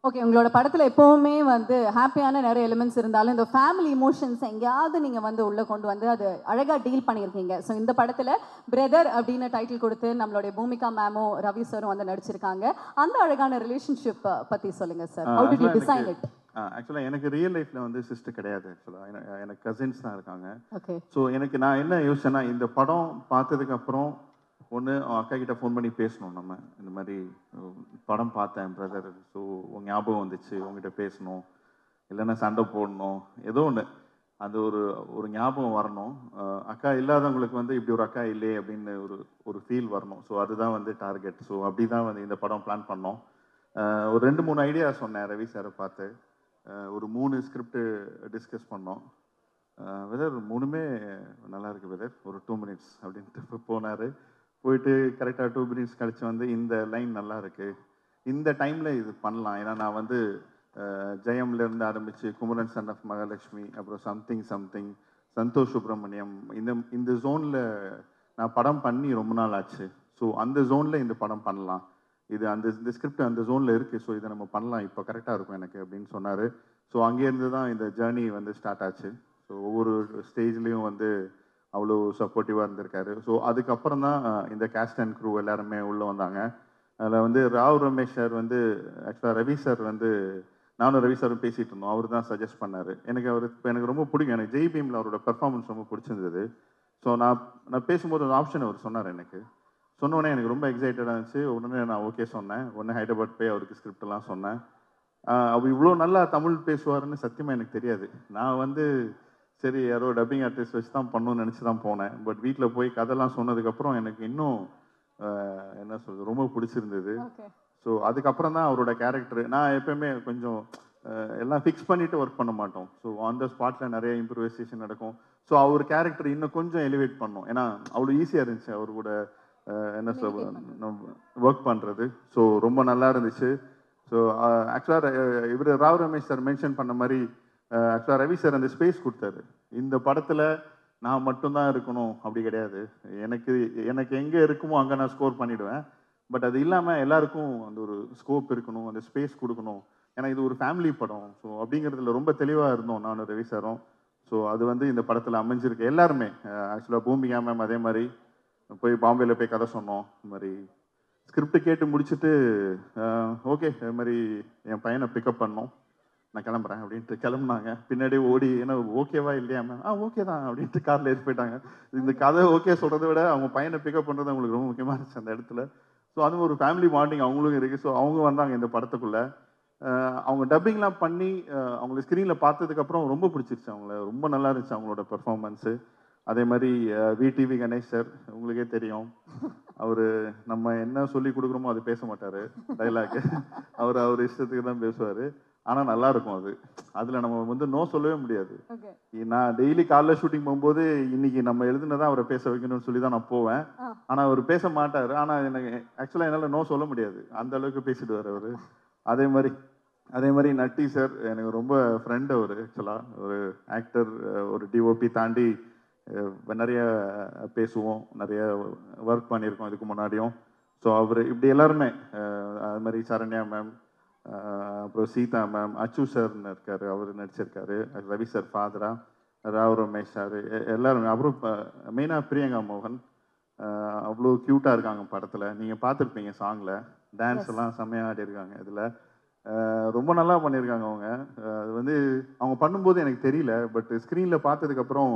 Okay, உங்களோட படத்தில் எப்போவுமே வந்து ஹாப்பியான நிறைய எலிமெண்ட்ஸ் இருந்தாலும் இந்த ஃபேமிலி இமோஷன்ஸ் எங்கேயாவது நீங்கள் வந்து உள்ளே கொண்டு வந்து அது அழகாக டீல் பண்ணியிருக்கீங்க. ஸோ இந்த படத்தில் பிரதர் அப்படின்னு டைட்டில் கொடுத்து நம்மளுடைய பூமிகா மேமும் ரவி சாரும் வந்து நடிச்சிருக்காங்க. அந்த அழகான ரிலேஷன்ஷிப் பற்றி சொல்லுங்கள் sir. How did you design it? ஆக்சுவலாக எனக்கு ரியல் லைஃப்பில் வந்து சிஸ்டர் கிடையாது. ஆக்சுவலாக எனக்கு கசின்ஸ் தான் இருக்காங்க. ஓகே. ஸோ நான் என்ன யோசிச்சேன்னா, இந்த படம் பார்த்ததுக்கப்புறம் ஒன்று அக்கா கிட்ட ஃபோன் பண்ணி பேசணும். நம்ம இந்த மாதிரி படம் பார்த்தேன் பிரதர், ஸோ உங்கள் ஞாபகம் வந்துச்சு, உங்ககிட்ட பேசணும், இல்லைன்னா சண்டை போடணும், ஏதோ ஒன்று அது ஒரு ஞாபகம் வரணும். அக்கா இல்லாதவங்களுக்கு வந்து இப்படி ஒரு அக்கா இல்லையே அப்படின்னு ஒரு ஃபீல் வரணும். ஸோ அதுதான் வந்து டார்கெட். ஸோ அப்படி தான் வந்து இந்த படம் பிளான் பண்ணோம். ஒரு 2-3 ஐடியா சொன்னேன் ரவி சாரை பார்த்து. ஒரு 3 ஸ்கிரிப்ட் டிஸ்கஸ் பண்ணோம். வெதர் 3மே நல்லா இருக்குது வெதர், ஒரு 2 மினிட்ஸ் அப்படின்ட்டு போனார். போயிட்டு கரெக்டாக 2 மினிட்ஸ் கழிச்சு வந்து இந்த லைன் நல்லா இருக்குது, இந்த டைமில் இது பண்ணலாம். ஏன்னா நான் வந்து ஜெயம்லேருந்து ஆரம்பித்து குமரன் சன் ஆஃப் மகாலட்சுமி, அப்புறம் சம்திங் சந்தோஷ் சுப்ரமணியம், இந்த ஜோனில் நான் படம் பண்ணி ரொம்ப நாள் ஆச்சு. ஸோ அந்த ஜோனில் இந்த படம் பண்ணலாம், இது இந்த ஸ்கிரிப்ட் அந்த ஜோனில் இருக்குது, ஸோ இதை நம்ம பண்ணலாம், இப்போ கரெக்டாக இருக்கும் எனக்கு அப்படின்னு சொன்னார். ஸோ அங்கேருந்து தான் இந்த ஜேர்னி வந்து ஸ்டார்ட் ஆச்சு. ஸோ ஒவ்வொரு ஸ்டேஜ்லேயும் வந்து அவ்வளோ சப்போர்ட்டிவாக இருந்திருக்காரு. ஸோ அதுக்கப்புறம் தான் இந்த கேஸ்ட் அண்ட் க்ரூ எல்லாருமே உள்ளே வந்தாங்க. அதில் வந்து ராவ் ரமேஷ் சார் வந்து ஆக்சுவலாக ரவி சார் வந்து நானும் ரவி சாரும் பேசிகிட்டு இருந்தோம். அவர் தான் சஜஸ்ட் பண்ணார். எனக்கு ரொம்ப பிடிக்கும். எனக்கு ஜெய் பீமில் அவரோட பெர்ஃபார்மன்ஸ் ரொம்ப பிடிச்சிருந்தது. ஸோ நான் பேசும்போது ஒரு ஆப்ஷன் அவர் சொன்னார் எனக்கு. சொன்ன உடனே எனக்கு ரொம்ப எக்ஸைட்டடாக இருந்துச்சு. உடனே நான் ஓகே சொன்னேன். உடனே ஹைதராபாத் போய் அவருக்கு ஸ்கிரிப்டெல்லாம் சொன்னேன். அவர் இவ்வளோ நல்லா தமிழ் பேசுவாருன்னு சத்தியமாக எனக்கு தெரியாது. நான் வந்து சரி யாரோ டப்பிங் ஆர்டிஸ்ட் வச்சு தான் பண்ணணும்னு நினச்சி தான் போனேன். பட் வீட்டில் போய் கதைலாம் சொன்னதுக்கப்புறம் எனக்கு இன்னும் என்ன சொல்கிறது ரொம்ப பிடிச்சிருந்தது. ஸோ அதுக்கப்புறம் தான் அவரோட கேரக்டர் நான் எப்போயுமே கொஞ்சம் எல்லாம் ஃபிக்ஸ் பண்ணிவிட்டு ஒர்க் பண்ண மாட்டோம். ஸோ ஆன் த ஸ்பாட்டில் நிறைய இம்ப்ரூவைசேஷன் நடக்கும். ஸோ அவர் கேரக்டர் இன்னும் கொஞ்சம் எலிவேட் பண்ணோம். ஏன்னா அவ்வளோ ஈஸியாக இருந்துச்சு அவர் கூட என்ன சொல்ல ஒர்க் பண்ணுறது. ஸோ ரொம்ப நல்லா இருந்துச்சு. ஸோ ஆக்சுவலாக இவர் ராவ் ரமேஷ் சார் மென்ஷன் பண்ண மாதிரி ஆக்சுவலாக ரவி சார் அந்த ஸ்பேஸ் கொடுத்தாரு. இந்த படத்தில் நான் மட்டும்தான் இருக்கணும் அப்படி கிடையாது. எனக்கு எங்கே இருக்குமோ அங்கே நான் ஸ்கோர் பண்ணிவிடுவேன். பட் அது இல்லாமல் எல்லாருக்கும் அந்த ஒரு ஸ்கோப் இருக்கணும், அந்த ஸ்பேஸ் கொடுக்கணும். ஏன்னா இது ஒரு ஃபேமிலி படம். ஸோ அப்படிங்கிறதுல ரொம்ப தெளிவாக இருந்தோம் நானும் ரவி சாரும். ஸோ அது வந்து இந்த படத்தில் அமைஞ்சிருக்கு. எல்லாருமே ஆக்சுவலாக பூமிகா மேம் அதே மாதிரி போய் பாம்பேயில் போய் கதை சொன்னோம். இந்த மாதிரி ஸ்கிரிப்ட் கேட்டு முடிச்சுட்டு ஓகே இது மாதிரி என் பையனை பிக்கப் பண்ணோம், நான் கிளம்புறேன் அப்படின்ட்டு கிளம்புனாங்க. பின்னாடி ஓடி ஏன்னா ஓகேவா இல்லையா மேம் ஓகே தான் அப்படின்ட்டு காரில் ஏறி போயிட்டாங்க. இந்த கதை ஓகே சொல்கிறத விட அவங்க பையனை பிக்கப் பண்ணுறது அவங்களுக்கு ரொம்ப முக்கியமாக இருந்துச்சு அந்த இடத்துல. ஸோ அதுவும் ஒரு ஃபேமிலி பாண்டிங் அவங்களுக்கும் இருக்குது. ஸோ அவங்க வந்தாங்க இந்த படத்துக்குள்ளே. அவங்க டப்பிங்லாம் பண்ணி அவங்கள ஸ்க்ரீனில் பார்த்ததுக்கப்புறம் ரொம்ப பிடிச்சிருச்சு அவங்கள. ரொம்ப நல்லா இருந்துச்சு அவங்களோட பெர்ஃபார்மன்ஸு. அதே மாதிரி விடிவி கணேஷ் சார் உங்களுக்கே தெரியும், அவர் நம்ம என்ன சொல்லி கொடுக்குறோமோ அது பேச மாட்டார் டைலாக்கு. அவர் இஷ்டத்துக்கு தான் பேசுவார். ஆனால் நல்லா இருக்கும் அது. அதில் நம்ம வந்து நோ சொல்லவே முடியாது. நான் டெய்லி காலைல ஷூட்டிங் போகும்போது இன்னைக்கு நம்ம எழுதுனதான் அவரை பேச வைக்கணும்னு சொல்லி தான் நான் போவேன். ஆனால் அவர் பேச மாட்டார். ஆனால் எனக்கு ஆக்சுவலாக என்னால் நோ சொல்ல முடியாது, அந்த அளவுக்கு பேசிடுவார் அவர். அதே மாதிரி நட்டி சார் எனக்கு ரொம்ப ஃப்ரெண்ட். அவர் ஆக்சுவலாக ஒரு ஆக்டர், ஒரு டிஓபி தாண்டி நிறைய பேசுவோம், நிறைய ஒர்க் பண்ணியிருக்கோம் இதுக்கு முன்னாடியும். ஸோ அவர் இப்படி எல்லாருமே அது மாதிரி சரண்யா மேம், அப்புறம் சீதா மேம், அச்சு சார்னு இருக்கார் அவர் நடிச்சிருக்காரு, ரவி சார் ஃபாதரா, ராவ் ரமேஷ் சார் எல்லாருமே. அப்புறம் மெயினாக பிரியங்கா மோகன் அவ்வளோ க்யூட்டாக இருக்காங்க படத்தில். நீங்கள் பார்த்துருப்பீங்க சாங்கில் டான்ஸ் எல்லாம் செம்மையாக ஆடி இருக்காங்க. இதில் ரொம்ப நல்லா பண்ணியிருக்காங்க அவங்க. அது வந்து அவங்க பண்ணும்போது எனக்கு தெரியல, பட் ஸ்க்ரீனில் பார்த்ததுக்கப்புறம்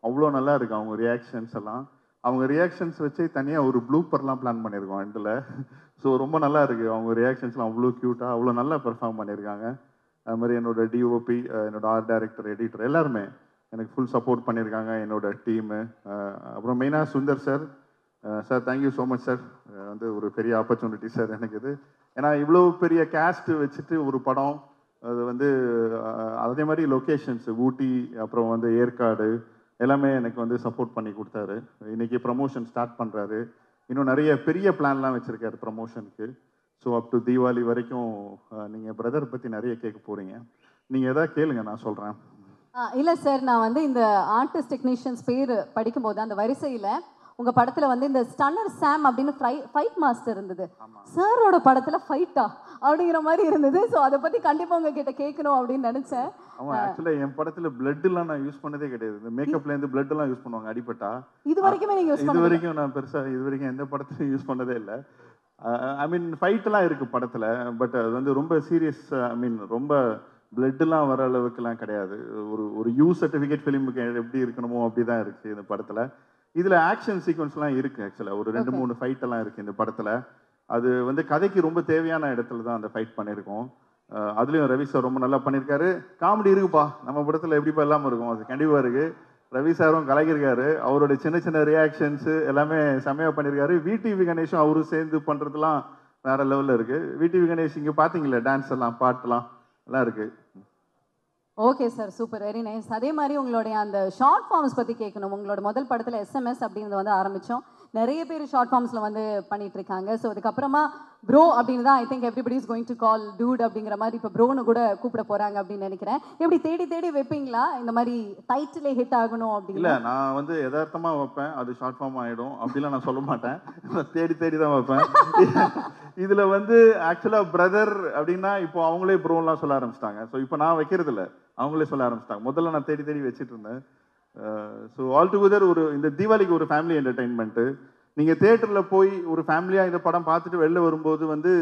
அவ்வளோ நல்லா இருக்கு அவங்க ரியாக்ஷன்ஸ் எல்லாம். அவங்க ரியாக்ஷன்ஸ் வச்சு தனியாக ஒரு ப்ளூப்பர்லாம் பிளான் பண்ணியிருக்கோம் இதில். ஸோ ரொம்ப நல்லா இருக்குது அவங்க ரியாக்ஷன்ஸ்லாம் அவ்வளோ க்யூட்டாக அவ்வளோ நல்லா பெர்ஃபார்ம் பண்ணியிருக்காங்க. அது மாதிரி என்னோட டிஓபி, என்னோட ஆர்ட் டைரக்டர், எடிட்டர் எல்லாருமே எனக்கு ஃபுல் சப்போர்ட் பண்ணியிருக்காங்க, என்னோட டீமு. அப்புறம் மெயினாக Sundar sir, sir thank you so much sir. வந்து ஒரு பெரிய ஆப்பர்ச்சுனிட்டி சார் எனக்கு இது. ஏன்னா இவ்வளோ பெரிய கேஸ்ட் வச்சுட்டு ஒரு படம், அது வந்து அதே மாதிரி லொக்கேஷன்ஸ் ஊட்டி, அப்புறம் வந்து ஏற்காடு எல்லாமே எனக்கு வந்து சப்போர்ட் பண்ணி கொடுத்தாரு. இன்றைக்கி ப்ரமோஷன் ஸ்டார்ட் பண்ணுறாரு. இன்னும் நிறைய பெரிய பிளான்லாம் வச்சுருக்காரு ப்ரமோஷனுக்கு. ஸோ அப் டு தீபாவளி வரைக்கும் நீங்கள் பிரதர் பற்றி நிறைய கேட்க போகிறீங்க. நீங்கள் எதாவது கேளுங்க, நான் சொல்கிறேன். இல்லை சார், நான் வந்து இந்த ஆர்டிஸ்ட் டெக்னீஷியன்ஸ் பேர் படிக்கும்போது அந்த வரிசையில் உங்கள் படத்தில் வந்து இந்த ஸ்டன்னர் சாம் அப்படின்னு ஃபைட் மாஸ்டர் இருந்தது. சாரோட படத்தில் ஃபைட்டா அப்படிங்கிற மாதிரி இருந்தது. ஸோ அதை பற்றி கண்டிப்பாக உங்ககிட்ட கேட்கணும் அப்படின்னு நினச்சேன். ஆமாம், ஆக்சுவலாக என் படத்தில் பிளட்லாம் நான் யூஸ் பண்ணதே கிடையாது. இந்த மேக்கப்லேருந்து பிளட்லாம் யூஸ் பண்ணுவாங்க அடிப்பட்டா. இது வரைக்குமே நீங்கள் யூஸ் இது வரைக்கும் நான் பெருசாக இது வரைக்கும் எந்த படத்துலையும் யூஸ் பண்ணதே இல்லை. ஐ மீன் ஃபைட்டெல்லாம் இருக்குது படத்தில், பட் அது வந்து ரொம்ப சீரியஸ், ஐ மீன் ரொம்ப பிளட்லாம் வர அளவுக்குலாம் கிடையாது. ஒரு யூ சர்டிஃபிகேட் ஃபிலிமுக்கு எப்படி இருக்கணுமோ அப்படி தான் இருக்குது இந்த படத்தில். இதில் ஆக்ஷன் சீக்வன்ஸ்லாம் இருக்குது. ஆக்சுவலாக ஒரு 2-3 ஃபைட்டெல்லாம் இருக்குது இந்த படத்தில். அது வந்து கதைக்கு ரொம்ப தேவையான இடத்துல தான் அந்த ஃபைட் பண்ணியிருக்கோம். அதுலேயும் ரவி சார் ரொம்ப நல்லா பண்ணியிருக்காரு. காமெடி இருக்குப்பா நம்ம படத்தில், எப்படிப்பா இல்லாமல் இருக்கும், அது கண்டிப்பாக இருக்குது. ரவி சாரும் கலக்கியிருக்காரு. அவரோட சின்ன சின்ன ரியாக்ஷன்ஸு எல்லாமே செம்மையாக பண்ணியிருக்காரு. விடிவி கணேஷும் அவரும் சேர்ந்து பண்ணுறதுலாம் வேறு லெவலில் இருக்குது. விடிவி கணேஷ் இங்கே பார்த்தீங்களே டான்ஸ் எல்லாம் பாட்டெல்லாம் நல்லா இருக்குது. Okay sir, super, very nice. அதே மாதிரி உங்களுடைய அந்த ஷார்ட் ஃபார்ம்ஸ் பற்றி கேட்கணும். உங்களோட முதல் படத்தில் எஸ்எம்எஸ் அப்படிங்கிறது வந்து ஆரம்பித்தோம். நிறைய பேர் ஷார்ட் ஃபார்ம்ஸில் வந்து பண்ணிட்டு இருக்காங்க. ஸோ அதுக்கப்புறமா ப்ரோ அப்படின்னு தான் I think everybody is going to call dude அப்படிங்கிற மாதிரி இப்போ ப்ரோன்னு கூட கூப்பிட போகிறாங்க அப்படின்னு நினைக்கிறேன். எப்படி தேடி தேடி வைப்பீங்களா இந்த மாதிரி டைட்டிலே ஹிட் ஆகணும் அப்படின்னு? இல்லை, நான் வந்து யதார்த்தமாக வைப்பேன், அது ஷார்ட் ஃபார்ம் ஆகிடும் அப்படிலாம் நான் சொல்ல மாட்டேன். தேடி தேடி தான் வைப்பேன். இதில் வந்து ஆக்சுவலாக பிரதர் அப்படின்னா இப்போ அவங்களே ப்ரோலாம் சொல்ல ஆரம்பிச்சிட்டாங்க. ஸோ இப்போ நான் வைக்கிறது இல்லை, அவங்களே சொல்ல ஆரம்பிச்சிட்டாங்க. முதல்ல நான் தேடி தேடி வச்சுட்டு இருந்தேன். ஸோ ஆல் டுகெதர் ஒரு இந்த தீபாவளிக்கு ஒரு ஃபேமிலி என்டர்டெயின்மெண்ட்டு. நீங்கள் தேட்டரில் போய் ஒரு ஃபேமிலியாக இந்த படம் பார்த்துட்டு வெளில வரும்போது வந்து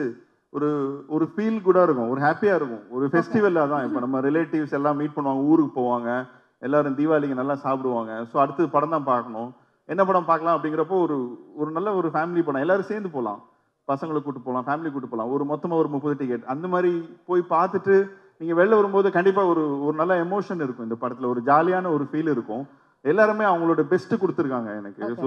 ஒரு ஃபீல் குடாக இருக்கும், ஒரு ஹாப்பியாக இருக்கும், ஒரு ஃபெஸ்டிவலாக தான். இப்போ நம்ம ரிலேட்டிவ்ஸ் எல்லாம் மீட் பண்ணுவாங்க, ஊருக்கு போவாங்க, எல்லோரும் தீபாவளிக்கு நல்லா சாப்பிடுவாங்க. ஸோ அடுத்தது படம் தான் பார்க்கணும். என்ன படம் பார்க்கலாம் அப்படிங்கிறப்போ ஒரு நல்ல ஒரு ஃபேமிலி படம், எல்லாரும் சேர்ந்து போகலாம், பசங்களை கூட்டு போகலாம், ஃபேமிலி கூட்டு போகலாம், மொத்தமாக ஒரு 30 டிக்கெட் அந்த மாதிரி போய் பார்த்துட்டு நீங்கள் வெளில வரும்போது கண்டிப்பாக ஒரு நல்ல எமோஷன் இருக்கும். இந்த படத்தில் ஒரு ஜாலியான ஒரு ஃபீல் இருக்கும். எல்லாருமே அவங்களோட பெஸ்ட்டு கொடுத்துருக்காங்க எனக்கு. ஸோ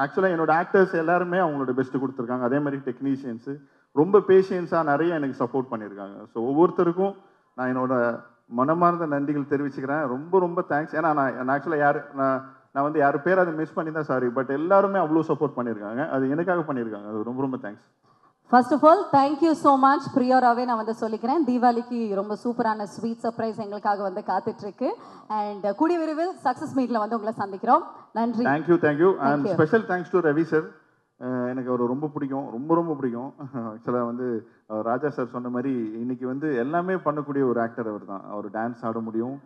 ஆக்சுவலாக என்னோட ஆக்டர்ஸ் எல்லாருமே அவங்களோட பெஸ்ட்டு கொடுத்துருக்காங்க. அதே மாதிரி டெக்னீஷியன்ஸு ரொம்ப பேஷியன்ஸாக நிறைய எனக்கு சப்போர்ட் பண்ணியிருக்காங்க. ஸோ ஒவ்வொருத்தருக்கும் நான் என்னோட மனமார்ந்த நன்றிகள் தெரிவிச்சுக்கிறேன். ரொம்ப ரொம்ப தேங்க்ஸ். ஏன்னா நான் ஆக்சுவலாக நான் வந்து யார் பேர் அதை மிஸ் பண்ணி தான் சாரி, பட் எல்லாருமே அவ்வளோ சப்போர்ட் பண்ணியிருக்காங்க. அது எனக்காக பண்ணியிருக்காங்க. அது ரொம்ப ரொம்ப thanks. First of all thank you so much. ப்ரியோராகவே நான் வந்து சொல்லிக்கிறேன், தீபாவளிக்கு ரொம்ப சூப்பரான ஸ்வீட் சர்ப்ரைஸ் எங்களுக்காக வந்து காத்துட்ருக்கு. அண்ட் கூடிய விரைவில் சக்ஸஸ் மீட்டில் வந்து உங்களை சந்திக்கிறோம். நன்றி. Thank you. And special thanks to Ravi sir. எனக்கு அவர் ரொம்ப பிடிக்கும், ரொம்ப பிடிக்கும். ஆக்சுவலாக வந்து ராஜா சார் சொன்ன மாதிரி இன்னைக்கு வந்து எல்லாமே பண்ணக்கூடிய ஒரு ஆக்டர் அவர் தான். அவர் டான்ஸ் ஆட முடியும்,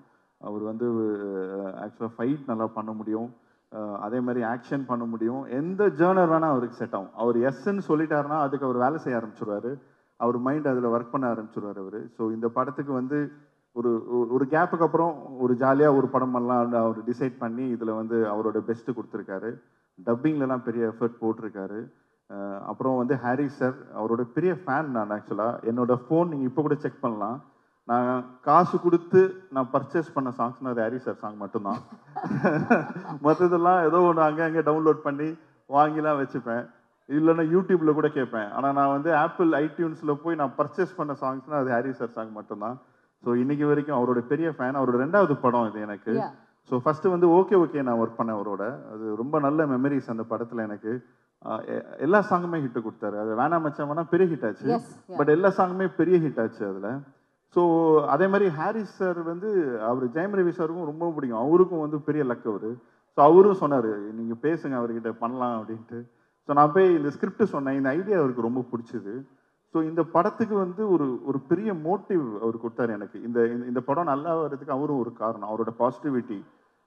அவர் வந்து ஆக்சுவலாக ஃபைட் நல்லா பண்ண முடியும், அதே மாதிரி ஆக்ஷன் பண்ண முடியும். எந்த ஜேர்னர் வேணால் அவருக்கு செட் ஆகும். அவர் எஸ்ன்னு சொல்லிட்டாருன்னா அதுக்கு அவர் வேலை செய்ய ஆரம்பிச்சிடுவார். அவர் மைண்ட் அதில் ஒர்க் பண்ண ஆரம்பிச்சிடுவார் அவர். ஸோ இந்த படத்துக்கு வந்து ஒரு கேப்புக்கு அப்புறம் ஒரு ஜாலியாக ஒரு படம் பண்ணலாம் அவர் டிசைட் பண்ணி இதில் வந்து அவரோட பெஸ்ட்டு கொடுத்துருக்காரு. டப்பிங்லலாம் பெரிய எஃபர்ட் போட்டிருக்காரு. அப்புறம் வந்து ஹாரி சார், அவரோட பெரிய ஃபேன் நான். ஆக்சுவலாக என்னோட ஃபோன் நீங்கள் இப்போ கூட செக் பண்ணலாம், நான் காசு கொடுத்து நான் பர்ச்சேஸ் பண்ண சாங்ஸ்னால் அது ஹாரி சார் சாங் மட்டும்தான். மற்றதெல்லாம் ஏதோ ஒன்று அங்கே டவுன்லோட் பண்ணி வாங்கிலாம் வச்சுப்பேன், இல்லைன்னா யூடியூப்பில் கூட கேட்பேன். ஆனால் நான் வந்து ஆப்பிள் ஐடியூன்ஸில் போய் நான் பர்ச்சேஸ் பண்ண சாங்ஸ்னால் அது ஹாரி சார் சாங் மட்டும்தான். ஸோ இன்னைக்கு வரைக்கும் அவரோட பெரிய ஃபேன். அவரோட 2வது படம் இது எனக்கு. ஸோ ஃபஸ்ட்டு வந்து ஓகே நான் ஒர்க் பண்ணேன் அவரோட. அது ரொம்ப நல்ல மெமரிஸ் அந்த படத்தில் எனக்கு. எல்லா சாங்குமே ஹிட்டு கொடுத்தாரு. அது வேணா மச்சான் வேணா பெரிய ஹிட் ஆச்சு, பட் எல்லா சாங்குமே பெரிய ஹிட் ஆச்சு அதில். ஸோ அதே மாதிரி ஹாரிஸ் சார் வந்து அவர் ஜெயம் ரவி சாருக்கும் ரொம்ப பிடிக்கும். அவருக்கும் வந்து பெரிய லக் அவர். ஸோ அவரும் சொன்னார் நீங்கள் பேசுங்க அவர்கிட்ட பண்ணலாம் அப்படின்ட்டு. ஸோ நான் போய் இந்த ஸ்கிரிப்ட் சொன்னேன், இந்த ஐடியா அவருக்கு ரொம்ப பிடிச்சிது. ஸோ இந்த படத்துக்கு வந்து ஒரு பெரிய மோட்டிவ் அவர் கொடுத்தாரு எனக்கு. இந்த படம் நல்லா வர்றதுக்கு அவரும் ஒரு காரணம், அவரோட பாசிட்டிவிட்டி.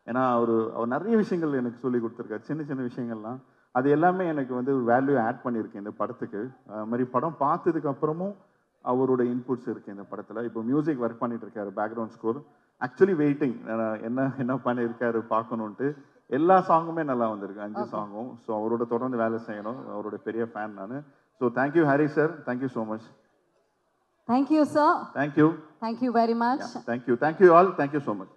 ஏன்னா அவர் நிறைய விஷயங்கள் எனக்கு சொல்லி கொடுத்துருக்காரு, சின்ன விஷயங்கள்லாம். அது எல்லாமே எனக்கு வந்து வேல்யூ ஆட் பண்ணியிருக்கேன் இந்த படத்துக்கு. அது மாதிரி படம் பார்த்ததுக்கு அப்புறமும் அவரோட இன்புட்ஸ் இருக்குது இந்த படத்தில். இப்போ மியூசிக் ஒர்க் பண்ணிட்டு இருக்காரு, பேக்ரவுண்ட் ஸ்கோர். ஆக்சுவலி வெயிட்டிங் என்ன பண்ணியிருக்காரு பார்க்கணுன்ட்டு. எல்லா சாங்குமே நல்லா வந்திருக்கு, 5 சாங்கும். ஸோ அவரோட தொடர்ந்து வேலை செய்யணும், அவரோட பெரிய ஃபேன் நான். So thank you Harry sir, thank you so much. Thank you sir. Thank you very much. Thank you all, thank you so much.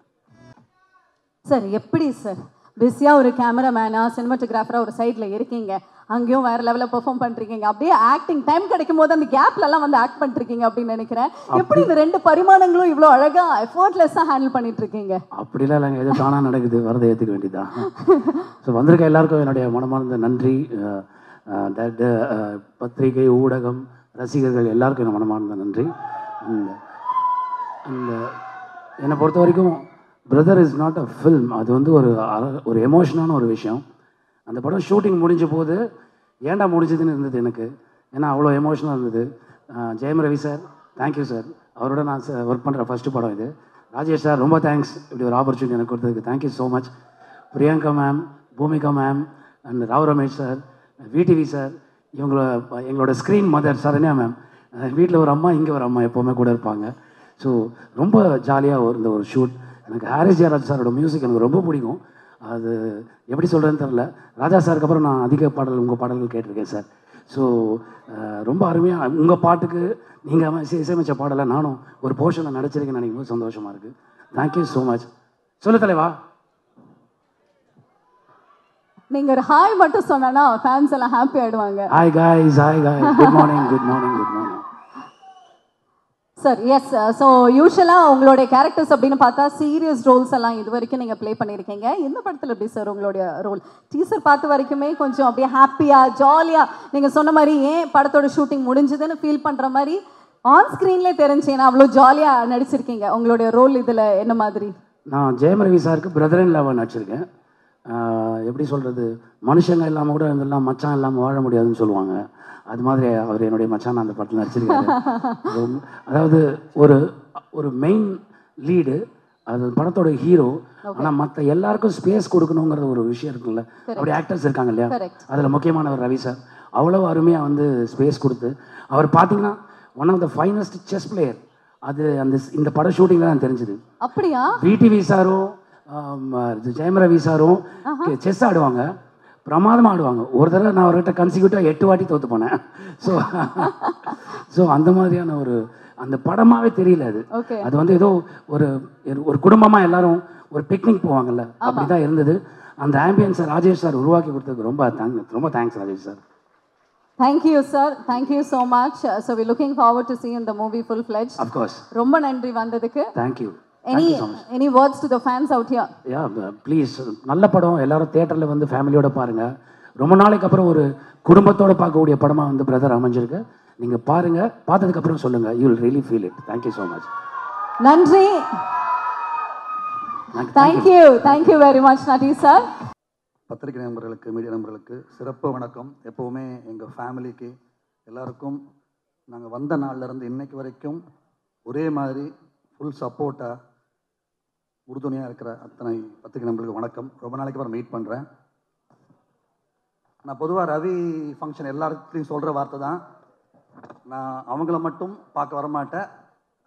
Sir எப்படி சார் பிஸியாக ஒரு கேமராமேனா சினிமாட்டோகிராஃபராக ஒரு சைடில் இருக்கீங்க, அங்கேயும் வேறு லெவலில் பெர்ஃபார்ம் பண்ணுறீங்க, அப்படியே ஆக்டிங் டைம் கிடைக்கும் போது அந்த கேப்லலாம் வந்து ஆக்ட் பண்ணிருக்கீங்க அப்படின்னு நினைக்கிறேன். எப்படி இந்த 2 பரிமாணங்களும் இவ்வளோ அழகாக எஃபர்ட்லெஸ்ஸாக ஹேண்டில் பண்ணிட்டு இருக்கீங்க? அப்படிலாம் இல்லைங்க, எது தானாக நடக்குது, வரதை ஏற்றுக்க வேண்டியதான். ஸோ வந்திருக்க எல்லாருக்கும் என்னுடைய மனமார்ந்த நன்றி. பத்திரிகை, ஊடகம், ரசிகர்கள் எல்லாருக்கும் என்ன மனமார்ந்த நன்றி. அந்த என்னை பொறுத்த வரைக்கும் brother is not a film, அது வந்து ஒரு எமோஷனான ஒரு விஷயம். அந்த படம் ஷூட்டிங் முடிஞ்ச போது ஏன்டா முடிஞ்சதுன்னு இருந்தது எனக்கு, ஏன்னா அவ்வளோ எமோஷனாக இருந்தது. Jayam Ravi sir, thank you sir, அவரோட நான் ஒர்க் பண்ணுற ஃபஸ்ட்டு படம் இது. ராஜேஷ் சார் ரொம்ப தேங்க்ஸ், இப்படி ஒரு ஆப்பர்ச்சுனிட்டி எனக்கு கொடுத்ததுக்கு thank you so much. Priyanka ma'am, Bhoomika ma'am, and Rao Ramesh sir, VTV sir, எங்களோட ஸ்க்ரீன் மதர் சரண்யா மேம். வீட்டில் ஒரு அம்மா, இங்கே ஒரு அம்மா எப்போவுமே கூட இருப்பாங்க. ஸோ ரொம்ப ஜாலியாக இருந்த ஒரு ஷூட். எனக்கு ஹாரிஸ் ஜெயராஜ் சாரோட மியூசிக் எனக்கு ரொம்ப பிடிக்கும். அது எப்படி சொல்கிறேன்னு தெரில. ராஜா சாருக்கு அப்புறம் நான் அதிக உங்கள் பாடல்கள் கேட்டிருக்கேன் சார். ஸோ ரொம்ப அருமையாக உங்கள் பாட்டுக்கு நீங்கள் இசையமைச்ச பாடலை நானும் ஒரு போர்ஷனில் நடிச்சிருக்கேன்னு நினைக்கும் போது சந்தோஷமாக இருக்குது. Thank you so much. சொல்லு தலைவா. நீங்கள் ஒரு ஹாய் மட்டும் சொன்னா ஃபேன்ஸ் எல்லாம் ஹாப்பி ஆகிடுவாங்க. Hi guys, good morning. Sir yes, so யூஸ்வலாக உங்களுடைய கேரக்டர்ஸ் அப்படின்னு பார்த்தா சீரியஸ் ரோல்ஸ் எல்லாம் இது வரைக்கும் நீங்கள் ப்ளே பண்ணியிருக்கீங்க. இந்த படத்தில் எப்படி சார் உங்களுடைய ரோல்? டீசர் பார்த்த வரைக்குமே கொஞ்சம் அப்படியே ஹாப்பியாக ஜாலியாக நீங்கள் சொன்ன மாதிரி ஏன் படத்தோட ஷூட்டிங் முடிஞ்சதுன்னு ஃபீல் பண்ணுற மாதிரி ஆன் ஸ்க்ரீன்லேயே தெரிஞ்சேன்னா அவ்வளோ ஜாலியாக நடிச்சிருக்கீங்க. உங்களுடைய ரோல் இதில் என்ன மாதிரி? நான் ஜெயம் ரவி சாருக்கு பிரதர் இன் லவ்வாக நடிச்சிருக்கேன். எப்படி சொல்கிறது, மனுஷங்க இல்லாமல் கூட இதெல்லாம் மச்சான் இல்லாமல் வாழ முடியாதுன்னு சொல்லுவாங்க. அது மாதிரி அவர் என்னுடைய மச்சான் அந்த படத்தில் நடிச்சிருக்காரு. அதாவது ஒரு மெயின் லீடு, அது படத்தோட ஹீரோ. ஆனால் மற்ற எல்லாருக்கும் ஸ்பேஸ் கொடுக்கணுங்கிற ஒரு விஷயம் இருக்குல்ல, அப்படி ஆக்டர்ஸ் இருக்காங்க இல்லையா, அதில் முக்கியமானவர் ரவி சார். அவ்வளோ அருமையாக வந்து ஸ்பேஸ் கொடுத்து அவர் பார்த்தீங்கன்னா one of the finest chess player. அது இந்த பட ஷூட்டிங்கில் தான் தெரிஞ்சுது. அப்படியா? விடிவி சாரும் ஜெயம் ரவி சாரும் செஸ் ஆடுவாங்க. பிரமாதமாக ஆடுவாங்க. ஒரு தடவை நான் அவர்கிட்ட கன்சிக்யூட்டிவாக 8 வாட்டி தோற்று போனேன். ஸோ அந்த மாதிரியான ஒரு அந்த படமாகவே தெரியல அது. அது வந்து ஏதோ ஒரு ஒரு குடும்பமாக எல்லாரும் ஒரு பிக்னிக் போவாங்கல்ல, அப்படி தான் இருந்தது. அந்த ஆம்பியன்ஸை ராஜேஷ் சார் உருவாக்கி கொடுத்ததுக்கு ரொம்ப thanks Rajesh sir. Thank you sir, thank you so much. So we're looking forward to seeing the movie full fledged. Of course. ரொம்ப நன்றி வந்ததுக்கு. Thank you. Any words to the fans out here? Yeah, please, நல்ல படம், எல்லாரும் தியேட்டரில் வந்து ஃபேமிலியோட பாருங்க. ரொம்ப நாளைக்கு அப்புறம் ஒரு குடும்பத்தோட பார்க்கக்கூடிய படமாக வந்து பிரதர் அமைஞ்சிருக்கு. நீங்கள் பாருங்க, பார்த்ததுக்கு அப்புறம் சொல்லுங்க. You will really feel it. Thank you so much. நன்றி. Thank you very much Nati sir. பத்திரிகை நண்பர்களுக்கு, மீடியா நண்பர்களுக்கு சிறப்பு வணக்கம். எப்போவுமே எங்கள் ஃபேமிலிக்கு எல்லாருக்கும் நாங்கள் வந்த நாள்லேருந்து இன்னைக்கு வரைக்கும் ஒரே மாதிரி ஃபுல் சப்போர்ட்டாக உறுதுணையாக இருக்கிற அத்தனை பத்திரிகை நண்பர்களுக்கு வணக்கம். ரொம்ப நாளைக்கு அப்புறம் மீட் பண்ணுறேன். நான் பொதுவாக ரவி ஃபங்க்ஷன் எல்லாத்தையும் சொல்கிற வார்த்தை தான், நான் அவங்கள மட்டும் பார்க்க வரமாட்டேன்.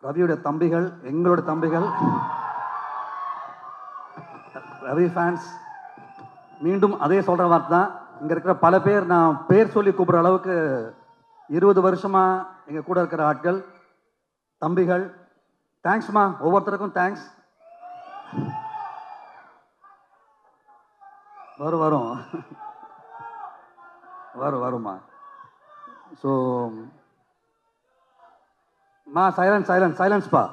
ரவியோட தம்பிகள், எங்களோட தம்பிகள், ரவி ஃபேன்ஸ் மீண்டும் அதே சொல்கிற வார்த்தை தான். இங்கே இருக்கிற பல பேர் நான் பேர் சொல்லி கூப்பிட்ற அளவுக்கு 20 வருஷமாக எங்கள் கூட இருக்கிற ஆட்கள், தம்பிகள், தேங்க்ஸ்மா. ஒவ்வொருத்தருக்கும் தேங்க்ஸ். வருமா. ஸோ சைலன்ஸ்ப்பா.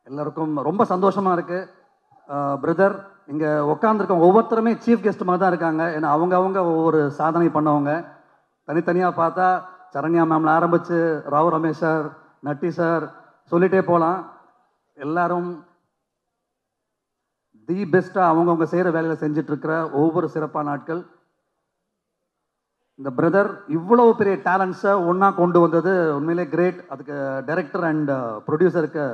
எல்லாருக்கும் ரொம்ப சந்தோஷமாக இருக்குது. பிரதர், இங்கே உட்காந்துருக்கவங்க ஒவ்வொருத்தருமே சீஃப் கெஸ்ட் மாதிரி தான் இருக்காங்க. ஏன்னா அவங்க ஒவ்வொரு சாதனை பண்ணவங்க. தனித்தனியாக பார்த்தா சரண்யா மேம்ல ஆரம்பித்து ராவ் ரமேஷ் சார், நட்டி சார், சொல்லிகிட்டே போகலாம். எல்லாரும் தி பெஸ்ட்டாக அவங்கவுங்க செய்கிற வேலையில் செஞ்சிட்ருக்கிற ஒவ்வொரு சிறப்பான நாட்கள். இந்த பிரதர் இவ்வளோ பெரிய டேலண்ட்ஸை ஒன்றா கொண்டு வந்தது உண்மையிலே கிரேட். அதுக்கு டைரக்டர் அண்ட் ப்ரொடியூசருக்கு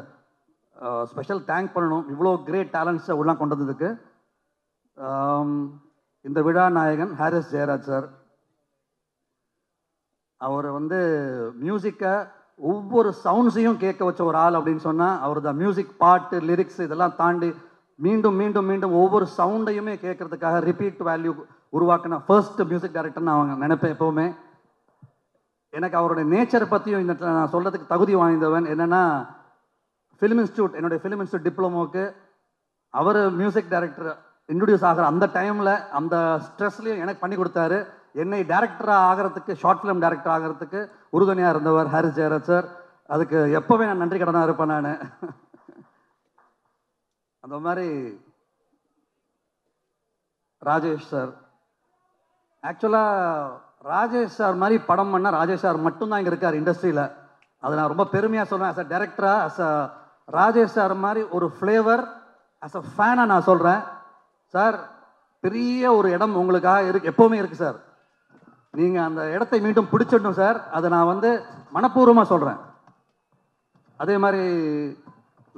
ஸ்பெஷல் தேங்க் பண்ணணும். இவ்வளோ கிரேட் டேலண்ட்ஸை ஒன்றா கொண்டு வந்ததுக்கு. இந்த விழா நாயகன் ஹாரிஸ் ஜெயராஜ் சார், அவர் வந்து மியூசிக்கை ஒவ்வொரு சவுண்ட்ஸையும் கேட்க வச்ச ஒரு ஆள் அப்படின்னு சொன்னால் அவர் தான். மியூசிக், பாட்டு, லிரிக்ஸ் இதெல்லாம் தாண்டி மீண்டும் மீண்டும் மீண்டும் ஒவ்வொரு சவுண்டையுமே கேட்கறதுக்காக ரிப்பீட் வேல்யூ உருவாக்கின ஃபர்ஸ்ட் மியூசிக் டைரக்டர்னு அவங்க நினைப்பேன் எப்போவுமே. எனக்கு அவருடைய நேச்சரை பற்றியும் இந்த நான் சொல்கிறதுக்கு தகுதி வாய்ந்தவன். என்னென்னா, ஃபிலிம் இன்ஸ்டியூட், என்னுடைய ஃபிலிம் இன்ஸ்டியூட் டிப்ளமோக்கு அவர் மியூசிக் டைரக்டர் இன்ட்ரடியூஸ் ஆகிற அந்த டைமில் அந்த ஸ்ட்ரெஸ்லையும் எனக்கு பண்ணி கொடுத்தாரு. என்னை டேரக்டராக ஆகிறதுக்கு, ஷார்ட் ஃபிலிம் டேரக்டர் ஆகிறதுக்கு உறுதுணையாக இருந்தவர் ஹாரிஸ் ஜெயராஜ் சார். அதுக்கு எப்போவே நான் நன்றி கடனாக இருப்பேன் நான். அந்த மாதிரி ராஜேஷ் சார், ஆக்சுவலாக ராஜேஷ் சார் மாதிரி படம் பண்ணால் ராஜேஷ் சார் மட்டும்தான் இங்கே இருக்கார் இண்டஸ்ட்ரியில். அதை நான் ரொம்ப பெருமையாக சொல்கிறேன். ஆஸ் அ டேரக்டராக, ஆஸ் அ ராஜேஷ் சார் மாதிரி ஒரு ஃப்ளேவர், ஆஸ் அ ஃபேனாக நான் சொல்கிறேன். சார், பெரிய ஒரு இடம் உங்களுக்காக எப்போவுமே இருக்குது சார். நீங்கள் அந்த இடத்தை மீண்டும் பிடிச்சிடணும் சார். அதை நான் வந்து மனப்பூர்வமாக சொல்கிறேன். அதே மாதிரி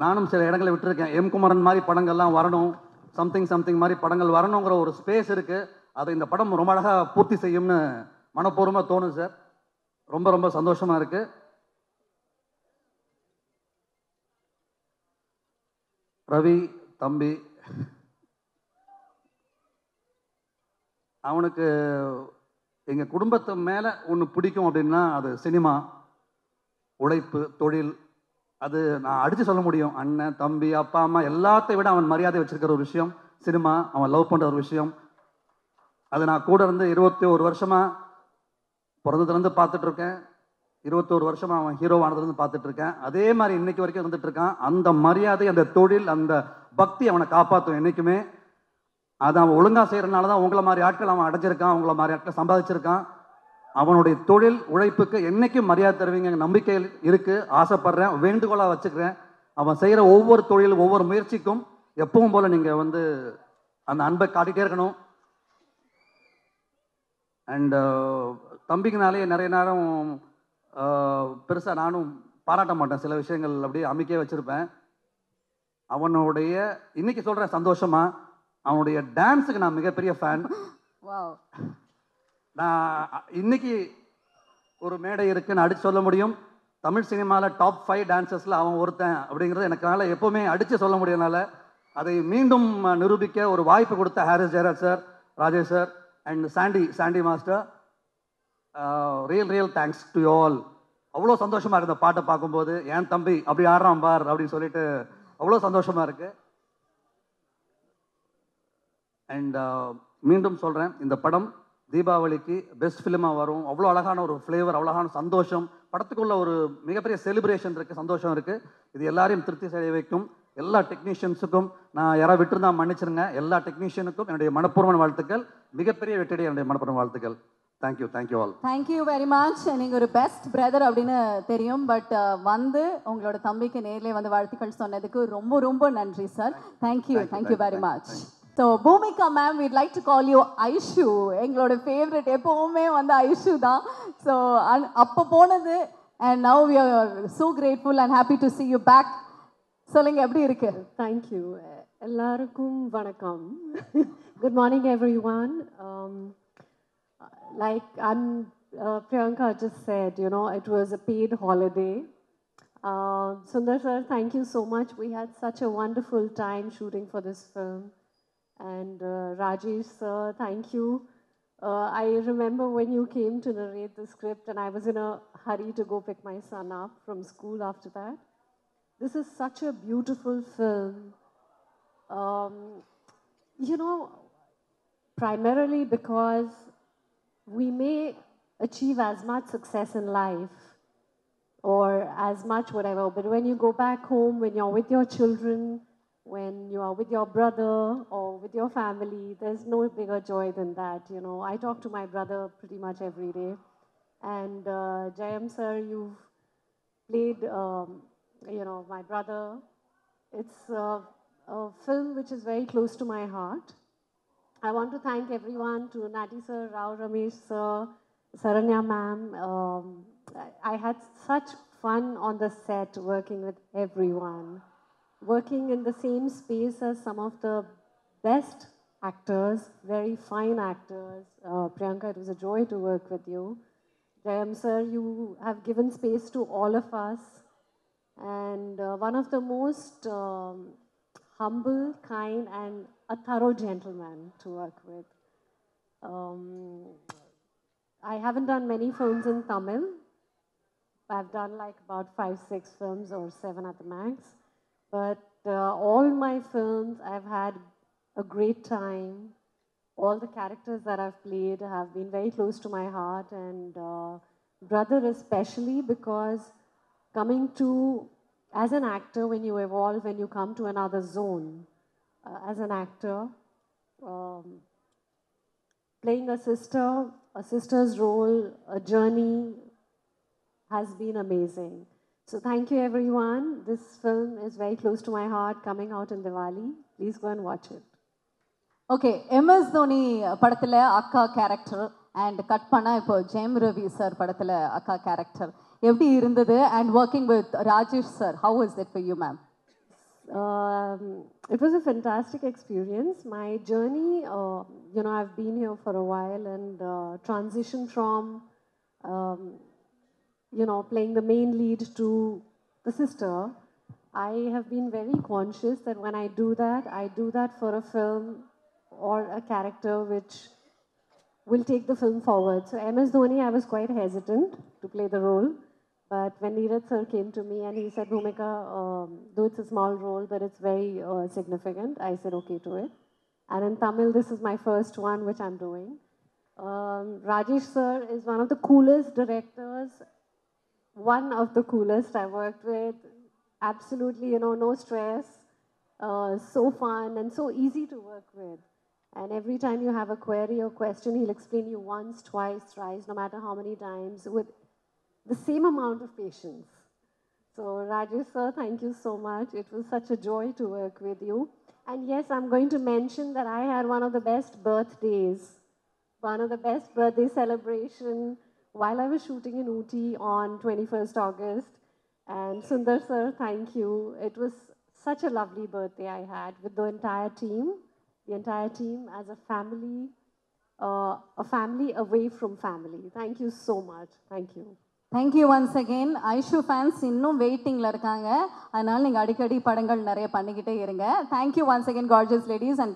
நானும் சில இடங்களை விட்டுருக்கேன். எம் குமரன் மாதிரி படங்கள்லாம் வரணும், சம்திங் மாதிரி படங்கள் வரணுங்கிற ஒரு ஸ்பேஸ் இருக்குது. அதை இந்த படம் ரொம்ப அழகாக பூர்த்தி செய்யும்னு மனப்பூர்வமாக தோணும் சார். ரொம்ப ரொம்ப சந்தோஷமாக இருக்குது. ரவி தம்பி, அவனுக்கு எங்கள் குடும்பத்து மேலே ஒன்று பிடிக்கும் அப்படின்னா அது சினிமா, உழைப்பு, தொழில். அது நான் அடித்து சொல்ல முடியும். அண்ணன், தம்பி, அப்பா, அம்மா எல்லாத்தையும் விட அவன் மரியாதை வச்சுருக்கிற ஒரு விஷயம் சினிமா. அவன் லவ் பண்ணுற ஒரு விஷயம். அது நான் கூட இருந்து 21 வருஷமாக பிறந்ததுலேருந்து பார்த்துட்ருக்கேன். 21 வருஷமாக அவன் ஹீரோவானதுலேருந்து பார்த்துட்ருக்கேன். அதே மாதிரி இன்னைக்கு வரைக்கும் இருந்துகிட்ருக்கான். அந்த மரியாதை, அந்த தொழில், அந்த பக்தி அவனை காப்பாற்றும் என்றைக்குமே. அதை அவன் ஒழுங்காக செய்கிறனால தான் உங்களை மாதிரி ஆட்கள் அவன் அடைஞ்சிருக்கான், உங்களை மாதிரி ஆட்கள் சம்பாதிச்சிருக்கான். அவனுடைய தொழில் உழைப்புக்கு என்றைக்கும் மரியாதை தருவீங்க நம்பிக்கை இருக்குது. ஆசைப்பட்றேன், வேண்டுகோளாக வச்சுக்கிறேன். அவன் செய்கிற ஒவ்வொரு தொழில், ஒவ்வொரு முயற்சிக்கும் எப்பவும் போல் நீங்கள் வந்து அந்த அன்பை காட்டிகிட்டே இருக்கணும். அண்டு தம்பிக்குனாலே நிறைய நேரம் பெருசாக நானும் பாராட்ட மாட்டேன். சில விஷயங்கள் அப்படியே அமைக்கே வச்சுருப்பேன். அவனுடைய இன்னைக்கு சொல்கிறேன் சந்தோஷமாக, அவனுடைய டான்ஸுக்கு நான் மிகப்பெரிய ஃபேன். நான் இன்னைக்கு ஒரு மேடை இருக்குன்னு அடித்து சொல்ல முடியும். தமிழ் சினிமாவில் டாப் 5 டான்சர்ஸில் அவன் ஒருத்தன் அப்படிங்கிறது எனக்கால எப்போவுமே அடித்து சொல்ல முடியனால அதை மீண்டும் நிரூபிக்க ஒரு வாய்ப்பு கொடுத்த Harris Jayaraj sir, Rajesh sir and Sandy master, real thanks to all. அவ்வளோ சந்தோஷமாக இருக்குது இந்த பாட்டை பார்க்கும்போது. என் தம்பி அப்படி ஆடுறான் பார் அப்படின்னு சொல்லிட்டு அவ்வளோ சந்தோஷமாக இருக்குது. அண்ட் மீண்டும் சொல்கிறேன், இந்த படம் தீபாவளிக்கு பெஸ்ட் ஃபிலிமாக வரும். அவ்வளோ அழகான ஒரு ஃப்ளேவர், அவ்வளோகான சந்தோஷம், படத்துக்குள்ள ஒரு மிகப்பெரிய செலிப்ரேஷன் இருக்குது, சந்தோஷம் இருக்குது. இது எல்லாரையும் திருப்தி செய்ய வைக்கும். எல்லா டெக்னீஷியன்ஸுக்கும் நான் யாராவது விட்டுருந்தா மன்னிச்சிருங்க. எல்லா டெக்னீஷியனுக்கும் என்னுடைய மனப்பூர்வமான வாழ்த்துக்கள். மிகப்பெரிய வெற்றியுடைய என்னுடைய மனப்பூர்வமான வாழ்த்துக்கள். Thank you all. Thank you very much. நீங்கள் ஒரு பெஸ்ட் பிரதர் அப்படின்னு தெரியும், பட் வந்து உங்களோட தம்பிக்கு நேர்லேயே வந்து வாழ்த்துக்கள் சொன்னதுக்கு ரொம்ப ரொம்ப நன்றி sir. Thank you very much. So Bhoomika ma'am, we'd like to call you Aishu. எங்களோட ஃபேவரட் எப்போவுமே வந்து ஐஷு தான். ஸோ அப்போ போனது and now we are so grateful and happy to see you back. சொல்லுங்க, எப்படி இருக்கு? தேங்க்யூ. எல்லாருக்கும் வணக்கம். Good morning every one. Like Priyanka just said, you know, it was a paid holiday. Sundar sir, thank you so much. We had such a wonderful time shooting for this film. And Rajesh sir, thank you. I remember when you came to narrate the script and I was in a hurry to go pick my son up from school after that. This is such a beautiful film. You know, primarily because we may achieve as much success in life or as much whatever, but when you go back home, when you're with your children, when you are with your brother or with your family, there's no bigger joy than that. You know, I talk to my brother pretty much every day. And Jayam sir, you've played, you know, my brother. It's a film which is very close to my heart. I want to thank everyone, to Nati sir, Rao Ramesh sir, Saranya ma'am. I had such fun on the set working with everyone. Working in the same space as some of the best actors, very fine actors. Priyanka, it was a joy to work with you. Jayam sir, you have given space to all of us. And one of the most humble, kind, and a thorough gentleman to work with. I haven't done many films in Tamil. I've done like about 5-6 films or 7 at the max. But all my films, I've had a great time. All the characters that I've played have been very close to my heart, and brother especially, because coming to, as an actor, when you evolve, when you come to another zone, as an actor, playing a sister's role, a journey has been amazing. So thank you everyone. This film is very close to my heart, coming out in Diwali. Please go and watch it. Okay, MS Dhoni படத்தில் அக்கா character and cut பண்ணால் இப்போ Jayam Ravi sir படத்தில் அக்கா character எப்படி இருந்தது? And working with Rajesh sir, how is it for you ma'am? It was a fantastic experience. My journey, you know, I've been here for a while and transition from, you know, playing the main lead to the sister. I have been very conscious that when I do that for a film or a character which will take the film forward. So MS Dhoni, I was quite hesitant to play the role. But when Neeraj sir came to me and he said, Bhumika, though it's a small role, but it's very significant, I said okay to it. And in Tamil, this is my first one, which I'm doing. Rajesh sir is one of the coolest directors, one of the coolest I worked with. Absolutely, you know, no stress, so fun and so easy to work with. And every time you have a query or question, he'll explain you once, twice, thrice, no matter how many times, with the same amount of patience. So Rajesh sir, thank you so much. It was such a joy to work with you. And yes, I'm going to mention that I had one of the best birthdays, one of the best birthday celebration while I was shooting in Ooty on 21st August. And Sundar sir, thank you. It was such a lovely birthday I had with the entire team as a family away from family. Thank you so much. Thank you. Thank you once again. Aishu fans இன்னும் வெயிட்டிங்கில் இருக்காங்க. அதனால் நீங்கள் அடிக்கடி படங்கள் நிறைய பண்ணிக்கிட்டே இருங்க. Thank you once again gorgeous ladies and